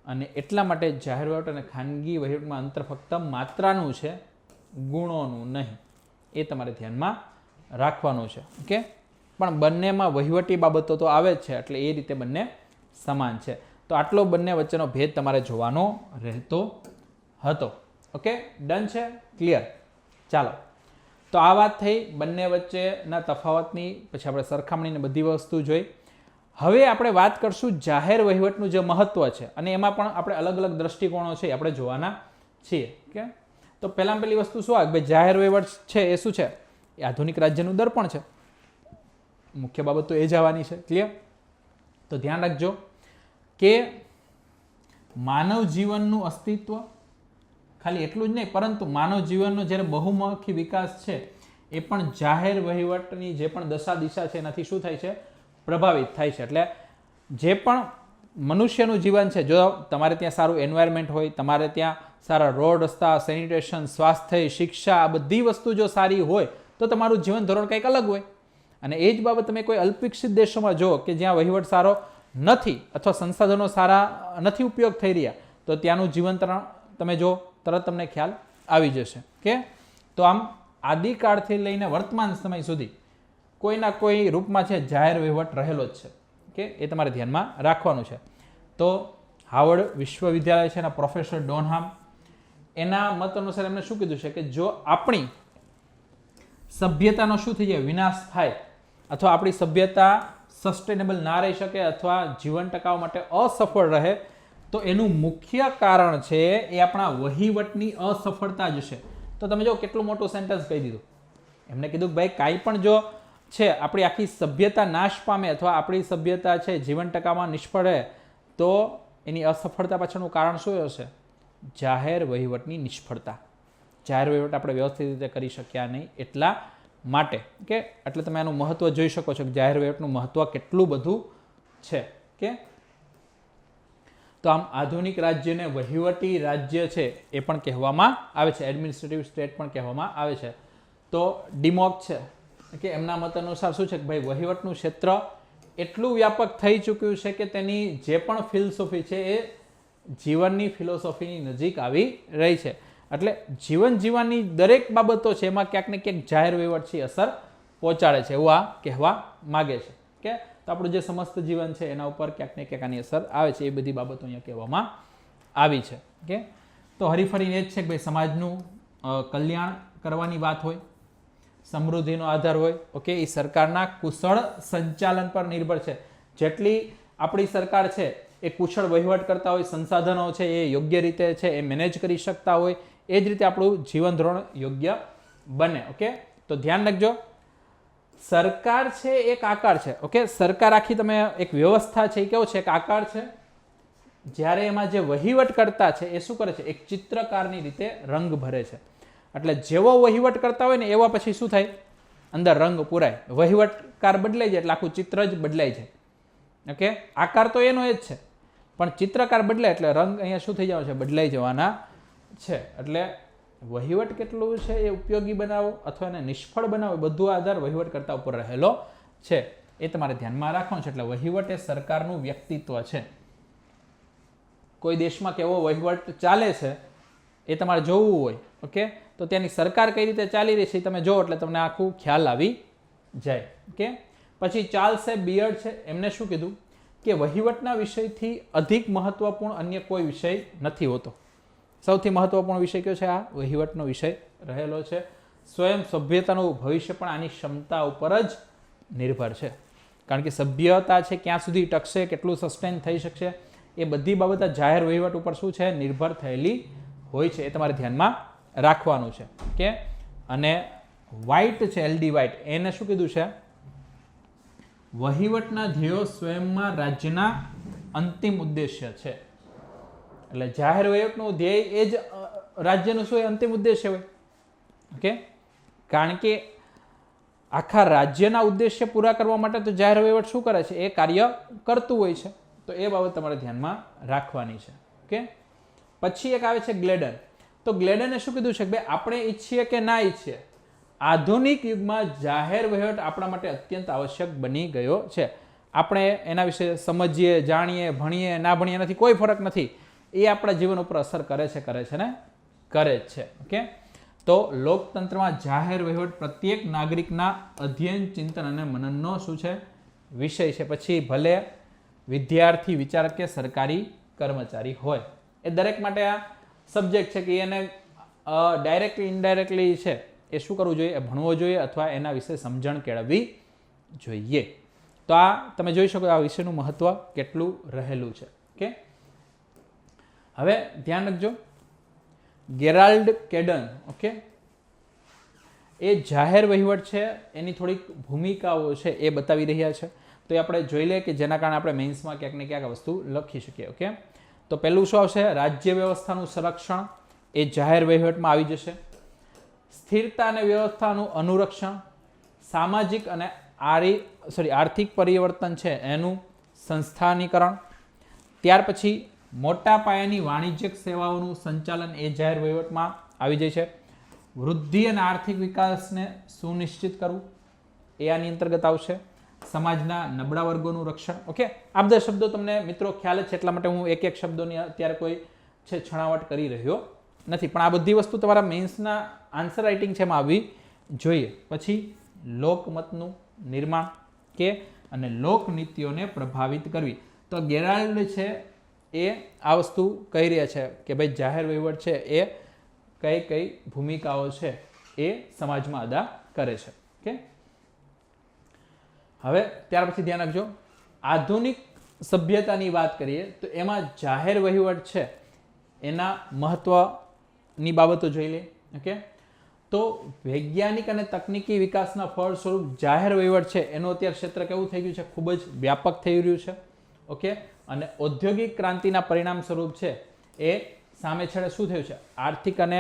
અને એટલા માટે જાહેર વહીવટ અને ખાનગી વહીવટમાં અંતર ફક્ત માત્રાનું છે ગુણોનું નહીં એ તમારે ધ્યાનમાં રાખવાનું છે ઓકે પણ બંનેમાં વહીવટી બાબતો તો આવે જ છે એટલે એ રીતે બંને સમાન છે તો આટલો બંને વચ્ચેનો ભેદ તમારે જોવાનો રહેતો હતો ઓકે ડન છે ક્લિયર ચાલો તો આ વાત થઈ બંને વચ્ચેના તફાવતની પછી આપણે સરખામણીને બધી વસ્તુ જોઈ હવે આપણે વાત કરશું જાહેર વહીવટનું જે મહત્વ છે અને એમાં પણ આપણે અલગ અલગ દ્રષ્ટિકોણો છે આપણે જોવાના છીએ ઓકે તો પહેલાં પહેલી વસ્તુ શું આવે ભાઈ જાહેર વહીવટ છે એ શું છે એ આધુનિક રાજ્યનું દર્પણ છે મુખ્ય બાબત તો એ જ આવવાની છે ક્લિયર તો ધ્યાન રાખજો કે માનવ જીવનનું અસ્તિત્વ ખાલી એટલું જ નહીં પરંતુ માનવ જીવનનો જ્યારે બહુમુખી વિકાસ છે એ પણ જાહેર વહીવટની જે પણ દશા દિશા છે એનાથી શું થાય છે પ્રભાવિત થાય છે એટલે જે પણ મનુષ્યનું જીવન છે જો તમારે ત્યાં સારું એન્વાયરમેન્ટ હોય તમારે ત્યાં સારા રોડ રસ્તા સેનિટેશન સ્વાસ્થ્ય શિક્ષા આ બધી વસ્તુ જો સારી હોય તો તમારું જીવન ધોરણ કંઈક અલગ હોય અને એ જ બાબત તમે કોઈ અલ્પવિકસિત દેશોમાં જુઓ કે જ્યાં વહીવટ સારો નથી અથવા સંસાધનો સારા નથી ઉપયોગ થઈ રહ્યા તો ત્યાંનું જીવન તમે જો તરત તમને ખ્યાલ આવી જશે કે તો આમ આદિકાળથી લઈને વર્તમાન સમય સુધી કોઈના કોઈ રૂપમાં છે જાહેર વહીવટ રહેલો જ છે કે એ તમારે ધ્યાનમાં રાખવાનું છે તો હાવર્ડ વિશ્વવિદ્યાલય છે એના પ્રોફેસર ડોનહામ એના મત અનુસાર એમણે શું કીધું છે કે જો આપણી સભ્યતાનો શું થઈ જાય વિનાશ થાય અથવા આપણી સભ્યતા સસ્ટેનેબલ ના રહી શકે અથવા જીવન ટકાવવા માટે અસફળ રહે તો એનું મુખ્ય કારણ છે એ આપણા વહીવટની અસફળતા જ છે તો તમે જો કેટલું મોટું સેન્ટેન્સ કહી દીધું એમને કીધું કે ભાઈ કાંઈ પણ જો છે આપણી આખી સભ્યતા નાશ પામે અથવા આપણી સભ્યતા છે જીવન ટકાવવામાં નિષ્ફળ રહે તો એની અસફળતા પાછળનું કારણ શું હશે જાહેર વહીવટની નિષ્ફળતા જાહેર વહીવટ આપણે વ્યવસ્થિત રીતે કરી શક્યા નહીં એટલા માટે કે એટલે તમે આનું મહત્વ જોઈ શકો છો કે જાહેર વહીવટનું મહત્વ કેટલું બધું છે કે તો આમ આધુનિક રાજ્યને વહીવટી રાજ્ય છે એ પણ કહેવામાં આવે છે એડમિનિસ્ટ્રેટિવ સ્ટેટ પણ કહેવામાં આવે છે તો ડિમોક છે કે એમના મત અનુસાર શું છે કે ભાઈ વહીવટનું ક્ષેત્ર એટલું વ્યાપક થઈ ચૂક્યું છે કે તેની જે પણ ફિલોસોફી છે એ જીવનની ફિલોસોફીની નજીક આવી રહી છે એટલે જીવન જીવવાની દરેક બાબતો છે એમાં ક્યાંક ને ક્યાંક જાહેર વહીવટ છે અસર પહોંચાડે છે એવું આ કહેવા માગે છે કે તો આપણું જે સમસ્ત જીવન છે એના ઉપર ક્યાંક ને ક્યાંક આની અસર આવે છે એ બધી બાબતો અહીંયા કહેવામાં આવી છે કે તો હરીફરીને એ જ છે કે ભાઈ સમાજનું કલ્યાણ કરવાની વાત હોય સમૃદ્ધિનો આધાર હોય ઓકે એ સરકારના કુશળ સંચાલન પર નિર્ભર છે જેટલી આપણી સરકાર છે એ કુશળ વહીવટ કરતા હોય સંસાધનો છે એ યોગ્ય રીતે છે એ મેનેજ કરી શકતા હોય એ જ રીતે આપણું જીવન ધોરણ યોગ્ય બને ઓકે તો ધ્યાન રાખજો સરકાર છે એક આકાર છે ઓકે સરકાર આખી તમે એક વ્યવસ્થા છે એ કેવો છે એક આકાર છે જ્યારે એમાં જે વહીવટ કરતા છે એ શું કરે છે એક ચિત્રકારની રીતે રંગ ભરે છે એટલે જેવો વહીવટ કરતા હોય ને એવા પછી શું થાય અંદર રંગ પૂરાય વહીવટકાર બદલાઈ જાય એટલે આખું ચિત્ર જ બદલાય છે ઓકે આકાર તો એનો એ જ છે પણ ચિત્રકાર બદલાય એટલે રંગ અહીંયા શું થઈ જવાનો છે બદલાઈ જવાના છે એટલે વહીવટ કેટલું છે એ ઉપયોગી બનાવો અથવા એને નિષ્ફળ બનાવો, બધું આધાર વહીવટકર્તા ઉપર રહેલો છે. એ તમારે ધ્યાનમાં રાખવાનું છે. એટલે વહીવટ એ સરકારનું વ્યક્તિત્વ છે. કોઈ દેશમાં કેવો વહીવટ ચાલે છે એ તમારે જોવું હોય, ઓકે, તો ત્યાંની સરકાર કઈ રીતે ચાલી રહી છે એ તમે જોવો એટલે તમને આખું ખ્યાલ આવી જાય. ઓકે, પછી ચાર્લ્સ બિયર્ડ છે, એમને શું કીધું કે વહીવટના વિષયથી અધિક મહત્વપૂર્ણ અન્ય કોઈ વિષય નથી હોતો. સૌથી મહત્વપૂર્ણ વિષય કયો છે? આ વહીવટનો વિષય રહેલો છે. સ્વયં સભ્યતાનું ભવિષ્ય પણ આની ક્ષમતા ઉપર જ નિર્ભર છે. કારણ કે સભ્યતા છે ક્યાં સુધી ટકશે, કેટલું સસ્ટેન થઈ શકશે, એ બધી બાબત જાહેર વહીવટ ઉપર શું છે? નિર્ભર થયેલી હોય છે. એ તમારે ધ્યાનમાં રાખવાનું છે. ઓકે, અને વ્હાઇટ છે, LD વ્હાઇટ, એને શું કીધું છે? વહીવટના ધ્યેયો સ્વયંમાં રાજ્યના અંતિમ ઉદ્દેશ્ય છે. એટલે જાહેર વહીવટનું ધ્યેય એ જ રાજ્યનું શું અંતિમ ઉદ્દેશ્ય હોય. ઓકે, કારણ કે આખા રાજ્યના ઉદ્દેશ્ય પૂરા કરવા માટે તો જાહેર વહીવટ શું કરે છે? એ કાર્ય કરતું હોય છે. તો એ બાબત તમારે ધ્યાનમાં રાખવાની છે. ઓકે, પછી એક આવે છે ગ્લેડન. તો ગ્લેડને શું કીધું છે કે ભાઈ આપણે ઈચ્છીએ કે ના ઈચ્છીએ, આધુનિક યુગમાં જાહેર વહીવટ આપણા માટે અત્યંત આવશ્યક બની ગયો છે. આપણે એના વિશે સમજીએ, જાણીએ, ભણીએ, ના ભણીએ નથી કોઈ ફરક નથી, એ આપણા જીવન ઉપર અસર કરે છે ને કરે જ છે. ઓકે, તો લોકતંત્રમાં જાહેર વહીવટ પ્રત્યેક નાગરિકના અધ્યયન, ચિંતન અને મનનનો શું છે? વિષય છે. પછી ભલે વિદ્યાર્થી, વિચારક કે સરકારી કર્મચારી હોય, એ દરેક માટે આ સબ્જેક્ટ છે કે એને ડાયરેક્ટલી ઇનડાયરેક્ટલી છે એ શું કરવું જોઈએ? એ ભણવો જોઈએ અથવા એના વિશે સમજણ કેળવવી જોઈએ. તો આ તમે જોઈ શકો આ વિષયનું મહત્વ કેટલું રહેલું છે. ઓકે, હવે ધ્યાન રાખજો, ગેરાલ્ડ કેડન, ઓકે, એ જાહેર વહીવટ છે એની થોડીક ભૂમિકાઓ છે એ બતાવી રહ્યા છે. તો એ આપણે જોઈ લઈએ કે જેના કારણે આપણે મેઇન્સમાં ક્યાંક ને ક્યાંક વસ્તુ લખી શકીએ. ઓકે, તો પહેલું શું આવશે? રાજ્ય વ્યવસ્થાનું સંરક્ષણ, એ જાહેર વહીવટમાં આવી જશે. સ્થિરતા અને વ્યવસ્થાનું અનુરક્ષણ, સામાજિક અને આર્થિક પરિવર્તન છે એનું સંસ્થાનીકરણ, ત્યાર પછી મોટા પાયાની વાણિજ્યક સેવાઓનું સંચાલન એ જાહેર વહીવટમાં આવી જાય છે. વૃદ્ધિ અને આર્થિક વિકાસને સુનિશ્ચિત કરવું એ આની અંતર્ગત આવશે. સમાજના નબળા વર્ગોનું રક્ષણ. ઓકે, આ બધા શબ્દો તમને મિત્રો ખ્યાલ જ છે, એટલા માટે હું એક એક શબ્દોની અત્યારે કોઈ છે છણાવટ કરી રહ્યો નથી, પણ આ બધી વસ્તુ તમારા મેઇન્સના આન્સર રાઇટિંગ છે એમાં આવવી જોઈએ. પછી લોકમતનું નિર્માણ કે અને લોકનીતિઓને પ્રભાવિત કરવી. તો ગેરાલ્ડ છે એ આ વસ્તુ કહી રહ્યા છે કે ભાઈ જાહેર વહીવટ છે એ કઈ કઈ ભૂમિકાઓ છે એ સમાજમાં અદા કરે છે. ઓકે, હવે ત્યાર પછી ધ્યાન રાખજો, આધુનિક સભ્યતાની વાત કરીએ તો એમાં જાહેર વહીવટ છે એના મહત્વની બાબતો જોઈ લે. ઓકે, તો વૈજ્ઞાનિક અને તકનીકી વિકાસના ફળ સ્વરૂપ જાહેર વહીવટ છે એનું અત્યારે ક્ષેત્ર કેવું થઈ ગયું છે? ખૂબ જ વ્યાપક થઈ રહ્યું છે. ઓકે, અને ઔદ્યોગિક ક્રાંતિના પરિણામ સ્વરૂપ છે એ સામે છેડે શું થયું છે? આર્થિક અને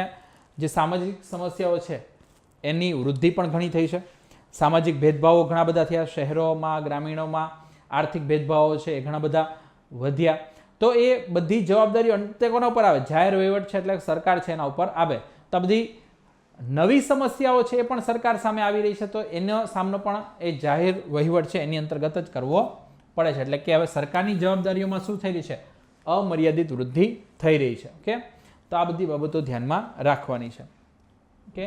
જે સામાજિક સમસ્યાઓ છે એની વૃદ્ધિ પણ ઘણી થઈ છે. સામાજિક ભેદભાવો ઘણા બધા થયા, શહેરોમાં, ગ્રામીણોમાં આર્થિક ભેદભાવો છે એ ઘણા બધા વધ્યા. તો એ બધી જવાબદારીઓ અંતે કોના ઉપર આવે? જાહેર વહીવટ છે એટલે સરકાર છે એના ઉપર આવે. તો બધી નવી સમસ્યાઓ છે એ પણ સરકાર સામે આવી રહી છે, તો એનો સામનો પણ એ જાહેર વહીવટ છે એની અંતર્ગત જ કરવો પડે છે. એટલે કે હવે સરકારની જવાબદારીઓમાં શું થઈ રહી છે? અમર્યાદિત વૃદ્ધિ થઈ રહી છે. ઓકે, તો આ બધી બાબતો ધ્યાનમાં રાખવાની છે. ઓકે,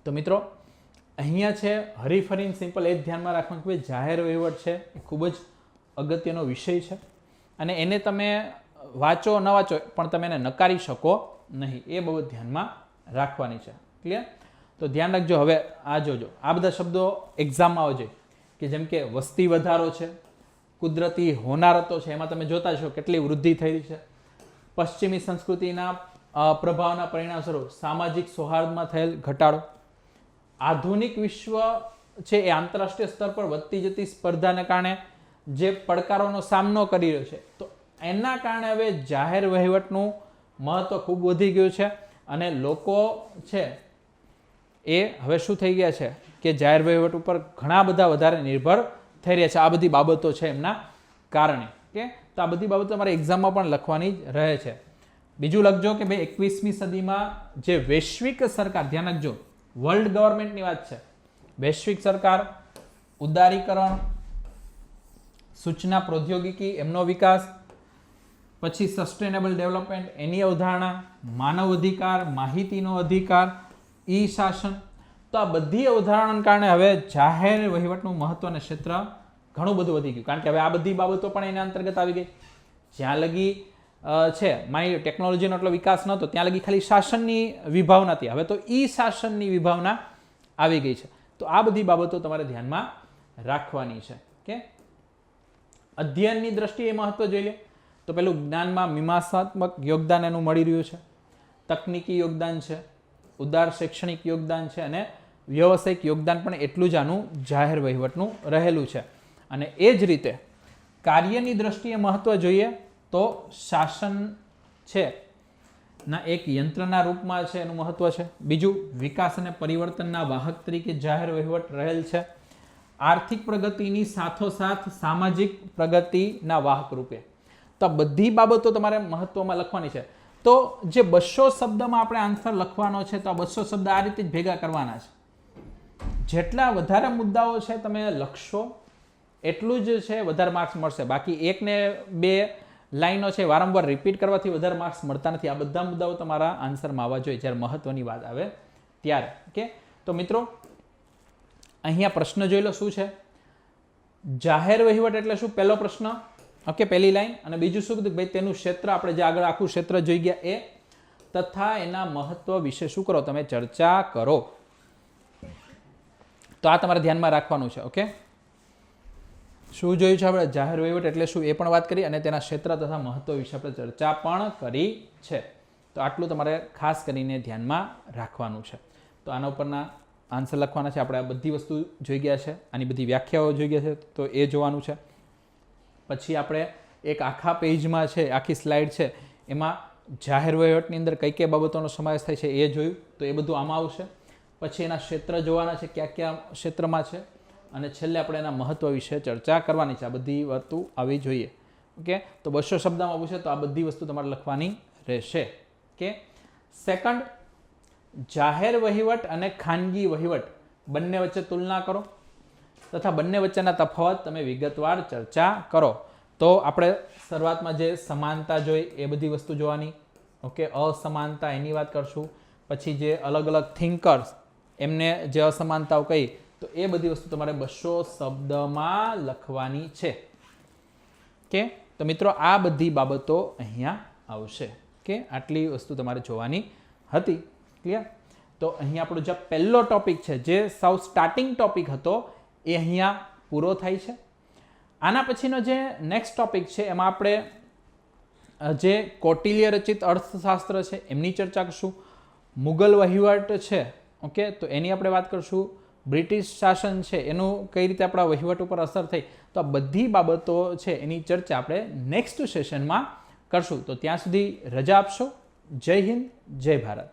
તો મિત્રો અહીંયા છે હરીફરીને સિમ્પલ એ જ ધ્યાનમાં રાખવાનું કે જાહેર વહીવટ છે એ ખૂબ જ અગત્યનો વિષય છે અને એને તમે વાંચો ન વાંચો પણ તમે એને નકારી શકો નહીં, એ બાબત ધ્યાનમાં રાખવાની છે. ક્લિયર? તો ધ્યાન રાખજો. હવે આ જોજો, આ બધા શબ્દો એક્ઝામમાં આવજે કે જેમ કે વસ્તી વધારો છે, કુદરતી હોનારતો છે, એમાં તમે જોતા છો કેટલી વૃદ્ધિ થઈ રહી છે. પશ્ચિમી સંસ્કૃતિના પ્રભાવના પરિણામ સ્વરૂપ સામાજિક સૌહાર્દમાં થયેલ ઘટાડો. આધુનિક વિશ્વ છે એ આંતરરાષ્ટ્રીય સ્તર પર વધતી જતી સ્પર્ધાને કારણે જે પડકારોનો સામનો કરી રહ્યો છે, તો એના કારણે હવે જાહેર વહીવટનું મહત્વ ખૂબ વધી ગયું છે અને લોકો છે એ હવે શું થઈ ગયા છે કે જાહેર વહીવટ ઉપર ઘણા બધા વધારે નિર્ભર થઈ રહ્યા છે. આ બધી બાબતો છે એમના કારણે. કે તો આ બધી બાબતો તમારે એક્ઝામમાં પણ લખવાની જ રહે છે. બીજું લખજો કે ભાઈ 21મી સદીમાં જે વૈશ્વિક સરકાર, ધ્યાન રાખજો વર્લ્ડ ગવર્મેન્ટની વાત છે, વૈશ્વિક સરકાર, ઉદારીકરણ, સૂચના પ્રૌદ્યોગિકી એમનો વિકાસ, પછી સસ્ટેનેબલ ડેવલપમેન્ટ એની અવધારણા, માનવ અધિકાર, માહિતીનો અધિકાર, ઈ શાસન, તો આ બધી અવધારણાને કારણે હવે જાહેર વહીવટનું મહત્વ અને ક્ષેત્ર ઘણું બધું વધી ગયું, કારણ કે હવે આ બધી બાબતો પણ એના અંતર્ગત આવી ગઈ. જ્યાં લગી છે માની ટેકનોલોજીનો એટલો વિકાસ નહોતો ત્યાં લગી ખાલી શાસનની વિભાવના હતી, હવે તો ઈ શાસનની વિભાવના આવી ગઈ છે. તો આ બધી બાબતો તમારે ધ્યાનમાં રાખવાની છે. કે અધ્યયનની દ્રષ્ટિએ મહત્વ જોઈ લે તો પેલું જ્ઞાનમાં મીમાંસાત્મક યોગદાન એનું મળી રહ્યું છે, તકનીકી યોગદાન છે, ઉદાર શૈક્ષણિક યોગદાન છે અને વ્યવસાયિક યોગદાન પણ એટલું જ આનું જાહેર વહીવટનું રહેલું છે. અને એ જ રીતે કાર્યની દ્રષ્ટિએ મહત્વ જોઈએ તો શાસન છે ના એક યંત્રના રૂપમાં છે એનું મહત્વ છે. બીજું વિકાસ અને પરિવર્તનના વાહક તરીકે જાહેર વહીવટ રહેલ છે. આર્થિક પ્રગતિની સાથોસાથ સામાજિક પ્રગતિના વાહક રૂપે. તો બધી બાબતો તમારે મહત્વમાં લખવાની છે. તો જે 200 શબ્દમાં આપણે આન્સર લખવાનો છે તો આ 200 શબ્દ આ રીતે જ ભેગા કરવાના છે. જેટલા વધારે મુદ્દાઓ છે તમે લખશો એટલું જ છે વધારે માર્ક્સ મળશે. બાકી 1 ને 2 લાઈનો છે વારંવાર રિપીટ કરવાથી વધારે માર્ક્સ મળતા નથી. આ બધા મુદ્દાઓ તમારા આન્સરમાં આવવા જોઈએ જ્યારે મહત્વની વાત આવે ત્યારે. ઓકે, તો મિત્રો અહીંયા પ્રશ્ન જોઈ લો શું છે. જાહેર વહીવટ એટલે શું? પહેલો પ્રશ્ન, ઓકે, પહેલી લાઈન. અને બીજું શું કીધું? ભાઈ તેનું ક્ષેત્ર, આપણે જે આગળ આખું ક્ષેત્ર જોઈ ગયા એ, તથા એના મહત્વ વિશે શું કરો? તમે ચર્ચા કરો. તો આ તમારે ધ્યાનમાં રાખવાનું છે. ઓકે, શું જોયું છે આપણે? જાહેર વહીવટ એટલે શું એ પણ વાત કરી અને તેના ક્ષેત્ર તથા મહત્વ વિશે આપણે ચર્ચા પણ કરી છે. તો આટલું તમારે ખાસ કરીને ધ્યાનમાં રાખવાનું છે. તો આના ઉપરના આન્સર લખવાના છે. આપણે આ બધી વસ્તુ જોઈ ગયા છે, આની બધી વ્યાખ્યાઓ જોઈ ગયા છે, તો એ જોવાનું છે. પછી આપણે એક આખા પેજમાં છે, આખી સ્લાઇડ છે, એમાં જાહેર વહીવટની અંદર કઈ કઈ બાબતોનો સમાવેશ થાય છે એ જોયું, તો એ બધું આમાં આવશે. પછી એના ક્ષેત્ર જોવાના છે, કયા કયા ક્ષેત્રમાં છે, અને છેલ્લે આપણે એના મહત્વ વિશે ચર્ચા કરવાની છે. આ બધી વસ્તુ આવી જોઈએ. ઓકે, તો 200 શબ્દમાં પૂછે તો આ બધી વસ્તુ તમારે લખવાની રહેશે. ઓકે, સેકન્ડ, જાહેર વહીવટ અને ખાનગી વહીવટ બંને વચ્ચે તુલના કરો તથા બંને વચ્ચેના તફાવત તમે વિગતવાર ચર્ચા કરો. તો આપણે શરૂઆતમાં જે સમાનતા જોઈ એ બધી વસ્તુ જોવાની. ઓકે, અસમાનતા એની વાત કરશું. પછી જે અલગ અલગ થિંકર્સ એમને જે અસમાનતાઓ કહી, તો એ બધી વસ્તુ તમારે 200 શબ્દમાં લખવાની છે. કે તો મિત્રો આ બધી બાબતો અહીંયા આવશે. કે આટલી વસ્તુ તમારે જોવાની હતી. ક્લિયર? તો અહીંયા આપણો જે પહેલો ટોપિક છે, જે સાવ સ્ટાર્ટિંગ ટોપિક હતો, એ અહીંયા પૂરો થાય છે. આના પછીનો જે નેક્સ્ટ ટોપિક છે એમાં આપણે જે કૌટિલ્ય રચિત અર્થશાસ્ત્ર છે એમની ચર્ચા કરશું. મુગલ વહીવટ છે, ઓકે, તો એની આપણે વાત કરશું. બ્રિટિશ શાસન છે એનું કઈ રીતે આપણા વહીવટ ઉપર અસર થઈ, તો આ બધી બાબતો છે એની ચર્ચા આપણે નેક્સ્ટ સેશનમાં કરશું. તો ત્યાં સુધી રજા આપશો. જય હિન્દ, જય ભારત.